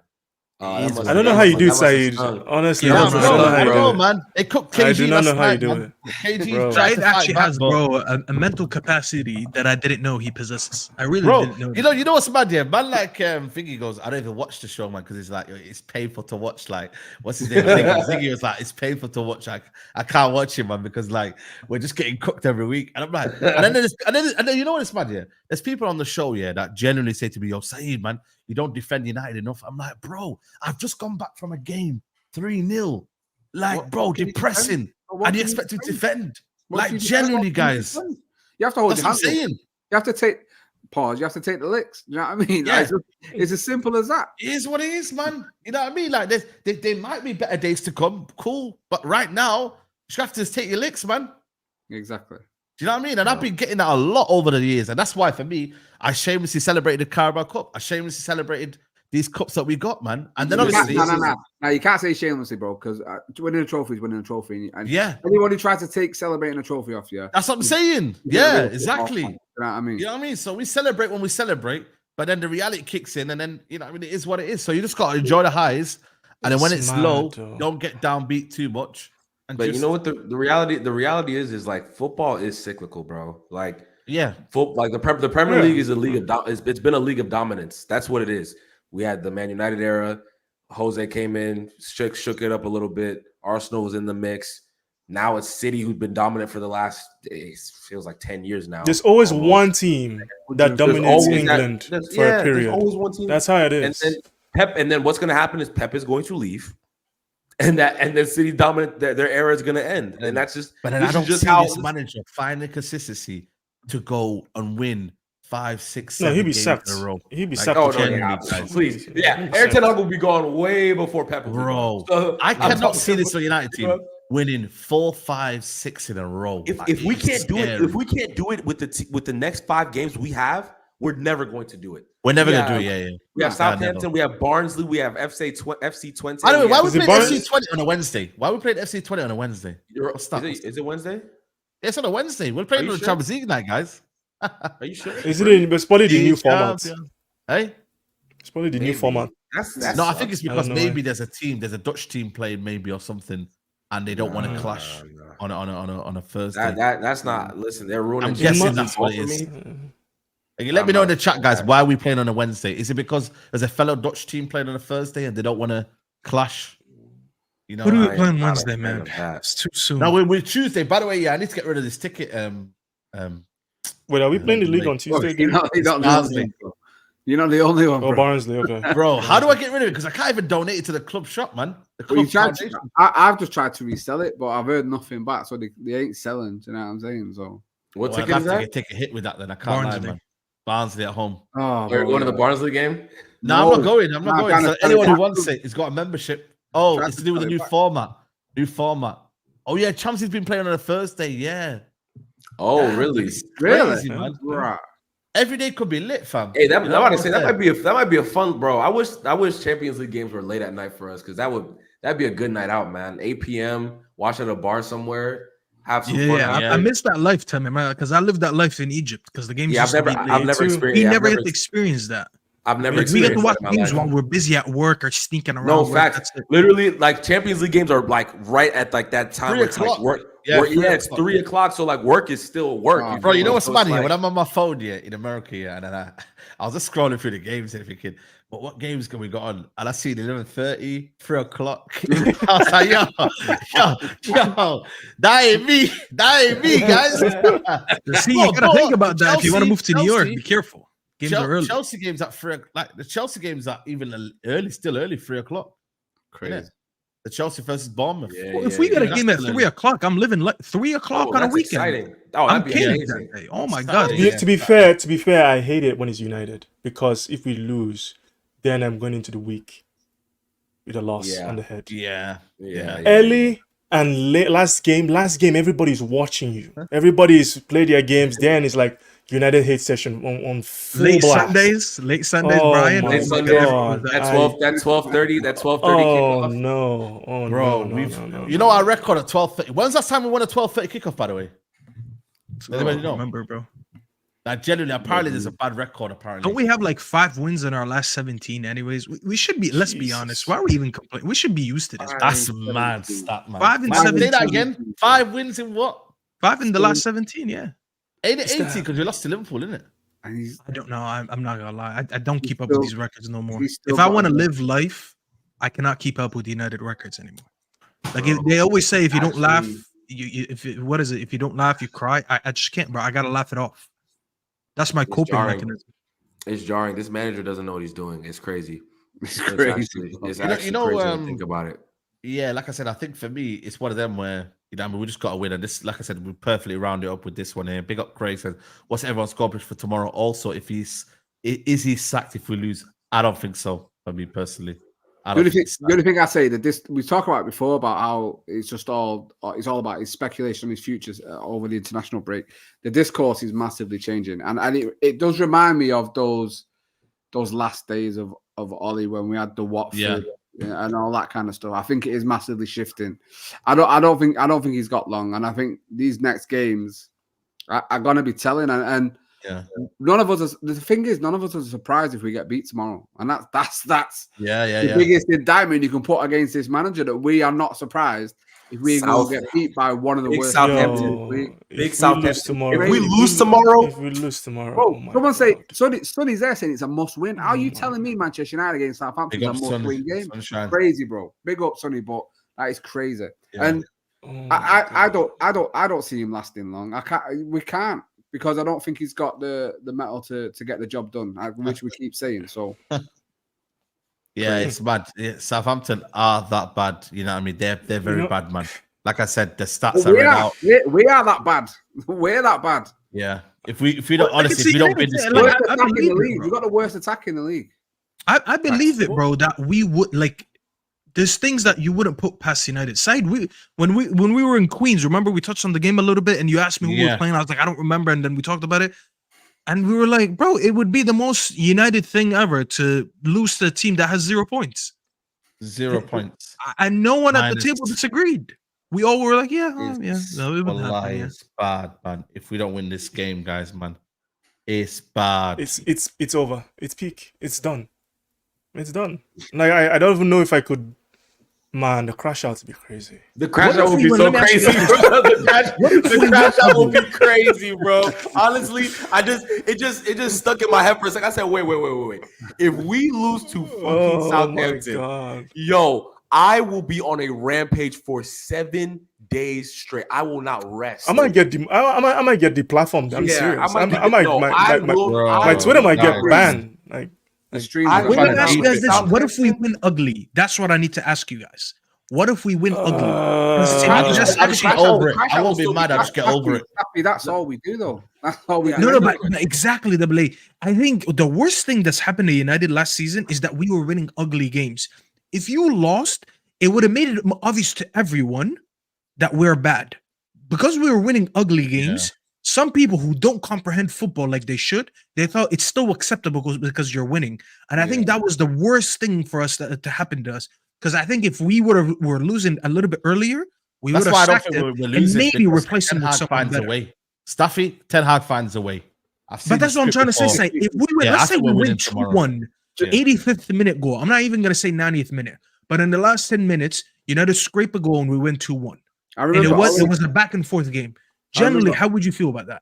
I don't know how you do it, Saeed. Honestly, I don't know how you do it, man. It cooked KG. I do not know how you do it. KG Saeed actually has, bro, a mental capacity that I didn't know he possesses. I really didn't know. You know what's mad? Yeah, man. Like Figgy goes, I don't even watch the show, man, because it's like it's painful to watch. Like, what's his name? Ziggy was like, it's painful to watch. Like, I can't watch him, man, because like we're just getting cooked every week. And I'm like, and then you know what it's mad? Yeah, there's people on the show, that genuinely say to me, yo, Saeed, man, you don't defend United enough. I'm like, bro, I've just gone back from a game 3-0. Like, bro, depressing. And you expect to defend? Like, genuinely, guys. You have to hold That's your what I'm hands up. saying. You have to take pause. You have to take the licks. You know what I mean? Yeah. Like, it's as simple as that. It is what it is, man. You know what I mean? Like, there might be better days to come. Cool. But right now, you have to just take your licks, man. Exactly. Do you know what I mean? And I've been getting that a lot over the years. And that's why, for me, I shamelessly celebrated the Carabao Cup. I shamelessly celebrated these cups that we got, man. And then obviously... No, you can't say shamelessly, bro, because winning a trophy is winning a trophy. And yeah. anyone who tries to take celebrating a trophy off you... That's what I'm saying. Yeah, exactly. You know what I mean? You know what I mean? So we celebrate when we celebrate, but then the reality kicks in, and then, you know what I mean? It is what it is. So you just got to enjoy the highs. And then when it's low, don't get downbeat too much. But you know what the reality is like football is cyclical, bro. Like the Premier League is a league of it's been a league of dominance. That's what it is. We had the Man United era. Jose came in, shook it up a little bit. Arsenal was in the mix. Now it's City who's been dominant for the last feels like 10 years now. There's always one team that dominates England for a period. There's always one team. That's how it is. And then what's going to happen is Pep is going to leave. And then City dominant, their era is going to end, and that's just. But then I don't see this manager finding consistency to go and win 5, 6, 7 he'd be games sacked. in a row. He'd be sacked. Please, Eric Ten Hag will be gone way before Pep. Bro, so, I cannot see this United team winning 4, 5, 6 in a row. If we can't do it, with the next 5 games we have, we're never going to do it. We're never going to do it. Yeah. We have Southampton, we have Barnsley, we have FC 20. By the way, why we playing FC 20 on a Wednesday? Why we playing FC 20 on a Wednesday? Is it Wednesday? Yeah, it's on a Wednesday. We're playing on the Champions League night, guys. Are you sure? It's probably the new format. Hey? It's probably the new format. No, I think it's because maybe there's a Dutch team playing maybe or something, and they don't want to clash on a Thursday. That's not. Listen, they're ruining. I'm guessing that's what it is. Let me know in the chat, guys, why are we playing on a Wednesday? Is it because there's a fellow Dutch team playing on a Thursday and they don't want to clash? You know, who do we play on Wednesday, man? It's too soon. No, we're Tuesday. By the way, I need to get rid of this ticket. Wait, are we playing the league on Tuesday? You're not the only one. Oh, Barnsley, okay. Bro, how do I get rid of it? Because I can't even donate it to the club shop, man. The club I've just tried to resell it, but I've heard nothing back, so they ain't selling. Do you know what I'm saying? So what ticket is that? Take a hit with that, then I can't lie, man. Barnsley at home. Oh, you're going to the Barnsley game? No, I'm not going. So anyone who wants it has got a membership. Oh, it's to do with the new format. Oh yeah, Champs's been playing on a Thursday. Yeah. Oh, really? Crazy, man. Right. Every day could be lit, fam. Hey, that might be a fun, bro. I wish Champions League games were late at night for us, because that'd be a good night out, man. 8 p.m. Watch at a bar somewhere. Have some fun. I missed that life, Timmy, man, because I lived that life in Egypt. Because the games. I've never experienced. We never experienced that. I've never. We get to watch games while we're busy at work or sneaking around. No, facts. Literally, like Champions League games are like right at like that time. Where it's like work. It's 3 o'clock. So like work is still work. Bro, you know what's funny? When I'm on my phone in America, and then I was just scrolling through the games and thinking, but what games can we got on? And I see 11:30, 3 o'clock. I was like, yo, that ain't me, guys. See, you gotta think about that. If you want to move to New York, be careful. Games are early. Chelsea games at 3 o'clock. Like the Chelsea games are even still early, 3 o'clock. Crazy. Yeah. The Chelsea versus Bournemouth. If we get a game at 3 o'clock, I'm living like 3 o'clock on a weekend. Exciting. Oh, I'm kidding that day. Oh my god. To be fair, I hate it when it's United, because if we lose, then I'm going into the week with a loss on the head. Yeah. Early and late, last game, everybody's watching you. Everybody's played their games. Then it's like United hate session on full late blast. Sundays, Brian. Late Sunday. That's 12:30. That's 12:30. Oh no! Oh bro, no! You know our record at 12:30. When's the last time we won a 12:30 kickoff? By the way, anybody know? Remember, bro? Like generally, apparently there's a bad record. Apparently, don't we have like 5 wins in our last 17? Anyways, we should be. Let's be honest. Why are we even complaining? We should be used to this. That's mad stat, man. 5 and 17. Say that again. 5 wins in what? 5 in the last 17. Yeah. Ain't it 80 because we lost to Liverpool, isn't it? I don't know. I'm not gonna lie. I don't keep up with these records no more. If I want to live life, I cannot keep up with United records anymore. Like they always say, if you don't laugh, if you don't laugh, you cry. I just can't, bro. I gotta laugh it off. That's my coping mechanism. It's jarring. This manager doesn't know what he's doing. It's crazy. It's crazy. It's actually crazy to think about it. Yeah, like I said, I think for me, it's one of them where, I mean, we just got to win. And this, like I said, we perfectly round it up with this one here. Big up Craig says, what's everyone's goal for tomorrow? Also, is he sacked if we lose? I don't think so, for me personally. The only thing I say that this we talked about before about how it's all about his speculation on his futures over the international break. The discourse is massively changing, and it does remind me of those last days of Ollie when we had the Watford and all that kind of stuff. I think it is massively shifting. I don't think he's got long, and I think these next games are going to be telling. And none of us. The thing is, none of us are surprised if we get beat tomorrow, and that's the biggest indictment you can put against this manager, that we are not surprised if we get beat by one of the worst. Southampton. Big Southampton. If we lose tomorrow, bro, someone say Sonny's there saying it's a must win. How are you telling me Manchester United against Southampton is a must win game? Crazy, bro. Big up, Sonny, but that is crazy. Yeah. And I don't see him lasting long. We can't. Because I don't think he's got the metal to get the job done, which we keep saying. So, yeah, it's bad. Yeah, Southampton are that bad. You know what I mean? They're very bad, man. Like I said, the stats are out. We are that bad. We're that bad. Yeah. If we don't, honestly, if we don't win this game, we got the worst attack in the league. I believe it, bro. That we would like. There's things that you wouldn't put past United side. When we were in Queens, remember we touched on the game a little bit, and you asked me who was playing. I was like, I don't remember, and then we talked about it, and we were like, bro, it would be the most United thing ever to lose to a team that has 0 points. 0 points, and no one at the table disagreed. We all were like, no, it would happen. It's bad, man. If we don't win this game, guys, man, it's bad. It's over. It's peak. It's done. It's done. Like I don't even know if I could. Man, the crash out would be crazy. The crash out would be so crazy. The crash out would be crazy, bro. Honestly, it just stuck in my head for a second. I said, wait. If we lose to fucking Southampton, yo, I will be on a rampage for 7 days straight. I will not rest. I might get deplatformed. I'm serious. My Twitter might get banned. Like. Let me ask you guys this: what if we win ugly? That's what I need to ask you guys. What if we win ugly? I just get over it. I won't be mad. I just get over it. That's all we do, though. That's all we do. No, but exactly, the Blade. I think the worst thing that's happened to United last season is that we were winning ugly games. If you lost, it would have made it obvious to everyone that we're bad because we were winning ugly games. Some people who don't comprehend football like they should, they thought it's still acceptable because you're winning. And I think that was the worst thing for us to happen to us. Because I think if we were losing a little bit earlier, we would have sacked him and maybe replaced him with someone better. Staffy, Ten Hag finds a way. But that's what I'm trying to say. If we win, let's say we win 2-1, 85th minute goal. I'm not even going to say 90th minute. But in the last 10 minutes, United scrape a goal and we win 2-1. And it was a back and forth game. Generally, how would you feel about that?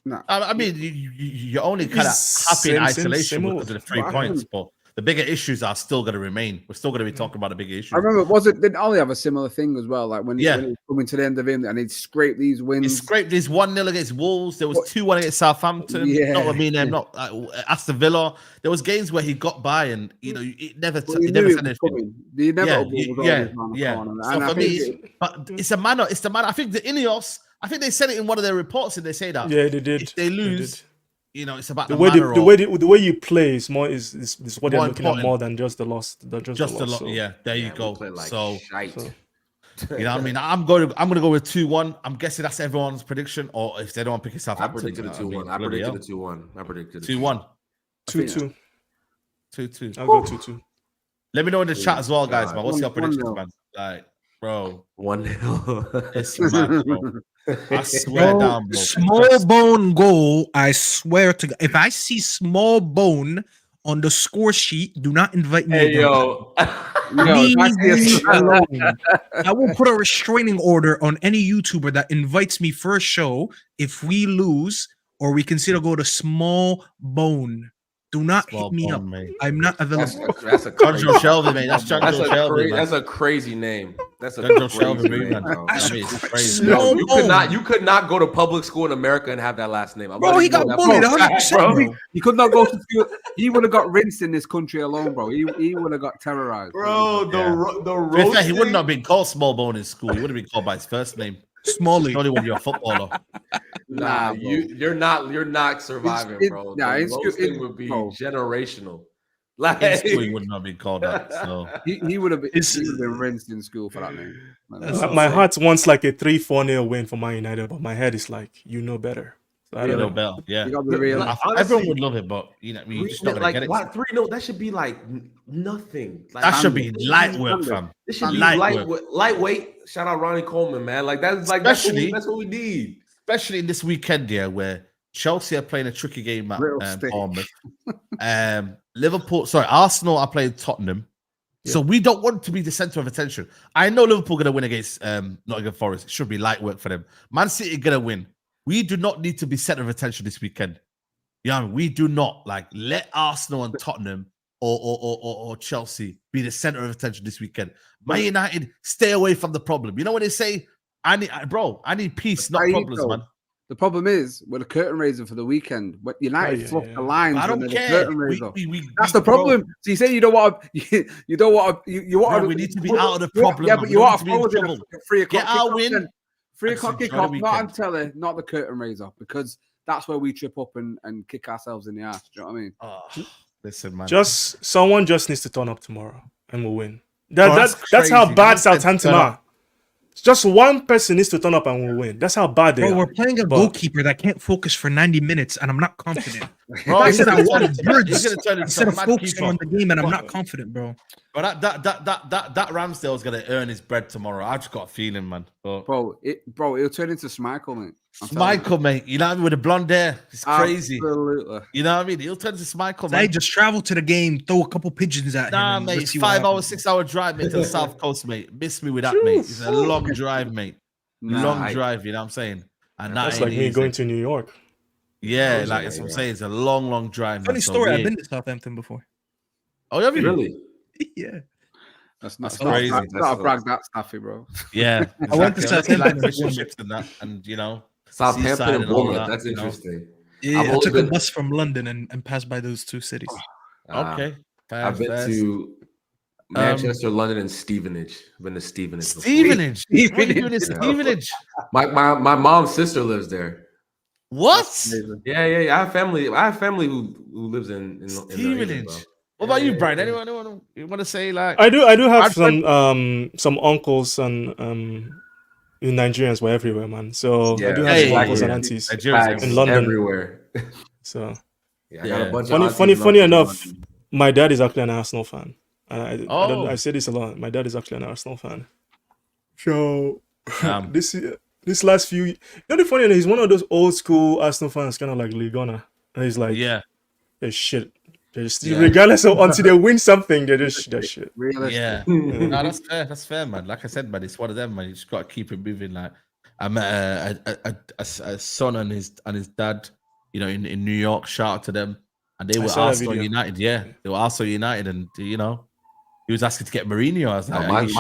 No. I mean, you're only kind of happy in isolation because of the 3 points, but the bigger issues are still going to remain. We're still going to be talking about the bigger issues. I remember, didn't Ollie have a similar thing as well? Like when he was coming to the end of him and he'd scrape these wins. He scraped this 1-0 against Wolves. There was 2-1 against Southampton. Aston Villa. There was games where he got by and, it never said anything. The inevitable So for me, but it's the manner. I think the Ineos, I think they said it in one of their reports and they say that. Yeah, they did. If they lose... it's about the way you play is more is what they're looking at more than just the loss. Yeah, there you go. So you know what I mean? I'm gonna go with 2-1. I'm guessing that's everyone's prediction, or if they don't pick it up, I predicted a 2-1. I predicted a 2-1. 2-1. 2-2. I'll go 2-2. Let me know in the chat as well, guys. Man, what's your predictions, man? Like, bro, 1-0. It's mad, bro. I swear down, bro. Small bone goal. I swear to God. If I see small bone on the score sheet, do not invite me. Hey, yo. Leave me alone. I will put a restraining order on any YouTuber that invites me for a show if we lose or we consider go to small bone. Do not Small hit me bone, up. mate. I'm not That's available. that's a Jojo crazy, Shelby, mate. That's Jojo Shelby, man. that's a crazy name. That's a Jojo crazy Shelby, name, man. bro. That's I mean, a it's crazy crazy. Yo, small you could not go to public school in America and have that last name. I'm Bro, letting he you know got that bullied for a fact, 100%, bro. He could not go to school. He would have got rinsed in this country alone, bro. He would have got terrorized. Bro, the To be fair, he wouldn't roasting. have been called Small Bone in school. He would have been called by his first name. Smalley. Only when you're a footballer. Nah, Nah, bro. you're not surviving, bro. Nah, The it's roasting would be bro. generational. Like In school, he wouldn't have been called that. So He would have been, It's- rinsed in school for that name. My heart wants like a 3-4-0 win for Man United, but my head is like, you know better. So I you don't know know. better. Yeah. You got to be real. Like, Everyone honestly, would love it, but you know, you just not gonna like get it. what 3-0? That should be like nothing. Like, That should be light work, Standard. fam. This should be light work. lightweight. Shout out Ronnie Coleman, man. Like that's what we need. Especially in this weekend, yeah, where Chelsea are playing a tricky game at Little stick. Bournemouth. Arsenal are playing Tottenham. So we don't want to be the center of attention. I know Liverpool going to win against Nottingham Forest. It should be light work for them. Man City going to win. We do not need to be center of attention this weekend. Yeah, you know, we do not let Arsenal and Tottenham or Chelsea be the center of attention this weekend. Man United, stay away from the problem. You know when they say, I need peace, not problems, man. The problem is with the curtain raising for the weekend. When United fluff the lines. I don't and care. The curtain raiser. That's we- the problem. So you say you don't want to. You don't want to. You want. Bro, we need to be out of the problem. Yeah, man. but We you don't want need to to be in forward trouble. it. 3 o'clock. Get our kickoff win. then. 3 and o'clock enjoy the kickoff, not on weekend. telly, not the curtain raiser, because that's where we trip up and kick ourselves in the ass. Do you know what I mean? Oh, listen, man. Someone just needs to turn up tomorrow and we'll win. That's crazy. how bad That's Southampton are. Just one person needs to turn up and we'll win. That's how bad they Bro, are. we're playing a But- goalkeeper that can't focus for 90 minutes, and I'm not confident. Bro, I he's said I gonna wanted turn into- birds he's gonna turn into instead of some mad focusing keeper. on the game, and I'm not confident, bro. But that Ramsdale's gonna earn his bread tomorrow. I just got a feeling, man. But Bro, it'll turn into Schmeichel, mate. I'm telling you. Schmeichel, mate, you know what I mean, with the blonde hair, it's crazy. Absolutely. You know what I mean? He'll turn to Schmeichel, They man. just travel to the game, throw a couple pigeons at him. Nah, and mate, let's it's see what 5 hour, happens. 6 hour drive, mate, to the south coast, mate. Miss me with that, mate. It's a long drive, mate. Long drive, you know what I'm saying? And That's that like ain't me easy. going to New York. Yeah, like that's what I'm saying. It's a long drive. Funny man. So story. we I've been ain't- to Southampton before. Oh, have you? Really? Yeah, That's That's not crazy. That's not a brag that Staffy, bro. Yeah, I went to exactly. Southampton Like and fish and Bournemouth. chips and that, and you know, Southampton Seaside and and all Bournemouth. that, That's you know. interesting. yeah. I've I only took been- a bus from London and passed by those two cities. okay. I've been to Manchester, London, and Stevenage. I've been to Stevenage. before. Stevenage. What are you doing in Yeah. Stevenage? My mom's sister lives there. What? Yeah. I have family. who lives in the England, Stevenage. bro. What about you, Yeah, Brian? yeah. Anyone you want to say like? I do have I've some uncles and in Nigerians were everywhere, man. So I Yeah. do have Hey, some uncles and yeah. aunties. Nigerians Facts in London. everywhere. So Yeah, I got a Yeah. bunch of funny aunties funny in enough, London. my dad is actually an Arsenal fan. Oh. I say this a lot. My dad is actually an Arsenal fan. So Damn. this last few, you know, the funny thing, he's one of those old school Arsenal fans, kind of like Ligona. And he's like, Yeah, they're shit. They're just Yeah. regardless of until they win something, they're just that shit. Realistic. yeah. No, that's fair. That's fair, man. Like I said, man, it's one of them, man. You just got to keep it moving. Like I met a son and his dad, you know, in New York. Shout out to them, and they I were saw that Arsenal video. United. Yeah, they were Arsenal United, and you know, he was asking to get Mourinho. I was like, are you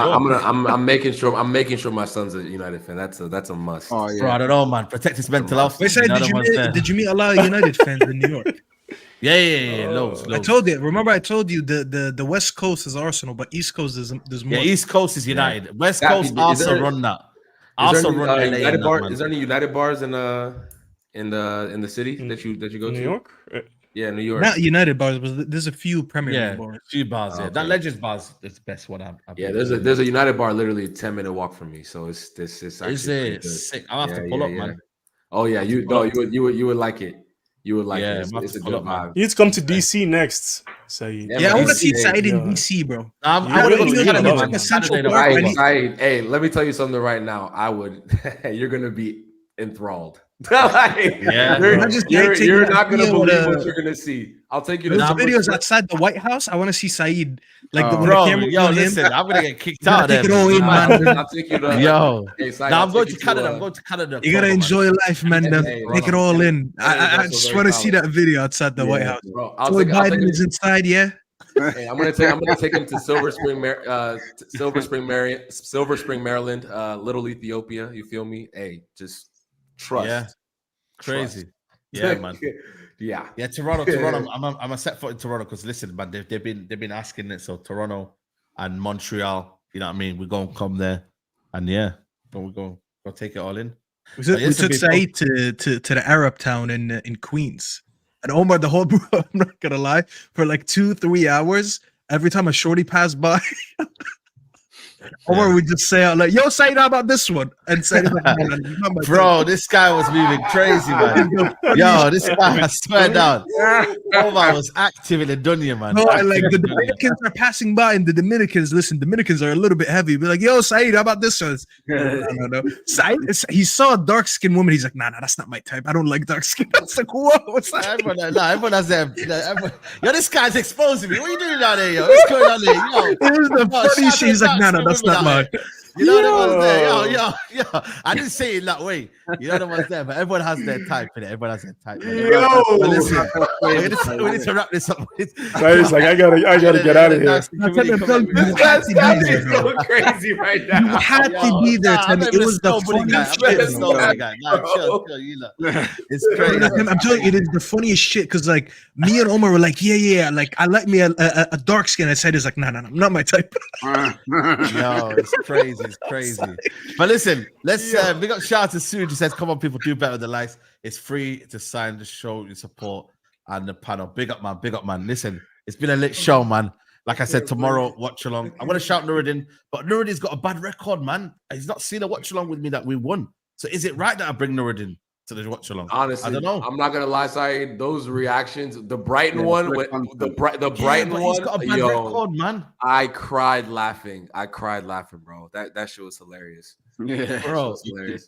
sure? I'm making sure my son's a United fan. That's a must. Oh yeah. Bro, I don't know, man. Protect his mental health. Wait, You know did them you ones there. did you meet a lot of United fans in New York? Yeah. Loads. I told you. Remember, I told you the West Coast is Arsenal, but East Coast there's more. Yeah, East Coast is United. West That- Coast is also there- run that. Is there Also any, run LA. United and that, bar, man. is there any United bars in the city that you go New to? York? Yeah, New York. Not United bars, but there's a few Premier Yeah, League bars. few bars. Yeah, Okay. that Legends bars is the best one. I've Yeah, been there's to. a United bar literally a 10-minute walk from me. So it's actually Is pretty it good. sick? I'll have to pull up, man. Oh yeah, you would like it. You would like Yeah, it. I'm about It's to a pull good up, man. vibe. You need to come to DC next, Saeed. Yeah, Yeah, I man, want to see DC, Saeed in yeah. DC, bro. I You want to go really to need Canada, to man. check Central Saturday Park, night, I Right, need- right. Hey, let me tell you something right now. I would. You're gonna be enthralled. Yeah, you're not gonna believe what you're gonna see. I'll take you to those some videos outside the White House. I want to see Saeed when the bro, camera yo, on listen, him. I'm gonna get kicked out. Take it all in, man. I'll take you to Yo, Saeed, I'm going to Canada. I'm going to Canada. You gotta enjoy life, man. Hey, Take it all in. I that's just very want to see valid. that video outside the White House. Bro, Joe Biden is inside, yeah. Hey, I'm gonna take him to Silver Spring, Maryland, Little Ethiopia. You feel me? Hey, just trust. Yeah, crazy. Yeah, man. Yeah. Toronto. I'm a set foot in Toronto because listen, man, they've been asking it. So Toronto and Montreal, you know what I mean? We're gonna come there, and yeah, we're gonna go take it all in. We took Saeed to the Arab town in Queens. And Omar, the whole bro, I'm not gonna lie, for like 2-3 hours, every time a shorty passed by, Omar would just say out like, "Yo, Saeed, how about this one?" And Saeed was like, bro, this guy was moving crazy, man. Yo, this guy, I swear down. Omar was active in the dunya, man. No, and like the Dominicans are passing by, and the Dominicans are a little bit heavy. Be like, "Yo, Saeed, how about this one?" No. Saeed, he saw a dark skinned woman. He's like, "Nah, that's not my type. I don't like dark skin." I was like, "Whoa, what's that?" Everyone has them. Yo, this guy's exposing me. What are you doing down there, yo? What's going on there, yo? It was the funniest shit. He's like, "Nah, that's not mine." You know the ones there, yo. I didn't say it in that way. You know the ones there, but everyone has their type in it. Everyone has their type. But listen, we need to wrap this up. He's like, I gotta get out of here. This guy's just going crazy right now. You had to be there, Timmy. It was the funniest shit. It's crazy. I'm telling you, it is the funniest shit because like me and Omar were like, yeah, like I like me a dark skin. I said, it's like, no, not my type. No, it's crazy. It's crazy. But listen, let's we got shout out to Sue. She says, come on, people, do better than likes. It's free to sign the show, your support, and the panel. Big up, man. Listen, it's been a lit show, man. Like I said, tomorrow, watch along. I'm gonna shout Nuruddin, but Nuruddin's got a bad record, man. He's not seen a watch along with me that we won. So is it right that I bring Nuruddin to the watch along? Honestly, I don't know. I'm not gonna lie, Saeed. Those reactions, the Brighton one, the Brighton one, he's got a bad record, man. I cried laughing, bro. That shit was hilarious. Yeah, bro, hilarious.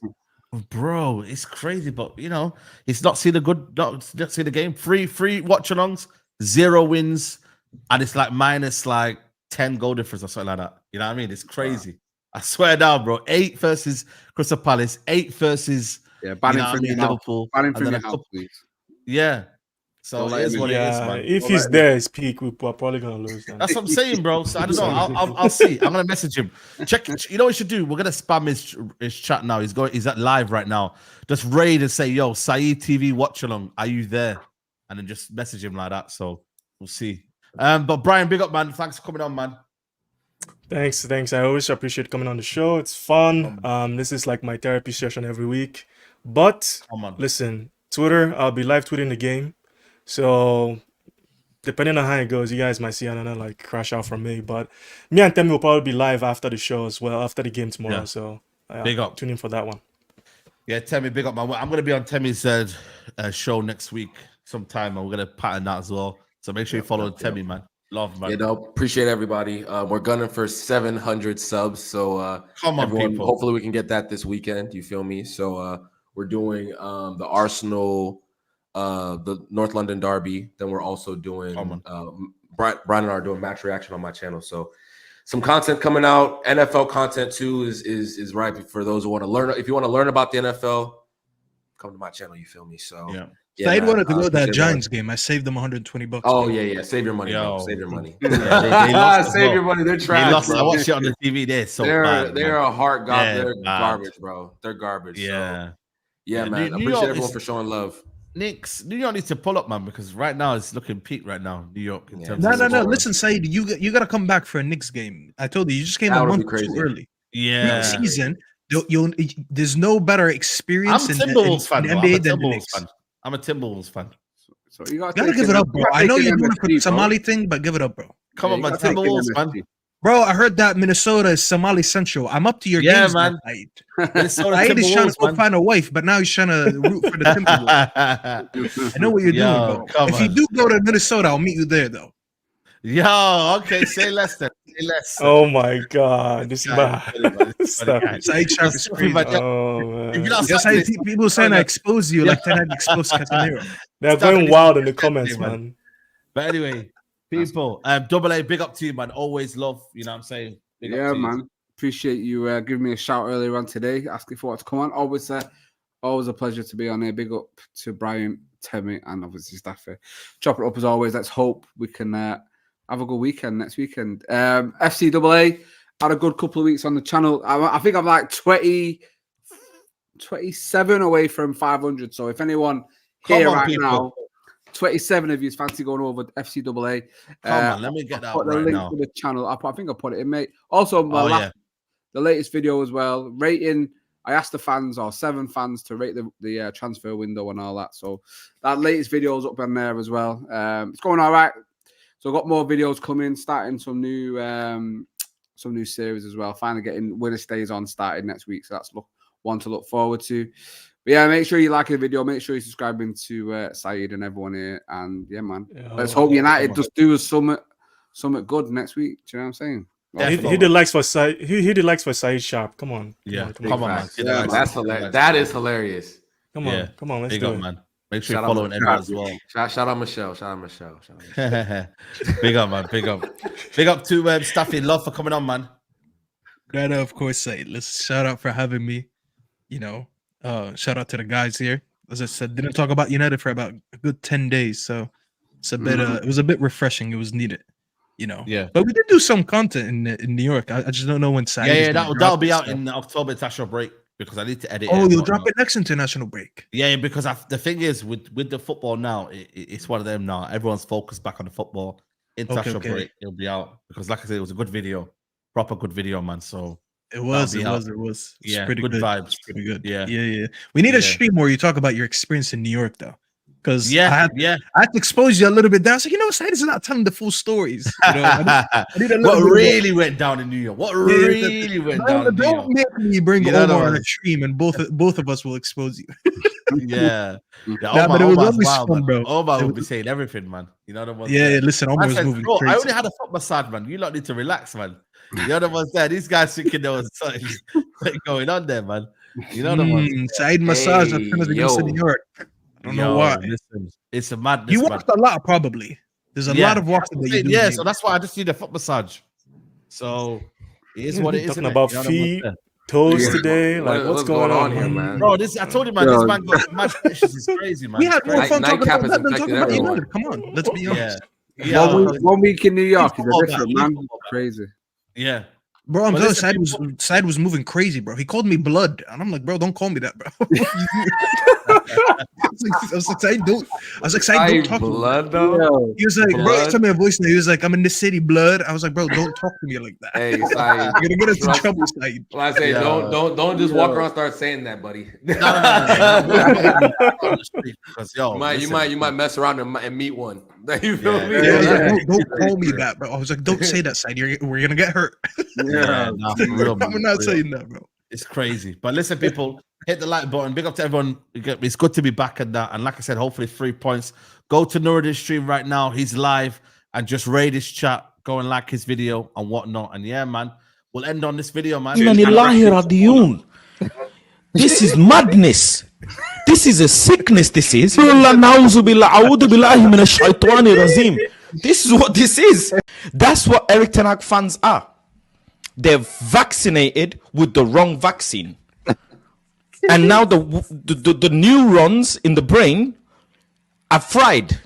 Bro, it's crazy, but you know, he's not seen not seen the game. Free watch alongs, 0 wins, and it's like minus like 10 goal difference or something like that. You know what I mean? It's crazy. Wow. I swear down, bro. 8 versus Crystal Palace, 8 versus Liverpool. Banning from your house, please. Yeah. So here's what it is, man. If he's there, his peak, we're probably gonna lose. Then. That's what I'm saying, bro. So I don't know. I'll see. I'm gonna message him. Check. You know what we should do? We're gonna spam his chat now. He's at live right now. Just raid and say, "Yo, Saeed TV watch along. Are you there?" And then just message him like that. So we'll see. But Brian, big up, man. Thanks for coming on, man. Thanks. I always appreciate coming on the show. It's fun. This is like my therapy session every week. But listen, Twitter, I'll be live tweeting the game. So depending on how it goes, you guys might see another like crash out from me. But me and Temi will probably be live after the show as well, after the game tomorrow. Yeah. So big up. Tune in for that one. Yeah, Temi, big up, man. I'm going to be on Temi's show next week sometime, and we're going to pattern that as well. So make sure you follow Temi, man. Love, man. Appreciate everybody. We're gunning for 700 subs. So come on, everyone, people. Hopefully we can get that this weekend. You feel me? So we're doing the Arsenal, the North London Derby. Then we're also doing Brian and I are doing match reaction on my channel. So some content coming out. NFL content too is right for those who want to learn. If you want to learn about the NFL, come to my channel. You feel me? So yeah, I wanted to go to that Giants game. I saved them $120. Oh yeah. Save your money, bro. Save your money. Save your money. They're trash. I watched it on the TV. They're a heart garbage. They're garbage, bro. They're garbage. Yeah. So, yeah, man. I appreciate everyone for showing love. New York needs to pull up, man, because right now it's looking peak right now. New York. In terms no. Listen, Saeed, you got to come back for a Knicks game. I told you just came a month too early. Yeah. Season. There's no better experience in NBA than the Knicks. I'm a Timberwolves fan. So you gotta give it up, bro. I know you're doing a Somali thing, but give it up, bro. Come on, man. Timberwolves, man. Bro, I heard that Minnesota is Somali Central. I'm up to your games, man. Minnesota Saeed is trying to go find a wife, but now he's trying to root for the Timberwolves. I know what you're doing, bro. If you do go to Minnesota, I'll meet you there, though. Yo, okay, say less then. Say less. Oh my god, this man. Stop it. Saeed Sharp is crazy. Oh If you're man. not Just saying like this, people saying I expose you, like then I expose Casemiro. They're Stop going it. wild in the comments, man. But anyway, people, Double A, big up to you, man. Always love, you know what I'm saying? Big up Yeah, to you. man. Appreciate you giving me a shout earlier on today, asking for what to come on. Always a pleasure to be on here. Big up to Brian, Temi, and obviously Staffy. Chop it up as always. Let's hope we can have a good weekend next weekend. FCAA had a good couple of weeks on the channel. I think I'm like 27 away from 500. So if anyone here right now, 27 of you fancy going over FCAA. Come on, let me get that put the right link now. to the channel. I think I put it in, mate. Also, the latest video as well. Rating. I asked the fans, or 7 fans, to rate the transfer window and all that. So that latest video is up on there as well. It's going all right. So I've got more videos coming, starting some new series as well. Finally getting Winner Stays On started next week. So that's one to look forward to. But yeah, make sure you like the video. Make sure you're subscribing to Saeed and everyone here. And yeah, man, let's hope United just do us something good next week. Do you know what I'm saying? Hit the likes for Saeed. Hit the likes for Saeed Sharp. Come on. Come on, man. Yeah, that's hilarious. That is hilarious. Come on, come on. Let's big do up, it, man. Make sure you're following everyone as well. Shout out Michelle. Big up, man. Big up. Big up to Staffy. Love for coming on, man. That of course, Saeed. Let's shout out for having me. You know, shout out to the guys here. As I said, didn't talk about United for about a good 10 days, so it's a bit. It was a bit refreshing. It was needed. You know, but we did do some content in New York. I just don't know when Saturday. That'll be out in October international break because I need to edit. Oh, you'll drop it next international break. Yeah, because the thing is with the football now, it's one of them now. Everyone's focused back on the football. International break, it'll be out because, like I said, it was a good video, proper good video, man. So it was. Yeah, pretty good vibes. It's pretty good. Yeah. We need a stream where you talk about your experience in New York, though. Because I had to expose you a little bit there. I was like, Saeed is not telling the full stories. You know, I need what really went down in New York? What really went down in New York? Don't make me bring Omar on the stream and both of us will expose you. Yeah, but it was always fun, bro. Omar will be saying everything, man. You know the ones. Yeah, listen, Omar was moving crazy. I only had a foot massage, man. You lot need to relax, man. You know the ones there. These guys thinking there was something going on there, man. You know the ones. Saeed massage as soon as we go to New York. I don't know why. Listen, it's a madness. You walked a lot, probably. There's a lot of walking that you do. Yeah, so that's why I just need a foot massage. So it is what it is. Talking about feet, toes today. Like, what's going on here, man? Bro, I told you, man, this man got mad fetishes. It's crazy, man. We had more fun talking about that than infected talking about everyone. United. Come on, let's be honest. Yeah. One week in New York is a different, man. Crazy. Yeah. Bro, I'm telling you, Saeed was moving crazy, bro. He called me blood, and I'm like, bro, don't call me that, bro. I was like, Saeed, don't talk blood, though. He was like, bro, tell me a voice now. He was like, I'm in the city, blood. I was like, bro, don't talk to me like that. Hey, you're gonna get us in trouble, Saeed. Well, I say, don't just walk around and start saying that, buddy. You might mess around and meet one. You feel me? Don't call me that, bro. I was like, don't say that, Saeed. We're gonna get hurt. I'm not saying that, bro. It's crazy. But listen, people, hit the like button. Big up to everyone. It's good to be back at that. And like I said, hopefully 3 points. Go to Nuruddin's stream right now. He's live. And just raid his chat. Go and like his video and whatnot. And yeah, man, we'll end on this video, man. This is madness. This is a sickness. This is. This is what this is. That's what Eric Ten Hag fans are. They're vaccinated with the wrong vaccine. And now the neurons in the brain are fried.